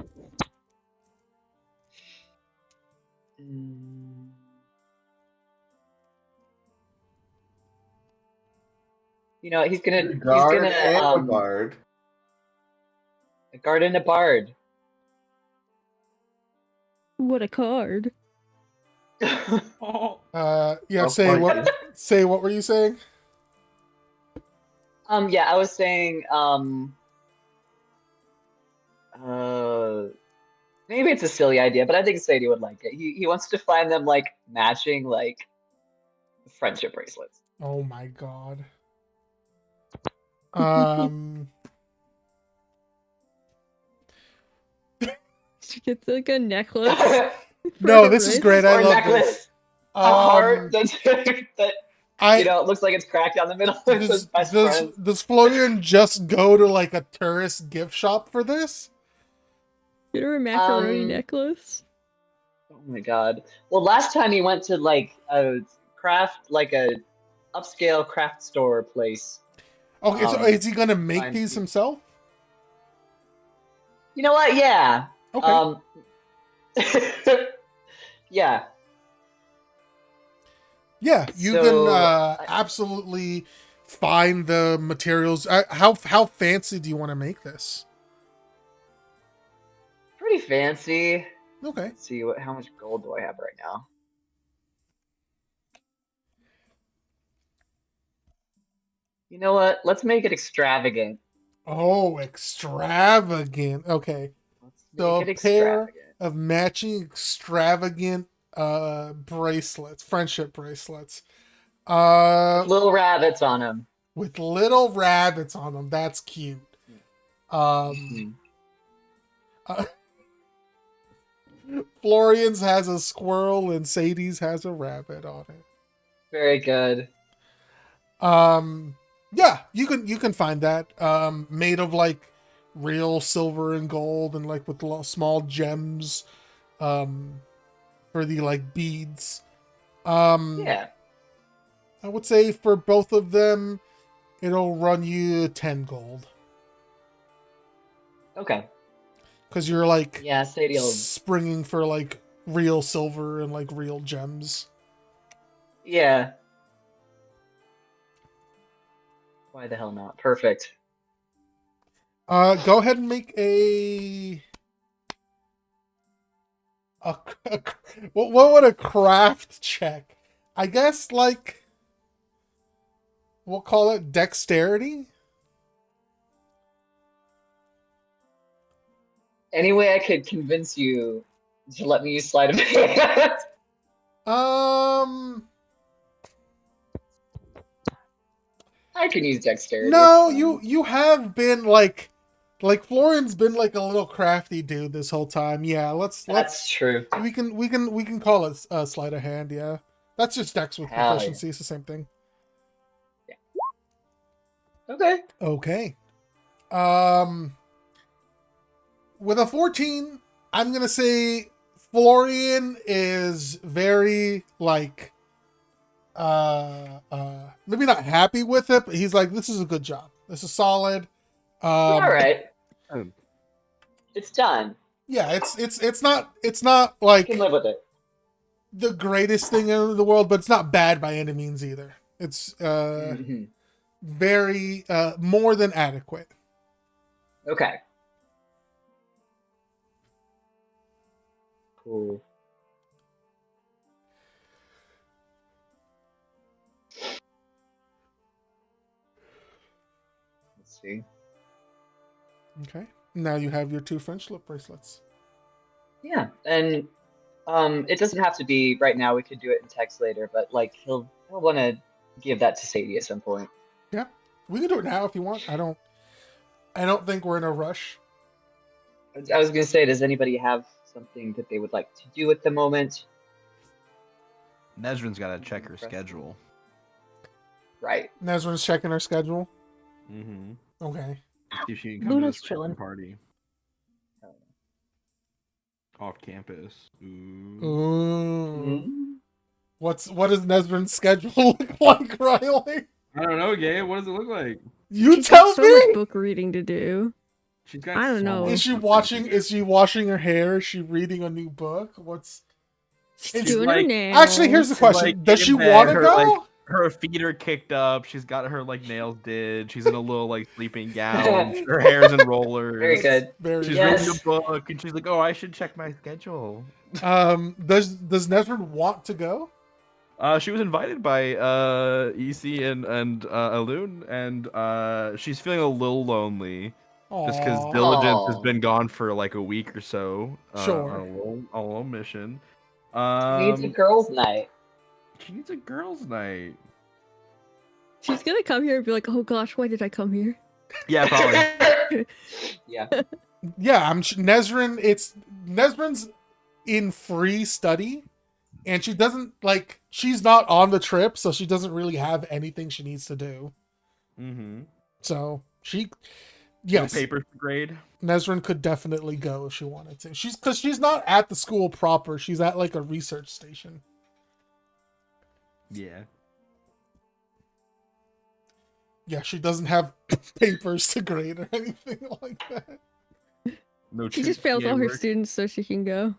Mm. You know, he's gonna Guard and a bard. A guard and a bard. What a card. Yeah, Oh, say funny. what were you saying? Yeah, I was saying, maybe it's a silly idea, but I think Sadie would like it. He wants to find them like matching like friendship bracelets. Oh my god. She gets like a necklace. No, this is great. I Or a love necklace. this. A heart that you know, it looks like it's cracked down the middle. It says best friends. Does Florian just go to like a tourist gift shop for this? Get her a macaroni necklace. Oh my god. Well, last time he went to like a upscale craft store place. Okay, so is he gonna make these himself? You know what? Yeah. Okay. Yeah. Yeah, you can absolutely find the materials. How fancy do you want to make this? Pretty fancy. Okay. Let's see how much gold do I have right now? You know what? Let's make it extravagant. Oh, extravagant. Okay. So a pair of matching extravagant bracelets, friendship bracelets. With little rabbits on them. With little rabbits on them. That's cute. Florian's has a squirrel and Sadie's has a rabbit on it. Very good. Yeah, you can find that. Made of like real silver and gold and like with small gems for the like beads. Yeah. I would say for both of them it'll run you 10 gold. Okay. Because you're like Sadie'll springing for like real silver and like real gems. Yeah. Why the hell not? Perfect. Go ahead and make what would a craft check? I guess like we'll call it dexterity. Any way I could convince you to let me use sleight of hand? I can use dexterity. No, you have been like Florian's been like a little crafty dude this whole time. Yeah, That's true. We can call it a sleight of hand. Yeah, that's just dex with proficiency. Yeah. It's the same thing. Yeah. Okay. Okay. With a 14, I'm gonna say Florian is very like maybe not happy with it, but he's like, this is a good job. This is solid. All right. It's done. Yeah, it's not like I can live with it. The greatest thing in the world, but it's not bad by any means either. It's very more than adequate. Okay. Cool. Let's see. Okay. Now you have your 2 friendship bracelets. Yeah, and it doesn't have to be right now. We could do it in text later, but like he'll want to give that to Sadie at some point. Yeah, we can do it now if you want. I don't think we're in a rush. I was gonna say, does anybody have something that they would like to do at the moment? Nezrin's got to check her schedule. Right. Nezrin's checking her schedule. Mm-hmm. Okay. See if she can come to Luna's this chilling. party. Off campus. Ooh. Ooh. Mm. What does Nezrin's schedule look like, Riley? I don't know, Gabe. What does it look like? You She's tell got so me. much book reading to do. She's got I don't so know. much Is she book watching? reading. Is she washing her hair? Is she reading a new book? What's She's It's doing like- her nails. actually? Here's the question: like, does she in bed, want to her, go? like, her feet are kicked up. She's got her like nails did. She's in a little like sleeping gown. Her hair's in rollers. Very good. Very She's good. reading Yes. a book, and she's like, "Oh, I should check my schedule." Does Nezrin want to go? She was invited by EC and Alun, and she's feeling a little lonely just because Aw. Diligence has Aw. been gone for like a week or so. Sure. On a little mission. She needs a girls' night. She needs a girls' night. She's gonna come here and be like, "Oh gosh, why did I come here?" Yeah, probably. Yeah. Yeah, Nezrin. Nezrin's in free study, and she doesn't like. She's not on the trip, so she doesn't really have anything she needs to do. Mm-hmm. So she, No yes, papers to grade. Nezrin could definitely go if she wanted to. Because she's not at the school proper. She's at like a research station. Yeah. Yeah, she doesn't have papers to grade or anything like that. No. She just fails all her students so she can go.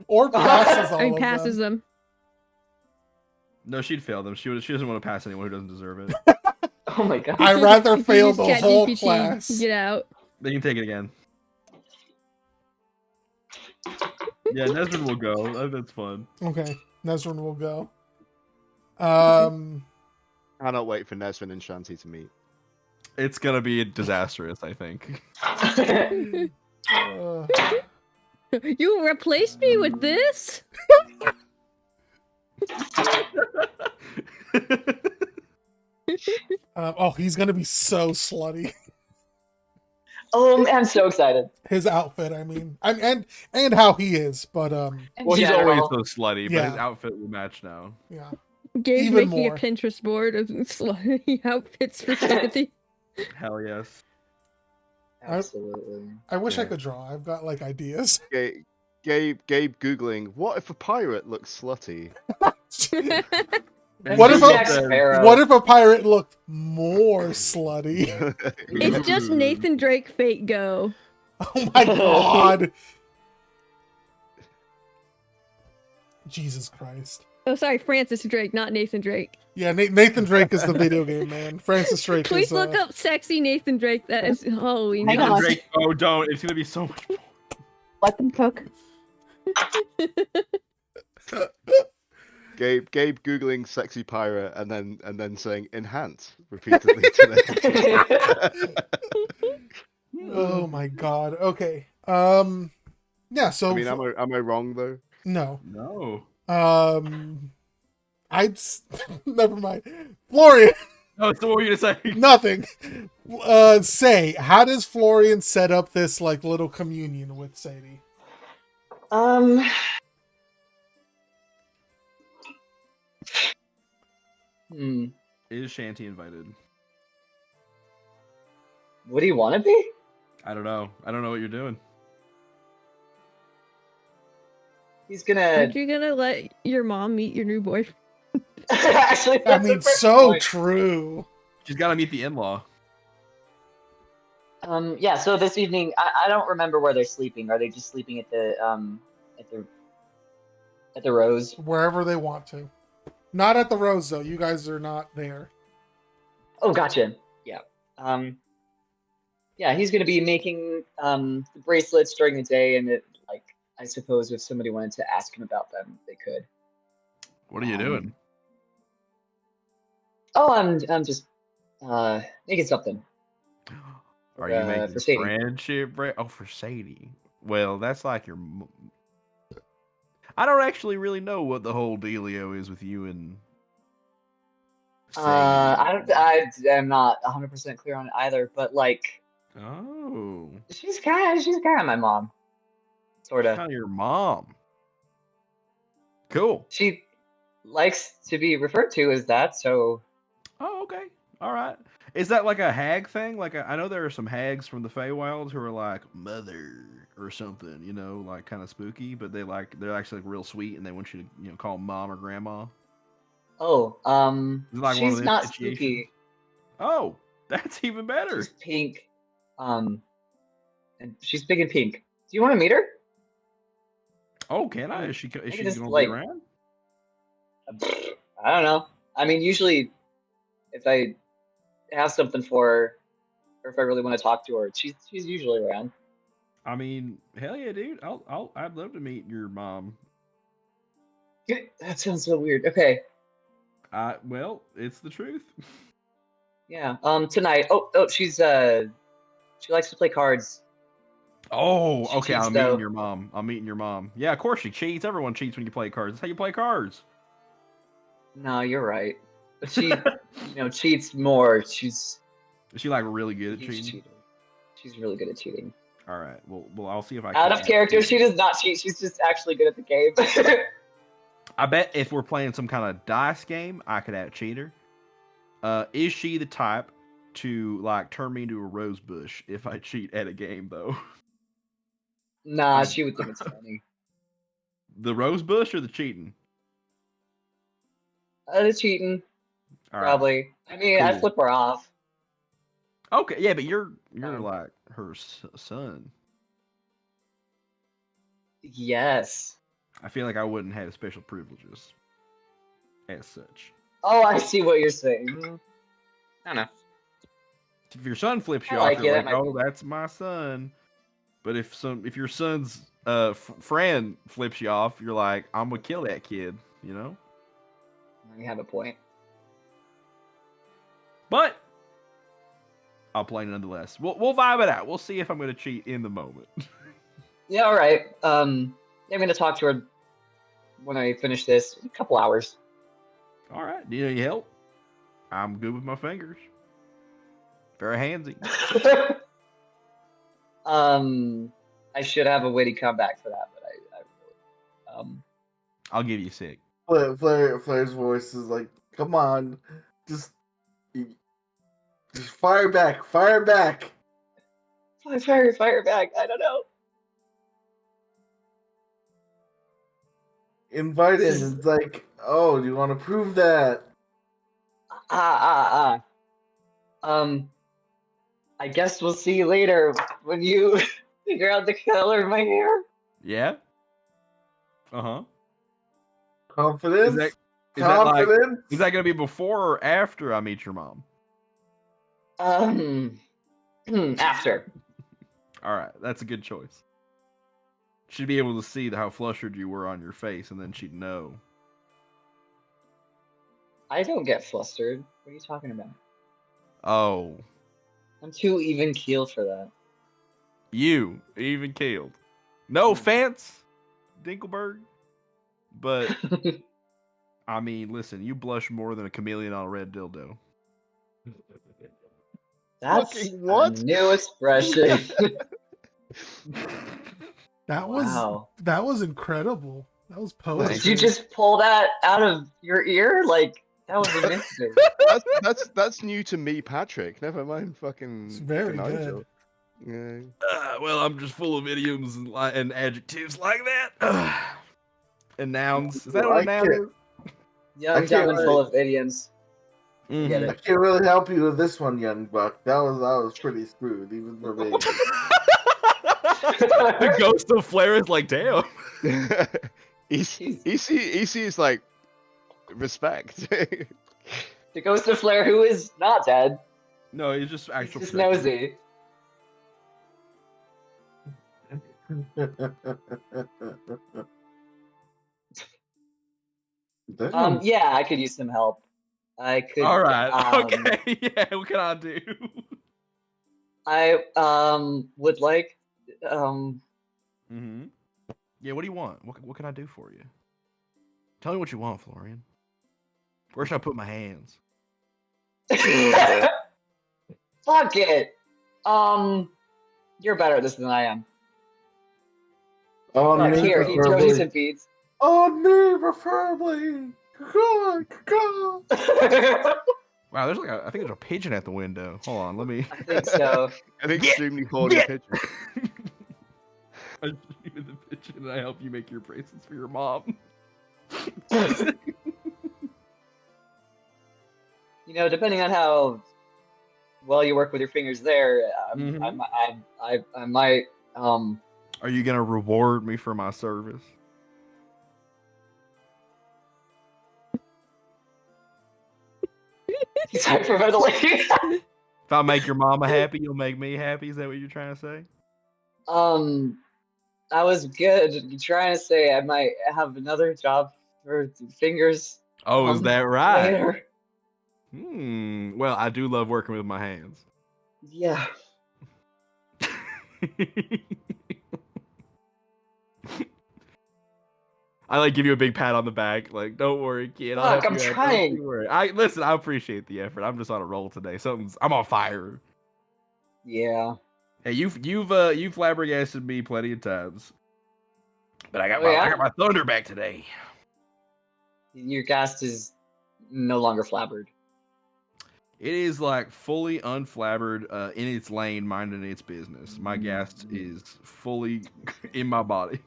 Or passes all I mean, of passes them. them. No, she'd fail them. She doesn't want to pass anyone who doesn't deserve it. Oh my god. I'd rather You fail use the whole ChatGPT, class. Get out. They can take it again. Yeah, Nezrin will go. That's fun. Okay, Nezrin will go. Cannot wait for Nezrin and Shanti to meet. It's gonna be disastrous, I think. You replaced me with this? He's gonna be so slutty. Oh man, I'm so excited. His outfit, I mean, and how he is, but Well, he's General. always so slutty, but Yeah. his outfit will match now. yeah. Gabe Even making more. a Pinterest board of slutty outfits for Shanti. Hell yes. Absolutely. I wish I Yeah. could draw. I've got like ideas. Gabe googling, what if a pirate looks slutty? What if Jack a, Sparrow. what if a pirate looked more slutty? It's just Nathan Drake Fate Go. Oh my god. Jesus Christ. Oh, sorry, Francis Drake, not Nathan Drake. Yeah, Nathan Drake is the video game man. Francis Drake Please is look up sexy Nathan Drake. That is Halloween. Hang Nathan on. Drake, oh, don't. It's gonna be so much fun. Let them cook. Gabe googling sexy pirate and then saying enhance repeatedly today. Oh my god. Okay. Yeah, so I mean, am I wrong though? no. No. Never mind. Florian, No, so what were you gonna say? nothing. Say, how does Florian set up this like little communion with Sadie? Is Shanti invited? What do you want to be? I don't know. I don't know what you're doing. He's gonna. Aren't you gonna let your mom meet your new boyfriend? Actually, I that's a mean, fair so point. true. She's gotta meet the in-law. Yeah. So this evening, I don't remember where they're sleeping. Are they just sleeping at the Rose? Wherever they want to. Not at the Rose though. You guys are not there. Oh, gotcha. Yeah. Yeah, he's gonna be making the bracelets during the day, and I suppose if somebody wanted to ask him about them, they could. What are you doing? Oh, I'm just making something. Are you making for Sadie. friendship? Oh, for Sadie. Well, that's like your. I don't actually really know what the whole dealio is with you and. I am not 100% clear on it either, but like, Oh. she's kind of my mom, sort She's of. kind of your mom. Cool. She likes to be referred to as that, so. Oh, okay. All right. Is that like a hag thing? Like I know there are some hags from the Feywilds who are like mother or something, you know, like kind of spooky, but they're actually like real sweet and they want you to call them mom or grandma. Oh, Is it like one of she's them not situations? spooky. Oh, that's even better. She's pink. And she's big and pink. Do you want to meet her? Oh, can I? I Is she can gonna just be like, around? I don't know. I mean, usually if I have something for her, or if I really want to talk to her, she's usually around. I mean, hell yeah, dude. I'd love to meet your mom. That sounds so weird. Okay. Well, it's the truth. Yeah. Tonight. Oh, she's she likes to play cards. Oh, She okay. cheats I'm meeting though. your mom. I'm meeting your mom. Yeah, of course she cheats. Everyone cheats when you play cards. That's how you play cards. No, you're right. But she, cheats more. She's Is she like really good a at huge cheating? cheater. She's really good at cheating. All right. Well, I'll see if I Out can. of character, she does not cheat. She's just actually good at the game. I bet if we're playing some kind of dice game, I could out cheat her. Is she the type to like turn me into a rose bush if I cheat at a game though? Nah, she would think it's funny. The rose bush or the cheating? The cheating, All right. probably. I mean, I Cool. flip her off. Okay, yeah, but you're like her son. Yes. I feel like I wouldn't have special privileges as such. Oh, I see what you're saying. I don't know. If your son flips you I off, like you're it. like, "Oh, that's my son." But if your son's friend flips you off, you're like, "I'm gonna kill that kid," you know. You have a point. But I'll play nonetheless. We'll vibe it out. We'll see if I'm gonna cheat in the moment. Yeah, all right. I'm gonna talk to her when I finish this. In a couple hours. All right. Do you need any help? I'm good with my fingers. Very handsy. I should have a witty comeback for that, but I really, I'll give you 6. Flair's voice is like, "Come on, just fire back, fire back." fire back. I don't know. Invite him. It's like, "Oh, do you want to prove that?" I guess we'll see you later when you figure out the color of my hair. Yeah. Uh-huh. Confidence. Is that like, Confidence. is that gonna be before or after I meet your mom? After. All right, that's a good choice. She'd be able to see how flustered you were on your face, and then she'd know. I don't get flustered. What are you talking about? Oh, I'm too even keeled for that. you even killed. No offense, Dinkelberg, but I mean, listen, you blush more than a chameleon on a red dildo. That's what? a new expression. That Wow. was incredible. That was poetry. Did you just pull that out of your ear? Like, that was amazing. that's new to me, Patrick. Never mind fucking It's very Nigel. good. Yeah. Well, I'm just full of idioms and adjectives like that. And nouns. Is that what a noun is? Young, dumb, and full of idioms. Get I it. can't really help you with this one, young buck. That was pretty smooth, even for me. The ghost of Flair is like, damn. EC is like respect. The ghost of Flair, who is not dead. No, he's just He's actual. just nosy. Yeah, I could use some help. I could. All right. Okay. Yeah. What can I do? I would like Mm-hmm. Yeah, what do you want? What can I do for you? Tell me what you want, Florian. Where should I put my hands? Fuck it. You're better at this than I am. On Fuck, me, here, he throws you preferably. some beads. On me, preferably. God, God. Wow, there's like I think there's a pigeon at the window. Hold on, let me. I think so. An extremely horny Get! pigeon. I shoot you with the pigeon and I help you make your bracelets for your mom. You know, depending on how well you work with your fingers there, Mhm. I might. Are you gonna reward me for my service? He's hyperventilating. If I make your mama happy, you'll make me happy. Is that what you're trying to say? I was good trying to say I might have another job for fingers. Oh, is that right? Later. Well, I do love working with my hands. Yeah. I like give you a big pat on the back, like don't worry, kid. I'll Fuck, help I'm you out. trying. Don't you worry. I appreciate the effort. I'm just on a roll today. I'm on fire. Yeah. Hey, you've flabbergasted me plenty of times, but I got Oh, yeah? I got my thunder back today. Your cast is no longer flabbered. It is like fully unflabbered, in its lane, minding its business. My ghast is fully in my body.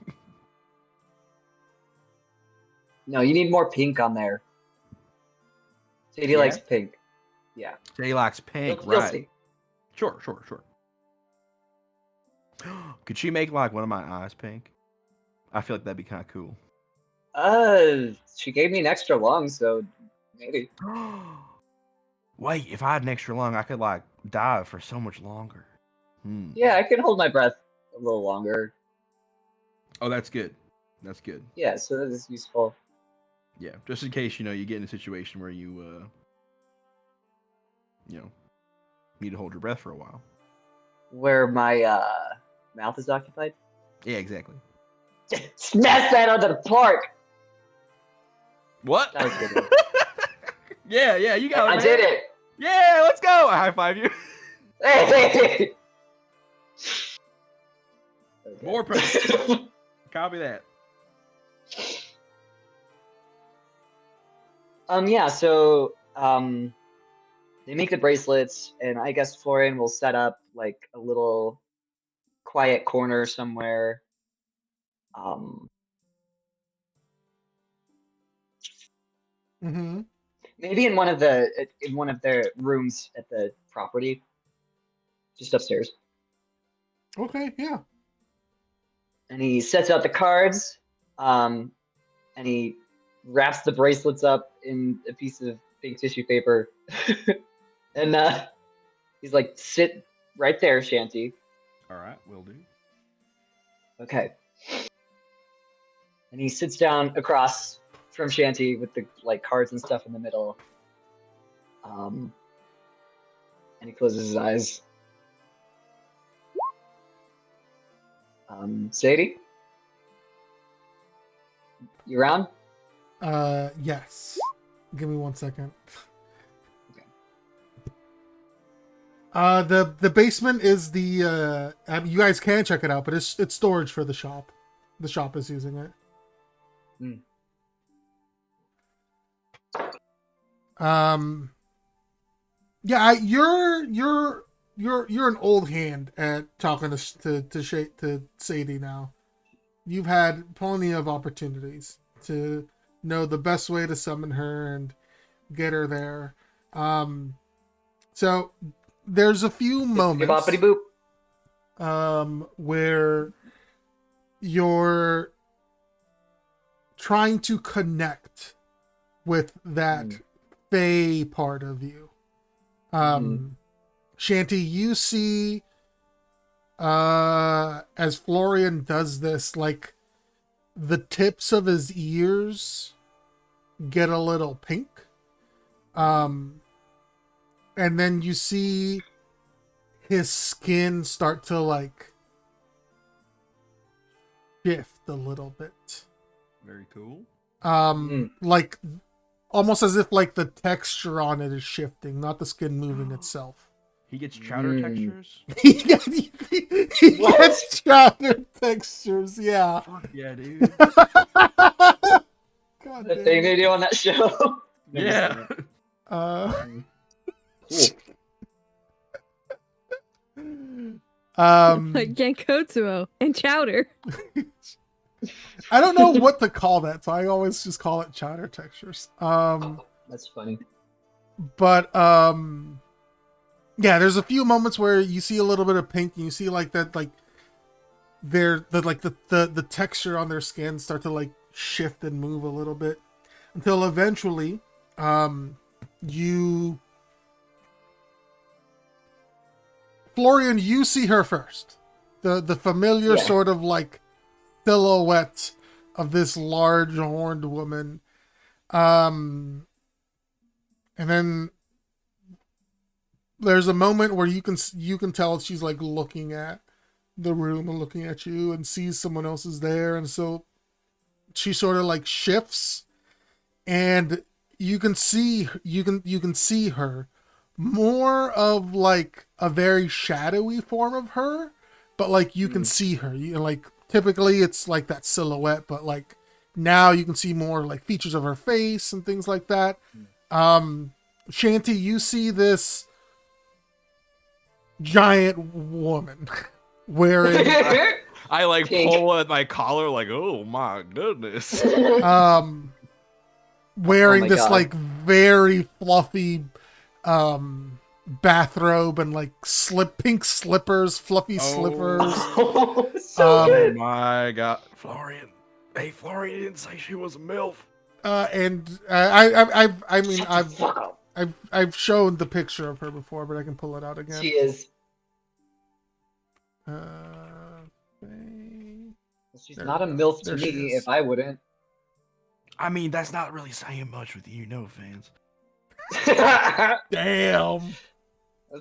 No, you need more pink on there. Sadie Yeah? likes pink. Yeah. He likes pink, You'll right? see. Sure. Could she make like one of my eyes pink? I feel like that'd be kind of cool. She gave me an extra lung, so maybe. Wait, if I had an extra lung, I could like dive for so much longer. Yeah, I can hold my breath a little longer. Oh, that's good. That's good. Yeah, so that is useful. Yeah, just in case you get in a situation where you need to hold your breath for a while. Where my mouth is occupied. Yeah, exactly. Smash that under the park. What? That was good. yeah, you got it. I did it. Yeah, let's go. I high five you. Hey. Okay. More pressure. Copy that. Yeah, so they make the bracelets, and I guess Florian will set up like a little quiet corner somewhere. Maybe in one of their rooms at the property, just upstairs. Okay, yeah. And he sets out the cards, and he wraps the bracelets up in a piece of pink tissue paper, and he's like, "Sit right there, Shanty." All right, will do. Okay. And he sits down across from Shanty with the like cards and stuff in the middle. And he closes his eyes. Sadie? You around? Yes. Give me 1 second. Okay. The basement is the you guys can check it out, but it's storage for the shop. The shop is using it. Yeah, you're an old hand at talking to Sadie now. You've had plenty of opportunities to know the best way to summon her and get her there. So there's a few moments where you're trying to connect with that Fae part of you. Shanty, you see as Florian does this, like the tips of his ears get a little pink. And then you see his skin start to like shift a little bit. Very cool. Like almost as if like the texture on it is shifting, not the skin moving itself. He gets chowder textures? he gets chowder textures, yeah. Fuck yeah, dude. God The damn thing it. they do on that show. Never Yeah. seen it. Cool. Like Genkotsuo and Chowder. I don't know what to call that, so I always just call it chowder textures. That's funny. But yeah, there's a few moments where you see a little bit of pink and you see like that, like the texture on their skin start to like shift and move a little bit until eventually Florian, you see her first. The familiar sort of like silhouette of this large horned woman. And then there's a moment where you can tell she's like looking at the room and looking at you and sees someone else is there, and so she sort of like shifts, and you can see her more of like a very shadowy form of her, but like you can see her. You like typically it's like that silhouette, but like now you can see more like features of her face and things like that. Shanty, you see this giant woman wearing I like Pink. pull at my collar like, oh my goodness. wearing my this God. like very fluffy bathrobe and like pink slippers, fluffy slippers. Oh, so Um, Oh good. my god. Florian. Hey, Florian didn't say she was a MILF. And I mean Shut the fuck up. I've shown the picture of her before, but I can pull it out again. She is. She's There not we a go. MILF to There she me is. if I wouldn't. I mean, that's not really saying much with you, no offense. That's Damn.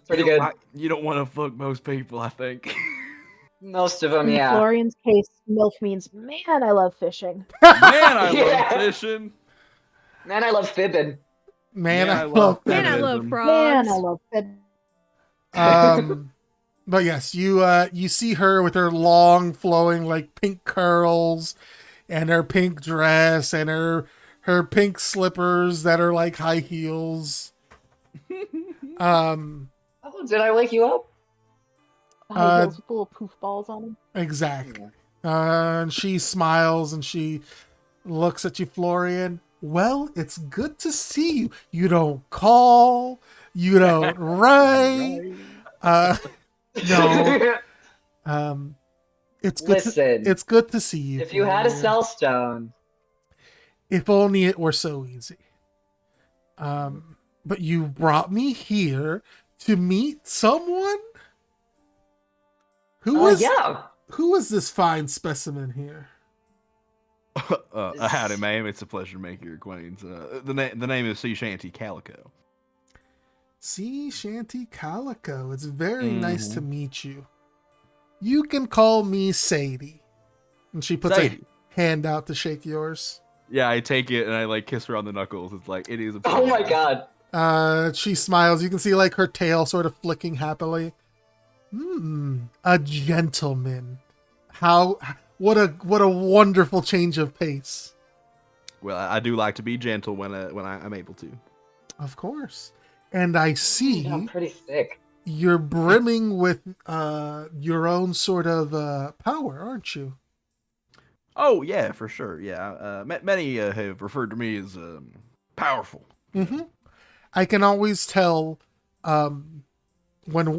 pretty You don't good. like- you don't want to fuck most people, I think. Most of them, In yeah. Florian's case, MILF means, man, I love fishing. Man, I love Yeah. fishing. Man, I love fibbing. Man, I love love Man, I that. love Feminism. frogs. Man, I love fish. But yes, you see her with her long flowing like pink curls and her pink dress and her pink slippers that are like high heels. Oh, did I wake you up? High heels with little poof balls on them. Exactly. And she smiles and she looks at you, Florian. Well, it's good to see you. You don't call. You don't write. No. It's good. Listen, It's good to see you. if you had a Florian. cell stone, If only it were so easy. But you brought me here to meet someone. Who is yeah. who is this fine specimen here? Howdy, ma'am. It's a pleasure to make your acquaintance. The name is Sea Shanty Calico. Sea Shanty Calico. It's very nice to meet you. You can call me Sadie. And she puts Sadie. a hand out to shake yours. Yeah, I take it and I like kiss her on the knuckles. It's like it is a Oh my pleasure. god. She smiles. You can see like her tail sort of flicking happily. A gentleman. What a wonderful change of pace. Well, I do like to be gentle when I'm able to. Of course. And I see I'm pretty thick. you're brimming with your own sort of power, aren't you? Oh yeah, for sure. Yeah, many have referred to me as powerful. Mm-hmm. I can always tell when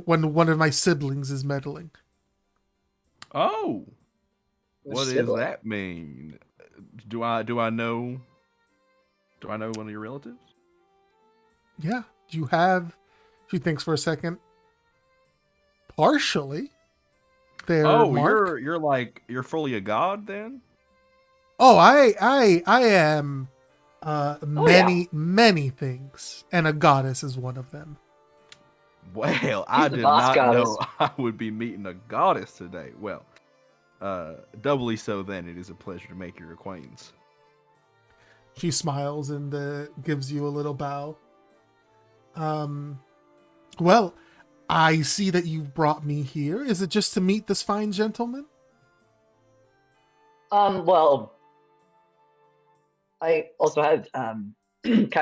one of my siblings is meddling. Oh, Which what does sibling? that mean? Do I know? Do I know one of your relatives? Yeah, you have. She thinks for a second. Partially. There, Mark. you're fully a god then? Oh, I am yeah. many things, and a goddess is one of them. Well, I the did boss not goddess. know I would be meeting a goddess today. Well, doubly so then it is a pleasure to make your acquaintance. She smiles and gives you a little bow. Well, I see that you brought me here. Is it just to meet this fine gentleman? Well, I also had kind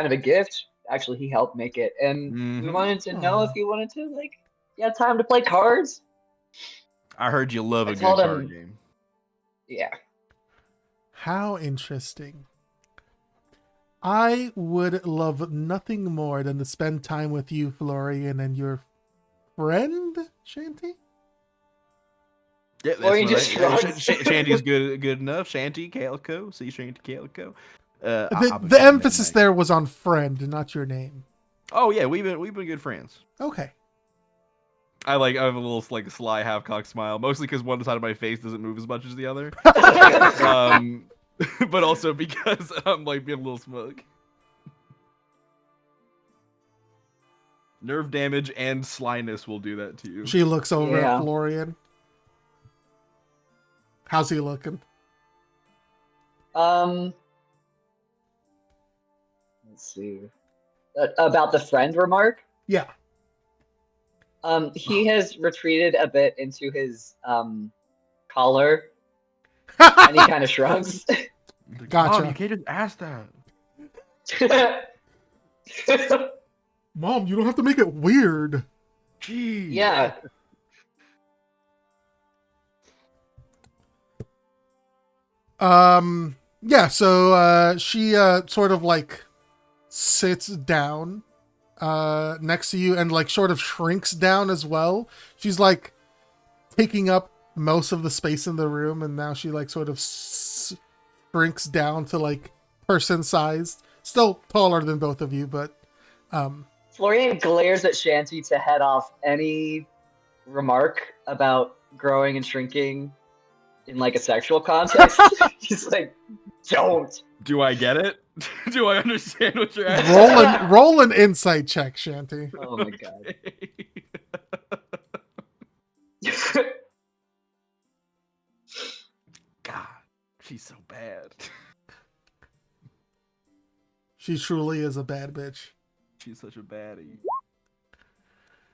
of a gift. Actually, he helped make it, and we wanted to know if you wanted to, like, you have time to play cards. I heard you love I a good told card him- game. Yeah. How interesting. I would love nothing more than to spend time with you, Florian, and your friend, Shanty? Yeah, that's Florian what just shrugs. Shanty's good enough. Shanty, Calico, see Shanty, Calico. The emphasis there was on friend, not your name. Oh yeah, we've been good friends. Okay. I have a little like sly half-cocked smile, mostly because one side of my face doesn't move as much as the other. But also because I'm like being a little smug. Nerve damage and slyness will do that to you. She looks over Yeah. at Florian. How's he looking? Let's see. About the friend remark. Yeah. He has retreated a bit into his collar, and he kind of shrugs. Gotcha. Mom, you can't just ask that. Mom, you don't have to make it weird. Jeez. Yeah. Yeah, so she sort of like sits down next to you and like sort of shrinks down as well. She's like taking up most of the space in the room, and now she like sort of shrinks down to like person sized. Still taller than both of you, but Florian glares at Shanty to head off any remark about growing and shrinking in like a sexual context. He's like, don't. Do I get it? Do I understand what you're asking? roll an insight check, Shanty. Oh my god. God, she's so bad. She truly is a bad bitch. She's such a baddie.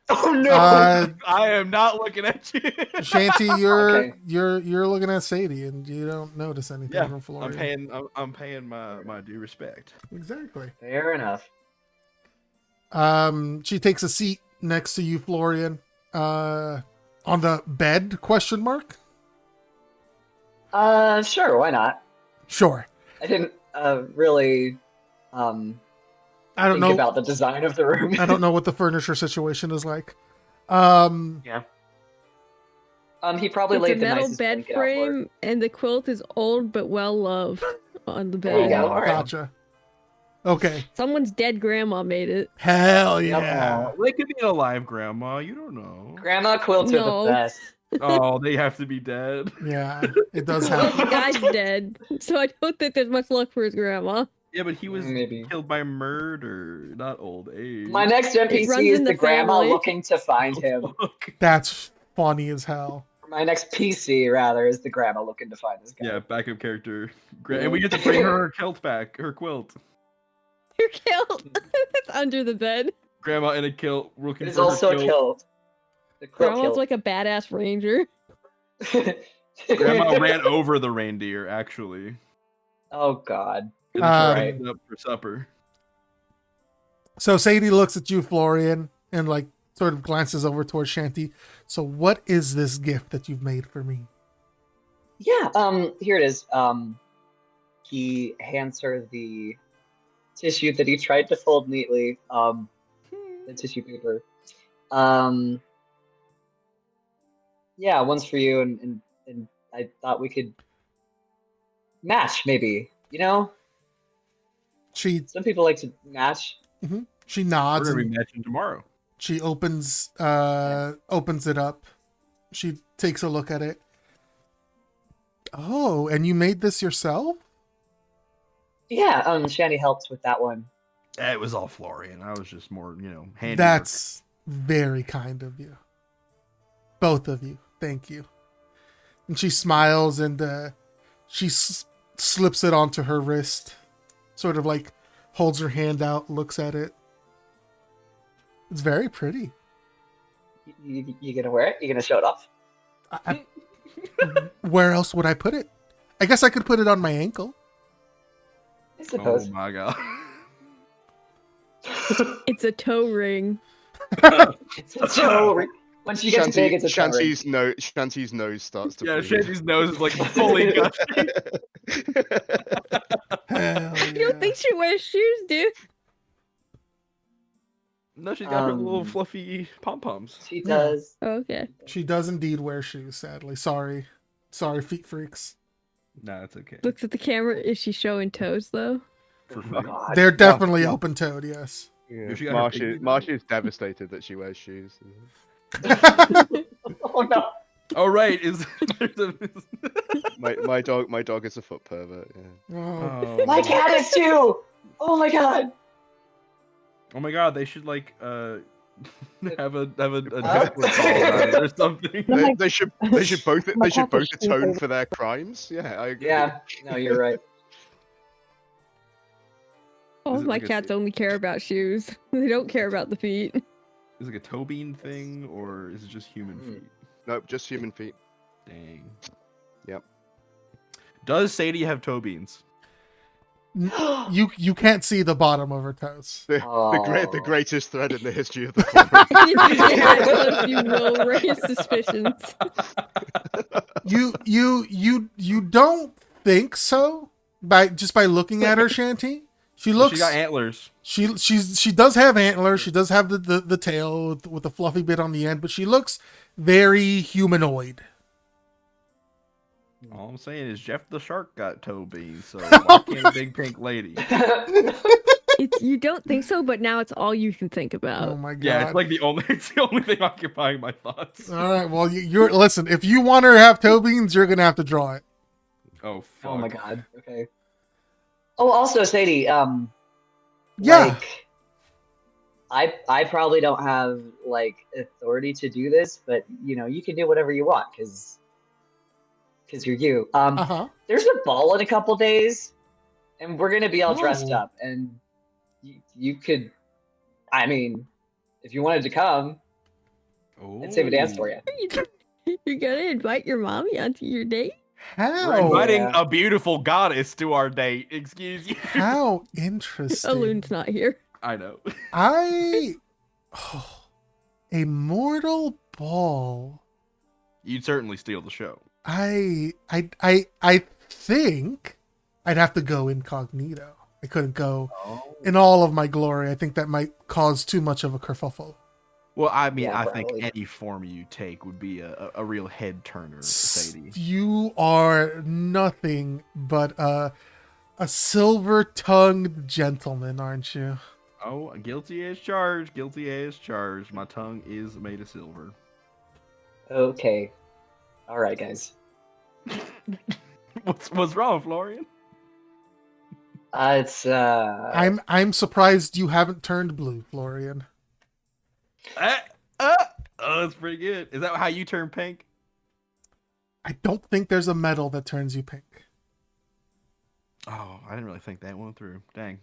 Oh no. I am not looking at you. Shanty, you're Okay. you're looking at Sadie, and you don't notice anything Yeah, from Florian. I'm paying my due respect. Exactly. Fair enough. She takes a seat next to you, Florian. On the bed? Question mark. Sure, why not? Sure. I didn't really I don't think know. about the design of the room. I don't know what the furniture situation is like. Yeah. He probably It's a laid the metal nicest bed blanket out for her. frame, and the quilt is old but well loved on the There you bed. go. All right. Gotcha. Okay. Someone's dead grandma made it. Hell Yep. yeah. They could be an alive grandma. You don't know. Grandma quilts are No. the best. Oh, they have to be dead. Yeah, it does The happen. guy's dead, so I don't think there's much luck for his grandma. Yeah, but he was Maybe. killed by murder, not old age. My next runs NPC is in the the grandma family. looking to find him. Fuck. That's funny as hell. My next PC, rather, is the grandma looking to find this guy. Yeah, backup character. And we get to bring her kilt back, her quilt. Your kilt. That's under the bed. Grandma in a kilt, looking It is for her also a kilt. kilt. The quilt Grandma's kilt. like a badass ranger. Grandma ran over the reindeer, actually. Oh god. And Right. picked it up for supper. So Sadie looks at you, Florian, and like sort of glances over towards Shanty. So what is this gift that you've made for me? Yeah, here it is. He hands her the tissue that he tried to fold neatly. The tissue paper. Yeah, one's for you, and I thought we could match, maybe. You know, She some people like to match. she We're nods gonna be and matching tomorrow. she opens it up. She takes a look at it. Oh, and you made this yourself? Yeah, Shanny helped with that one. It was all Florian. I was just more, handy. That's very kind of you. Both of you. Thank you. And she smiles and she slips it onto her wrist. Sort of like holds her hand out, looks at it. It's very pretty. You gonna wear it? You gonna show it off? Where else would I put it? I guess I could put it on my ankle. I suppose. Oh my god. It's a toe ring. It's a toe ring. When she gets big, it's a toe ring. Shanty's nose starts to bleed. Shanty's nose is like fully gushing. Hell You don't think she wears shoes, dude? No, she's got her little fluffy pom-poms. She does. Oh, okay. She does indeed wear shoes, sadly. Sorry, feet freaks. Nah, it's okay. Looks at the camera. Is she showing toes though? For Oh free. my God. They're definitely open-toed, yes. Yeah. She got her piggy Marsh is devastated that she wears shoes. Oh no. Oh right, My dog is a foot pervert. Yeah. Oh. My cat is too. Oh my God. Oh my god, they should like have a Discord call about it or something. They should both atone for their crimes. Yeah, I agree. Yeah. No, you're right. All Is it my like a- cats only care about shoes. They don't care about the feet. Is it like a toe bean thing or is it just human feet? Nope, just human feet. Dang. Yep. Does Sadie have toe beans? You can't see the bottom of her toes. The greatest thread in the history of the Yeah, you will raise suspicions. You don't think so by looking at her, Shanty. She looks. She got antlers. She does have antlers. She does have the tail with the fluffy bit on the end, but she looks very humanoid. All I'm saying is Jeff the Shark got toe beans, so why can't a big pink lady? You don't think so, but now it's all you can think about. Oh my god! Yeah, it's like the only thing occupying my thoughts. All right, well you're listen. If you want her to have toe beans, you're gonna have to draw it. Oh fuck. Oh my God. Okay. Oh, also, Sadie. Yeah. Like, I probably don't have like authority to do this, but you can do whatever you want because you're you. There's a ball in a couple days, and we're gonna be all dressed up, and you could, I mean, if you wanted to come, I'd save a dance for you. You're gonna invite your mommy onto your date? How? We're inviting a beautiful goddess to our date. Excuse you. How interesting. Aloon's not here. I know. A mortal ball. You'd certainly steal the show. I think I'd have to go incognito. I couldn't go in all of my glory. I think that might cause too much of a kerfuffle. Well, I mean, Yeah, I think probably. any form you take would be a real head turner, Sadie. You are nothing but a silver-tongued gentleman, aren't you? Oh, guilty as charged. Guilty as charged. My tongue is made of silver. Okay. All right, guys. What's wrong, Florian? It's I'm surprised you haven't turned blue, Florian. Oh, that's pretty good. Is that how you turn pink? I don't think there's a metal that turns you pink. Oh, I didn't really think that one through. Dang.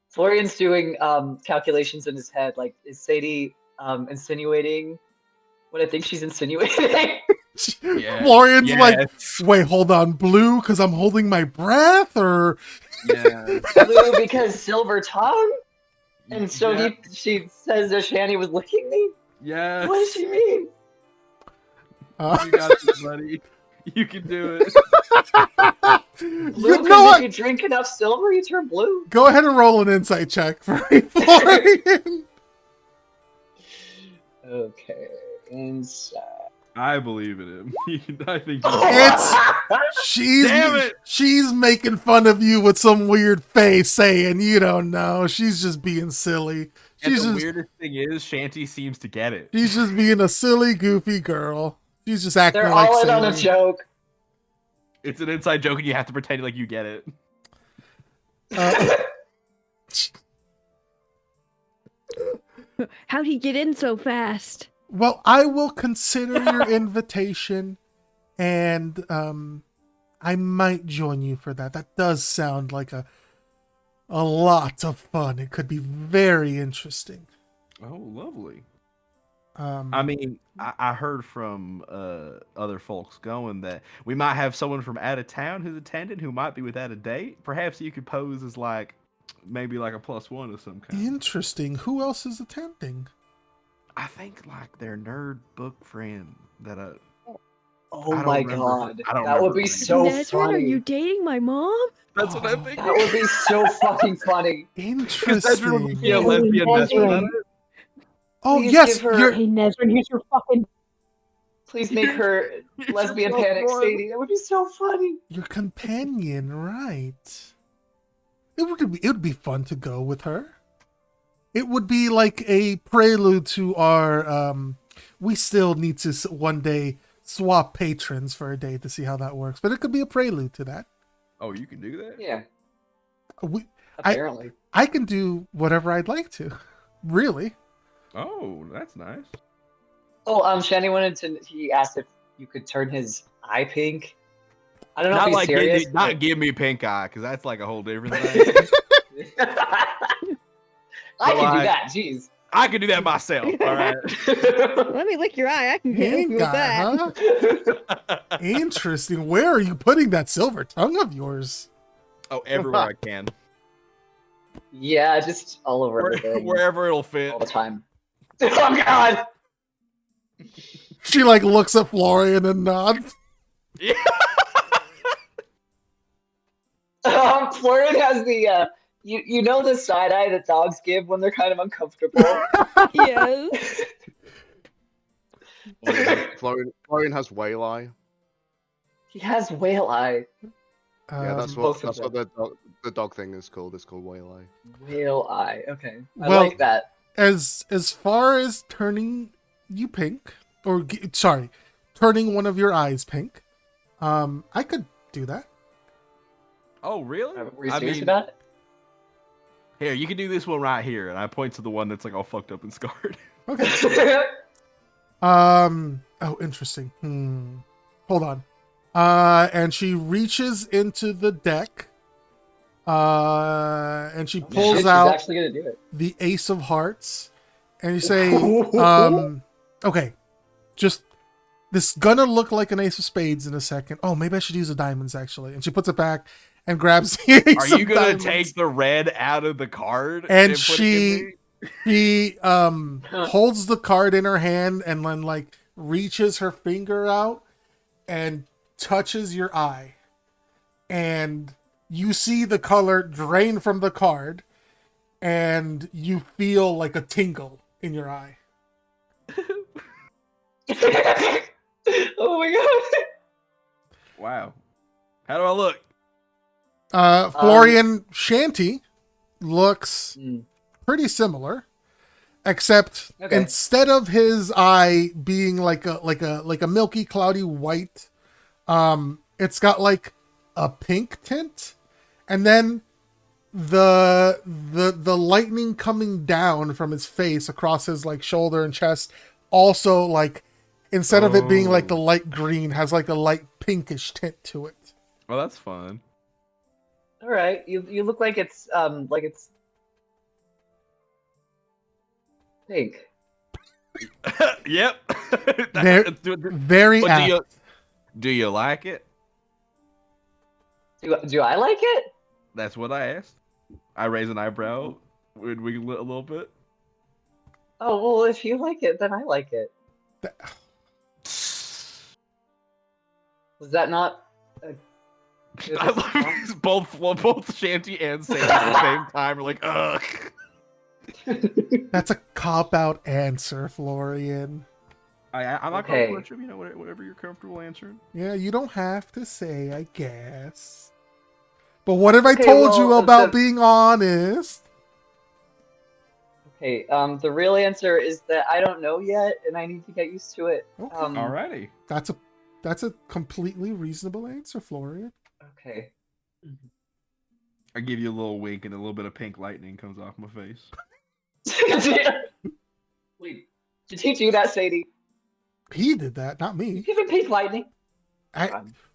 Florian's doing calculations in his head. Like, is Sadie insinuating what I think she's insinuating? Yeah. Florian's Yes. like, wait, hold on, blue because I'm holding my breath, or Yeah. Blue because silver tongue? And so Yeah. she says that Shanny was licking me? Yes. What does she mean? You got this, buddy. You can do it. Blue, you know 'cause what? if you drink enough silver, you turn blue. Go ahead and roll an insight check for me, Florian. Okay. Inside. I believe in him. I think It's Damn it! she's making fun of you with some weird face, saying you don't know. She's just being silly. And She's the just weirdest thing is, Shanty seems to get it. she's just being a silly, goofy girl. She's just acting They're like all in on a Sadie. joke. It's an inside joke, and you have to pretend like you get it. How'd he get in so fast? Well, I will consider your invitation, and I might join you for that. That does sound like a lot of fun. It could be very interesting. Oh, lovely. I I mean, I heard from other folks going that we might have someone from out of town who's attending who might be without a date. Perhaps you could pose as like maybe like a +1 of some kind. interesting. Who else is attending? I think like their nerd book friend that Oh I don't my remember. god, I don't that would remember be her name. so Nezrin, funny. are you dating my mom? That's what I think. That would be so fucking funny. Interesting. Yeah, lesbian Hey, best friend. Nezrin. Oh Please yes, give her- you're. Hey, Nezrin, here's your fucking. Please make her lesbian panic Sadie. That would be so funny. Your companion, right? It would be fun to go with her. It would be like a prelude to our. We still need to one day swap patrons for a day to see how that works, but it could be a prelude to that. Oh, you can do that? Yeah, We, apparently. I can do whatever I'd like to. Really. Oh, that's nice. Oh, Shanny he asked if you could turn his eye pink. I don't know Not if he's like serious. not give me pink eye because that's like a whole different thing. I can do like- that, jeez. I can do that myself. All right. Let me lick your eye. I can help Pink you with eye, that. huh? Interesting. Where are you putting that silver tongue of yours? Oh, everywhere I can. Yeah, just all over everything. Wherever it'll fit. All the time. Oh god! She like looks at Florian and nods. Yeah. Florian has the you know the side eye that dogs give when they're kind of uncomfortable. Yes. Florian has whale eye. He has whale eye. Yeah, that's both what of the dog thing is called. It's called whale eye. Whale eye. Okay, I Well- like that. As far as turning you pink, or sorry, turning one of your eyes pink, I could do that. Oh, really? Were you serious about it? Here, you can do this one right here, and I point to the one that's like all fucked up and scarred. Okay. Oh, interesting. Hold on. And she reaches into the deck. And she pulls She's out actually gonna do it. the Ace of Hearts, and you say, okay, just this gonna look like an Ace of Spades in a second. Oh, maybe I should use the diamonds actually. And she puts it back and grabs the Ace Are you of gonna diamonds. take the red out of the card? And put she it in me? holds the card in her hand and then like reaches her finger out and touches your eye, and you see the color drain from the card, and you feel like a tingle in your eye. Oh my god! Wow. How do I look? Florian Shanty looks Mm. pretty similar, except Okay. instead of his eye being like a milky cloudy white, it's got like a pink tint, and then the lightning coming down from his face across his like shoulder and chest also like, instead of it being like the light green, has like a light pinkish tint to it. Well, that's fun. All right, you look like it's pink. Yep. Very But apt. do you like it? Do I like it? That's what I asked. I raise an eyebrow, wiggle it a little bit. Oh well, if you like it, then I like it. Was that not? I love it. Both Shanty and Sam at the same time are like, ugh. That's a cop-out answer, Florian. I'm not Okay. going to push him, you know, whatever you're comfortable answering. Yeah, you don't have to say, I guess. But what if I Okay, told well, you about being honest? Okay, the real answer is that I don't know yet, and I need to get used to it. Okay. Alrighty. That's a completely reasonable answer, Florian. Okay. I give you a little wink and a little bit of pink lightning comes off my face. Did he do that, Sadie? He did that, not me. You give him pink lightning? Okay.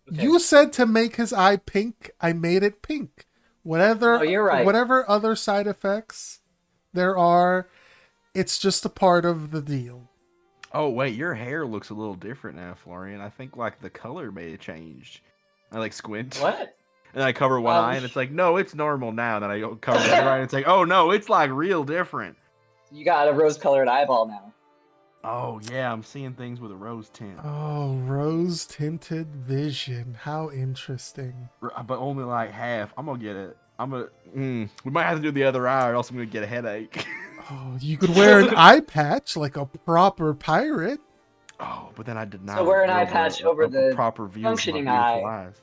You said to make his eye pink. I made it pink. No, you're right. Whatever other side effects there are, it's just a part of the deal. Oh wait, your hair looks a little different now, Florian. I think like the color may have changed. I like squint. What? And I cover one eye, and it's like, no, it's normal now. Then I cover the other eye, and it's like, oh no, it's like real different. You got a rose-colored eyeball now. Oh yeah, I'm seeing things with a rose tint. Oh, rose tinted vision. How interesting. But only like half. I'm gonna get it. We might have to do the other eye, or else I'm gonna get a headache. Oh, you could wear an eye patch like a proper pirate. Oh, but then I did not. So wear an eye patch over the proper view functioning of my beautiful eye. eyes.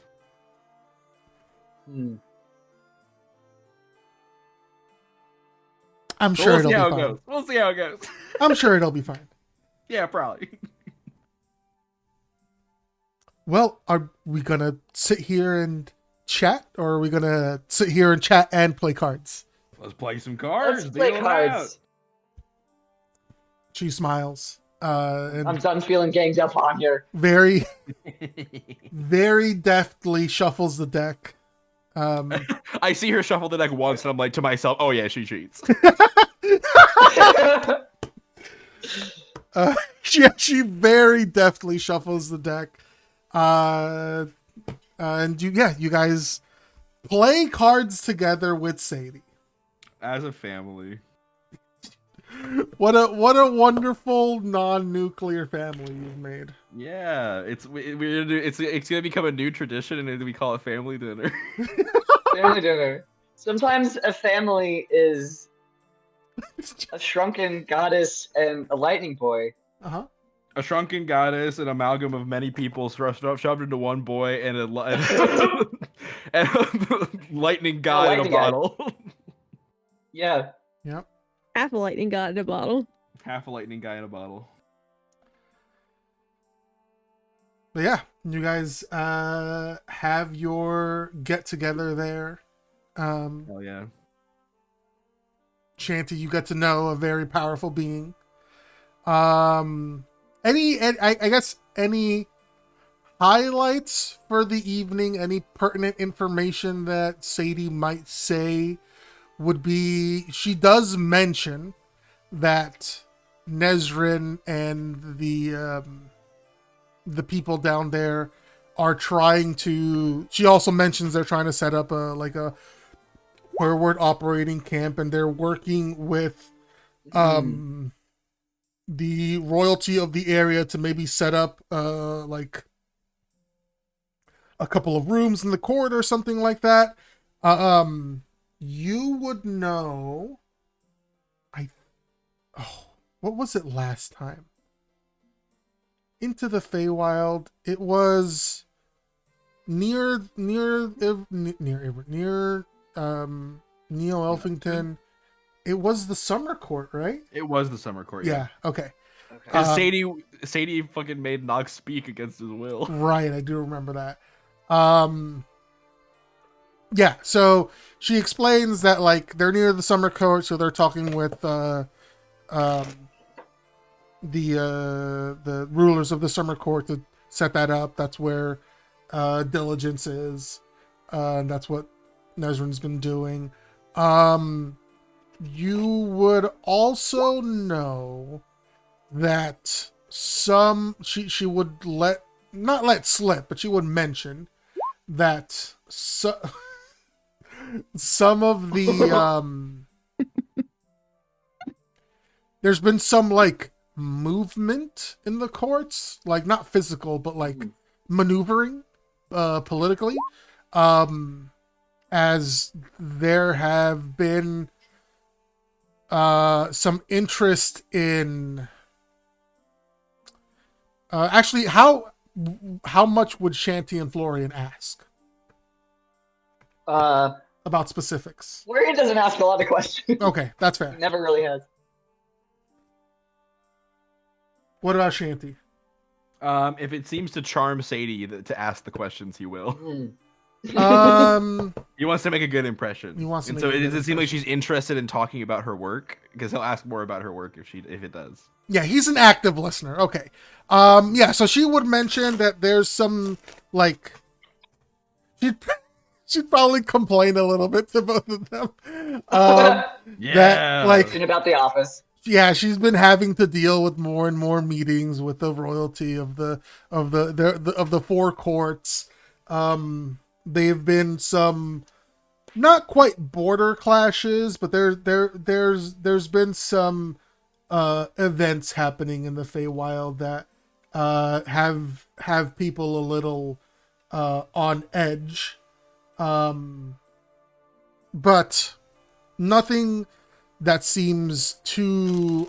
I'm sure it'll be fine. Goes. We'll see how it goes. I'm sure it'll be fine. Yeah, probably. Well, are we gonna sit here and chat, or are we gonna sit here and chat and play cards? Let's play some cards. Let's play cards. She smiles. And I'm done feeling ganged up on here. Very, very deftly shuffles the deck. I see her shuffle the deck once, and I'm like to myself, "Oh yeah, she cheats." She very deftly shuffles the deck. And you guys play cards together with Sadie as a family. What a wonderful non-nuclear family you've made. Yeah, it's gonna become a new tradition, and we call it family dinner. Family dinner. Sometimes a family is a shrunken goddess and a lightning boy. Uh-huh. A shrunken goddess, an amalgam of many people shoved into one boy, and a lightning god in a bottle. Yeah. Yep. Half a lightning god in a bottle. Half a lightning guy in a bottle. But yeah, you guys have your get together there. Oh yeah. Shanty, you get to know a very powerful being. Any highlights for the evening, any pertinent information that Sadie might say would be, she does mention that Nezrin and the people down there are trying to, she also mentions they're trying to set up a forward operating camp, and they're working with the royalty of the area to maybe set up like a couple of rooms in the court or something like that. You would know. What was it last time? Into the Feywild. It was near Neil Elfington. It was the Summer Court, right? It was the Summer Court. Yeah. Okay. Because Sadie fucking made Nog speak against his will. Right, I do remember that. Yeah, so she explains that like they're near the Summer Court, so they're talking with the rulers of the Summer Court to set that up. That's where diligence is, and that's what Nezrin's been doing. You would also know that she would not let slip, but she would mention that some of the there's been some like movement in the courts, like not physical, but like maneuvering politically, as there have been some interest in actually how much would Shanty and Florian ask about specifics? Florian doesn't ask a lot of questions. Okay, that's fair. He never really has. What about Shanty? If it seems to charm Sadie to ask the questions, he will. He wants to make a good impression. He wants to and make so a good does it seem like impression. she's interested in talking about her work? Because he'll ask more about her work if it does. Yeah, he's an active listener. Okay. Yeah, so she would mention that there's some, like, she'd probably complain a little bit to both of them. That, like, Talking about the office. yeah, she's been having to deal with more and more meetings with the royalty of the four courts. They've been some not quite border clashes, but there's been some events happening in the Feywild that have people a little on edge. But nothing that seems too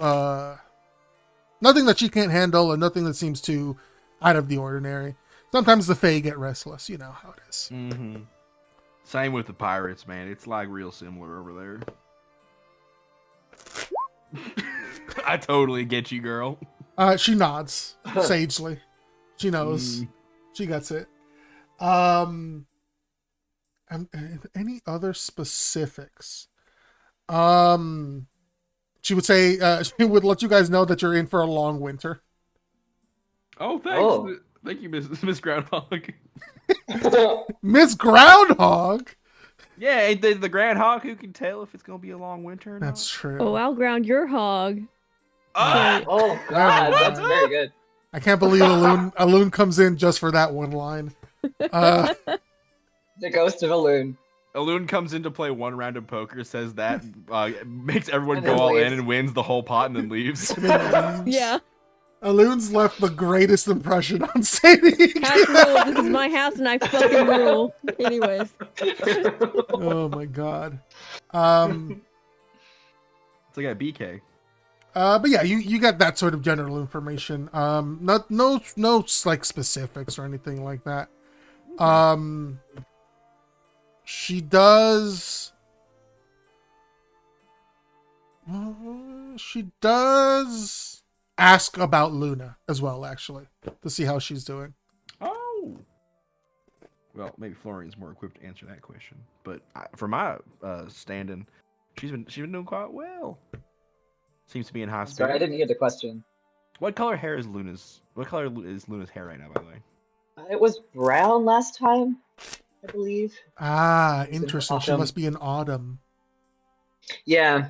nothing that she can't handle, or nothing that seems too out of the ordinary. Sometimes the Fae get restless, you know how it is. Mm-hmm. Same with the pirates, man. It's like real similar over there. I totally get you, girl. She nods sagely. She knows. She gets it. And any other specifics? She would say she would let you guys know that you're in for a long winter. Oh, thanks. Oh. Thank you, Miss Groundhog. Miss Groundhog. Yeah, ain't the groundhog who can tell if it's gonna be a long winter or not? That's true. Oh, I'll ground your hog. Oh God, that's very good. I can't believe Aloon comes in just for that one line. The ghost of Aloon. Aloon comes in to play one round of poker, says that, makes everyone And go then all in leaves. and wins the whole pot and then leaves. Yeah. Aloon's left the greatest impression on Sadie. House rule. This is my house and I fucking rule. Anyways. Oh my god. It's like a BK. But yeah, you got that sort of general information. No like specifics or anything like that. She does. She does ask about Luna as well, actually, to see how she's doing. Oh. Well, maybe Florian's more equipped to answer that question, but for my stand-in, she's been doing quite well. Seems to be in high spirits. Sorry, I didn't hear the question. What color is Luna's hair right now, by the way? It was brown last time, I believe. Ah, It was in interesting. She autumn. must be in autumn. Yeah.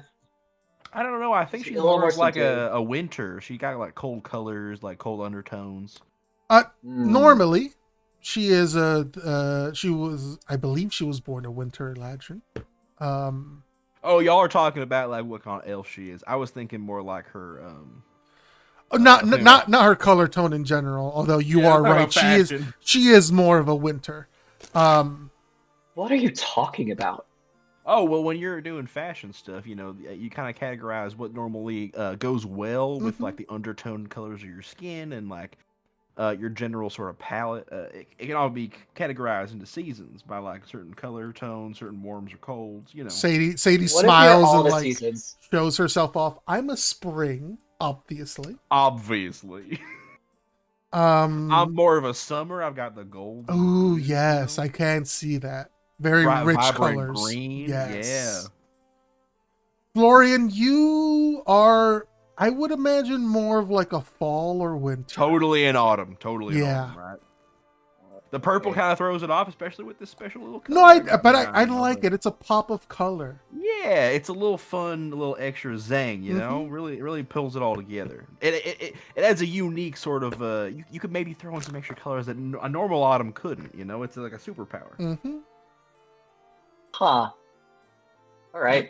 I don't know. I think She's she's a little more more of like subdued. a winter. She got like cold colors, like cold undertones. Normally, she is I believe she was born a winter ladron. Oh, y'all are talking about like what kind of elf she is. I was thinking more like her. Not her color tone in general. Although you are right, she is more of a winter. What are you talking about? Oh, well, when you're doing fashion stuff, you know, you kind of categorize what normally goes well with like the undertone colors of your skin and like your general sort of palette. It can all be categorized into seasons by like certain color tones, certain warms or colds. You know, Sadie What if you're smiles all and the like seasons? shows herself off. I'm a spring, obviously. Obviously. I'm more of a summer. I've got the gold. Oh yes, I can see that. Very Bright, rich vibrant colors. green. Yes. Yeah. Florian, you are, I would imagine, more of like a fall or winter. Totally in autumn. Totally in Yeah. autumn, right? The purple kind of throws it off, especially with this special little color. No, I you know, like it. It's a pop of color. Yeah, it's a little fun, a little extra zang, you know? Mhm. Really pulls it all together. It adds a unique sort of, you could maybe throw in some extra colors that a normal autumn couldn't, you know? It's like a superpower. Mm-hmm. Huh. All right.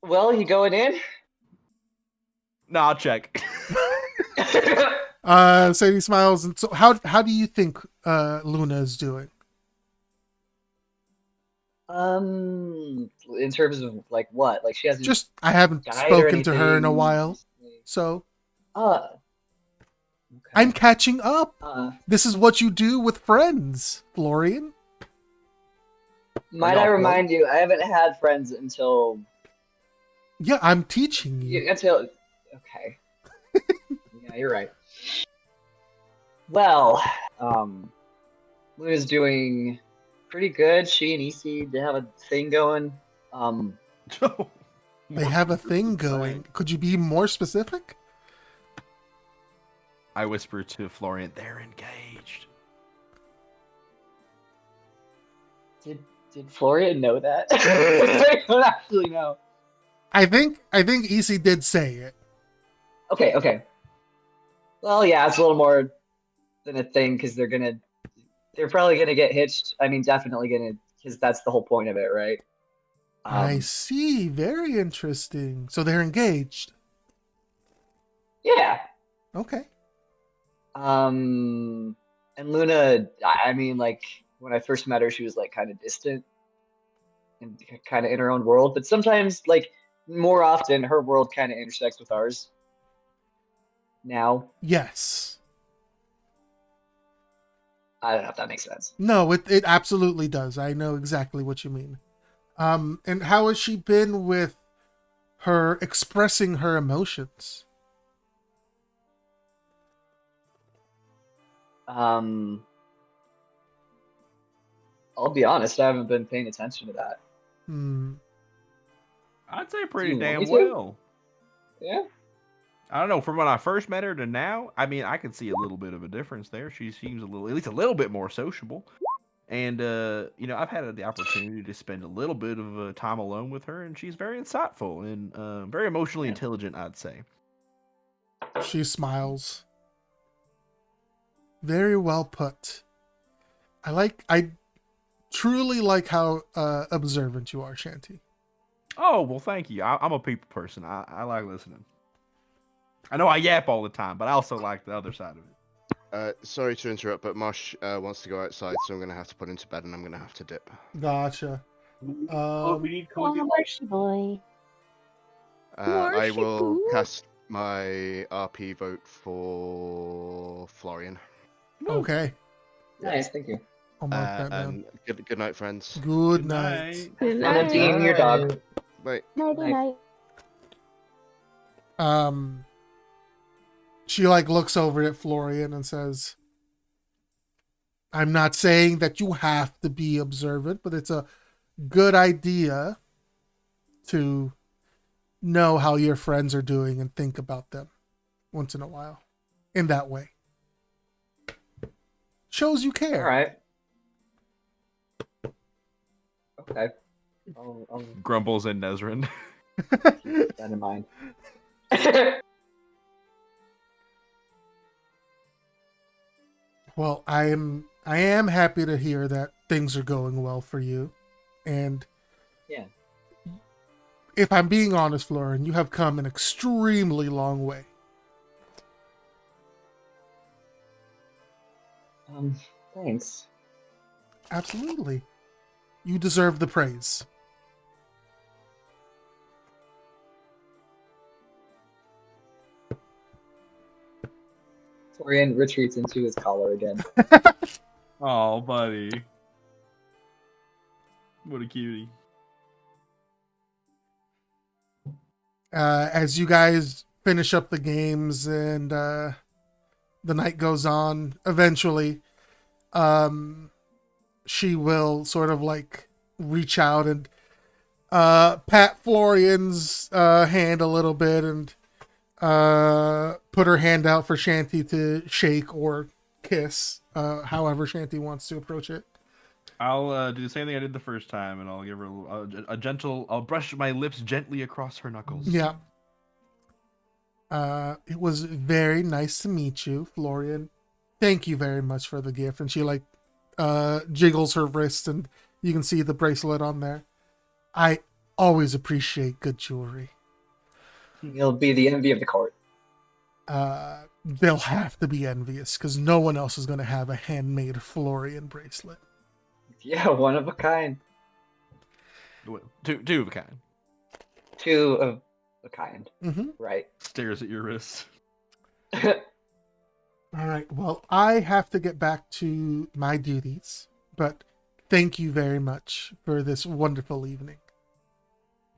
Well, you going in? No, I'll check. Sadie smiles. And so how do you think Luna is doing? In terms of like what? Like she hasn't Just, I haven't died or spoken to her in a anything while, recently? so Okay. I'm catching up. Uh, This is what you do with friends, Florian. might I remind you, I haven't had friends until Yeah, I'm teaching you. until okay. Yeah, you're right. Well, Luna's doing pretty good. She and EC, they have a thing going. They have a thing going. Could you be more specific? I whisper to Florian, they're engaged. Did Florian know that? I don't actually know. I think EC did say it. Okay. Well, yeah, it's a little more than a thing because they're probably gonna get hitched. I mean, definitely gonna, because that's the whole point of it, right? I see. Very interesting. So they're engaged. Yeah. Okay. And Luna, I mean, like when I first met her, she was like kind of distant and kind of in her own world. But sometimes, like more often, her world kind of intersects with ours. Now. Yes. I don't know if that makes sense. No, it absolutely does. I know exactly what you mean. And how has she been with her expressing her emotions? I'll be honest, I haven't been paying attention to that. I'd say pretty damn well. Yeah. I don't know. From when I first met her to now, I mean, I could see a little bit of a difference there. She seems at least a little bit more sociable. And, I've had the opportunity to spend a little bit of time alone with her, and she's very insightful and very emotionally intelligent, I'd say. She smiles. Very well put. I truly like how observant you are, Shanty. Oh, well, thank you. I'm a people person. I like listening. I know I yap all the time, but I also like the other side of it. Sorry to interrupt, but Mosh wants to go outside, so I'm going to have to put him to bed and I'm going to have to dip. Gotcha. We need cozy Marshy boy. I will cast my RP vote for Florian. Okay. Nice, thank you. I'll mark that down. And good night, friends. Good night. Good And I'm Dean, your dog. Bye. Night. She looks over at Florian and says, I'm not saying that you have to be observant, but it's a good idea to know how your friends are doing and think about them once in a while in that way. Shows you care. All right. Okay. I'll Grumbles and Nezrin. keep that in mind. Well, I am happy to hear that things are going well for you. And yeah. If I'm being honest, Florian, you have come an extremely long way. Thanks. Absolutely. You deserve the praise. Florian retreats into his collar again. Oh, buddy. What a cutie. As you guys finish up the games and the night goes on, eventually she will sort of reach out and pat Florian's hand a little bit and put her hand out for Shanty to shake or kiss, however Shanty wants to approach it. I'll do the same thing I did the first time, and I'll give her a gentle. I'll brush my lips gently across her knuckles. Yeah. It was very nice to meet you, Florian. Thank you very much for the gift. And she jiggles her wrist, and you can see the bracelet on there. I always appreciate good jewelry. You'll be the envy of the court. They'll have to be envious because no one else is going to have a handmade Florian bracelet. Yeah, one of a kind. Two of a kind. Two of a kind. Mm-hmm. Right. Stares at your wrist. All right. Well, I have to get back to my duties, but thank you very much for this wonderful evening.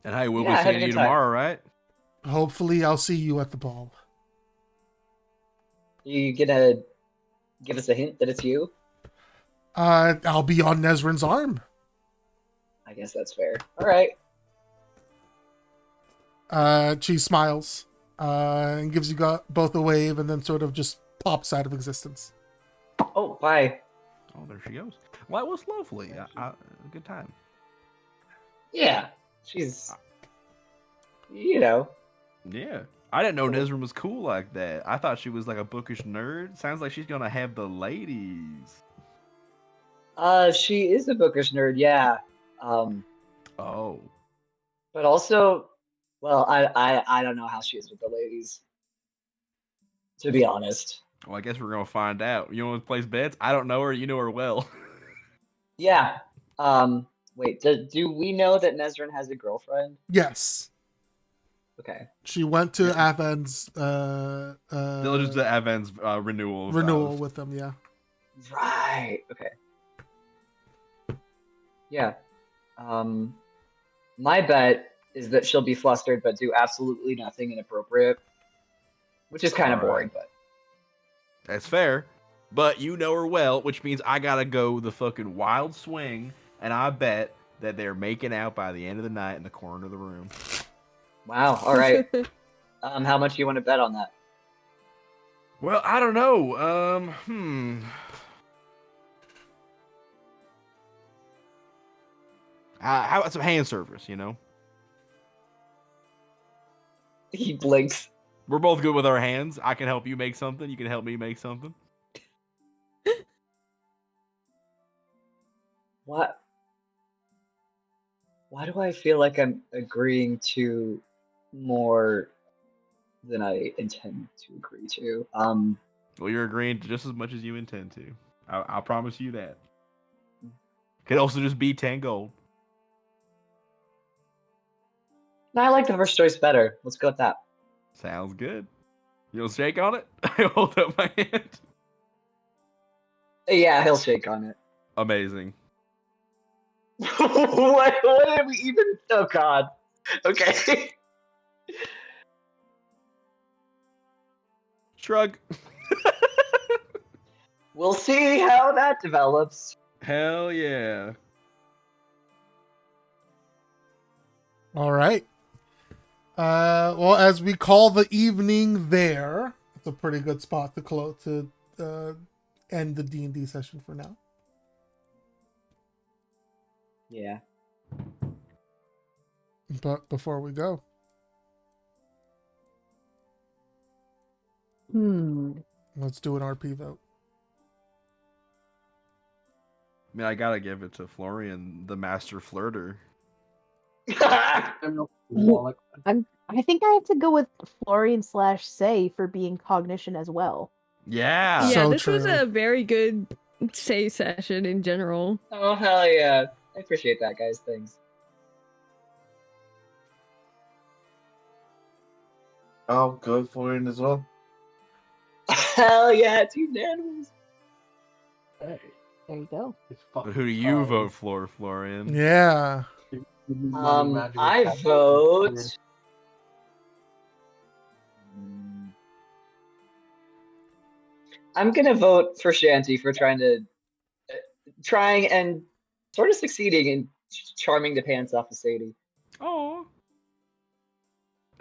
And hey, we'll be seeing you tomorrow, right? Hopefully, I'll see you at the ball. You gonna give us a hint that it's you? I'll be on Nezrin's arm. I guess that's fair. All right. She smiles and gives you both a wave, and then sort of just pops out of existence. Oh, bye. Oh, there she goes. Well, it was lovely. A good time. Yeah, she's, you know. Yeah. I didn't know Nezrin was cool like that. I thought she was like a bookish nerd. Sounds like she's gonna have the ladies. She is a bookish nerd, yeah. Oh. But also, well, I don't know how she is with the ladies, to be honest. Well, I guess we're gonna find out. You want to place bets? I don't know her. You know her well. Yeah. Wait, do we know that Nezrin has a girlfriend? Yes. Okay. She went to Avon's Diligence to Avon's renewal. with them, yeah. Right. Okay. Yeah. My bet is that she'll be flustered but do absolutely nothing inappropriate, which is kind of boring, but that's fair. But you know her well, which means I gotta go the fucking wild swing, and I bet that they're making out by the end of the night in the corner of the room. wow. All right. How much do you want to bet on that? Well, I don't know. How about some hand service, you know? He blinks. We're both good with our hands. I can help you make something. You can help me make something. What? Why do I feel like I'm agreeing to more than I intend to agree to? Well, you're agreeing to just as much as you intend to. I'll promise you that. Could also just be 10 gold. No, I like the first choice better. Let's go with that. Sounds good. You'll shake on it? I hold up my hand. Yeah, he'll shake on it. Amazing. what did we even? Oh God. Okay. Shrug. We'll see how that develops. Hell yeah. All right. Well, as we call the evening there, it's a pretty good spot to end the D&D session for now. Yeah. But before we go, let's do an RP vote. I mean, I gotta give it to Florian, the master flirter. I think I have to go with Florian/Say for being cognition as well. Yeah. Yeah, So this was true. a very good Say session in general. Oh hell yeah! I appreciate that, guys. Thanks. I'll go for it as well. Hell yeah! It's unanimous. There you go. But who do you vote for, Florian? Yeah. I vote. I'm gonna vote for Shanty for trying and sort of succeeding in charming the pants off of Sadie. Oh.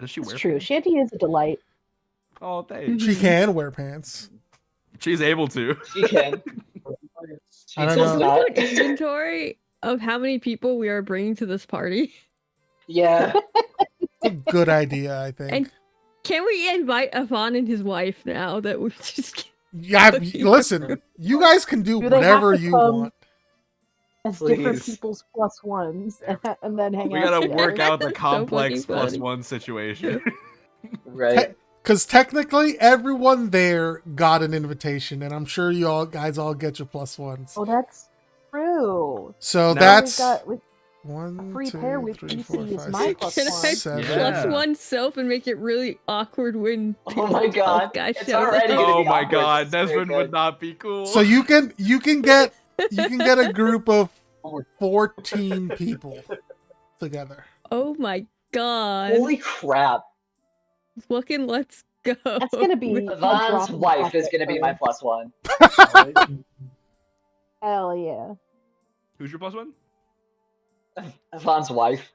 Does she It's wear true. pants? Shanty is a delight. Oh, thanks. She can wear pants. She's able to. She can. I don't She's know. Can we not. do an inventory of how many people we are bringing to this party? Yeah. It's a good idea, I think. And can we invite Avon and his wife now that we just... Yeah, listen, you guys can do Do they have whatever to you come want. as different Please. people's +1s and then hang We out gotta together? work out the So complex fucking funny. +1 situation. Right. Because technically, everyone there got an invitation, and I'm sure you all guys all get your +1s. Oh, that's true. So No. that's We've got a 1, free 2, pair with 3, PC 4, is 5, my 6, Can I +1. 7. Yeah. plus oneself and make it really awkward when Oh my God. guys It's show up? already gonna Oh be my awkward. god, It's very Nesmond would good. not be cool. So you can get a group of 14 people together. Oh my god. Holy crap. Fucking let's go. That's gonna be a Yvonne's drop in the wife is bucket gonna be for- my +1. Hell yeah. Who's your +1? Yvonne's wife.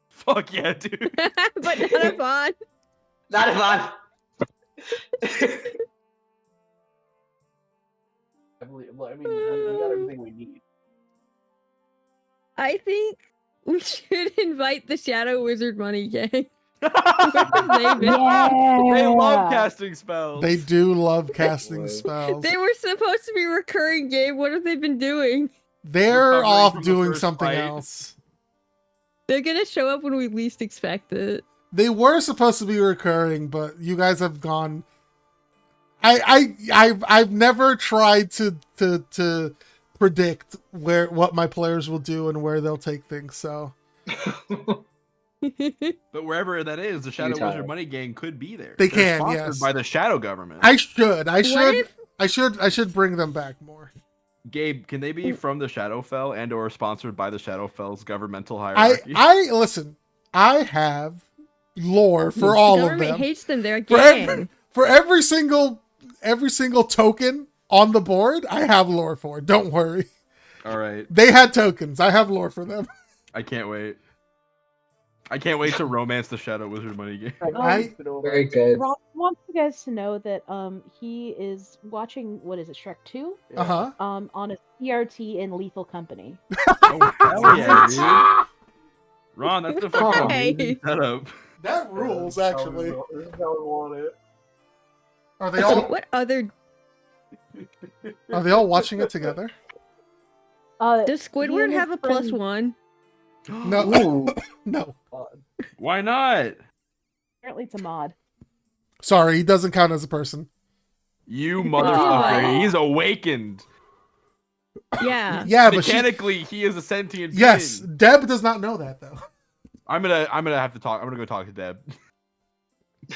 Fuck yeah, dude. But not Yvonne. Not Yvonne. I mean, we got everything we need. I think we should invite the Shadow Wizard Money Gang. Where have they been? Yeah. They love casting spells. They do love casting spells. They were supposed to be recurring, Gabe. What have they been doing? They're Recovering off from the doing first something fight. else. They're gonna show up when we least expect it. They were supposed to be recurring, but you guys have gone. I've never tried to predict what my players will do and where they'll take things. So But wherever that is, the Shadow Utah. Wizard Money Gang could be there. They They're can, sponsored yes. by the Shadow Government. I should if- I should bring them back more. Gabe, can they be from the Shadowfell and or sponsored by the Shadowfell's governmental I hierarchy? listen. I have lore for The all of government them. hates them. They're a For gang. every single token on the board, I have lore for. Don't worry. All right. They had tokens. I have lore for them. I can't wait. I can't wait to romance the Shadow Wizard Money Gang. Very good. Rob wants you guys to know that he is watching, what is it, Shrek 2? Uh-huh. On a CRT in Lethal Company. Oh, hell yeah, dude. Ron, that's the fucking Hey. amazing setup. That rules, actually. This is how we want it. Are they all What other? watching it together? Does he Squidward and his have a friend- +1? No. No. Why not? Apparently it's a mod. Sorry, he doesn't count as a person. You Oh. motherfucker. He's awakened. Yeah. Yeah, but she, Mechanically, he is a sentient being. yes, Deb does not know that though. I'm gonna have to talk. I'm gonna go talk to Deb.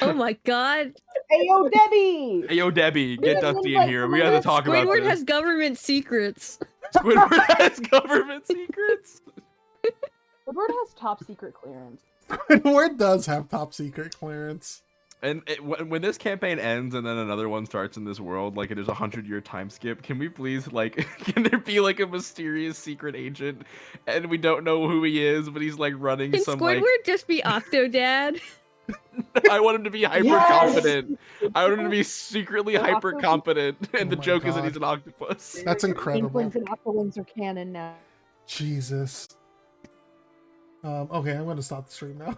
Oh my god. Hey, yo, Debbie! Hey, yo, Debbie, get Yeah, Dusty in like, here. We have to talk about Squidward this. has government secrets. Squidward has government secrets. Woodward has top secret clearance. Squidward does have top secret clearance. And when this campaign ends and then another one starts in this world, like it is 100-year time skip, can we please, like, can there be like a mysterious secret agent and we don't know who he is, but he's like running Can some Squidward just be Octodad? I want him to be hyper competent. I want him to be secretly hyper competent, and the Oh my joke is that God. he's an octopus. That's incredible. Inklings and Octolings are canon now. Jesus. Okay, I'm gonna stop the stream now.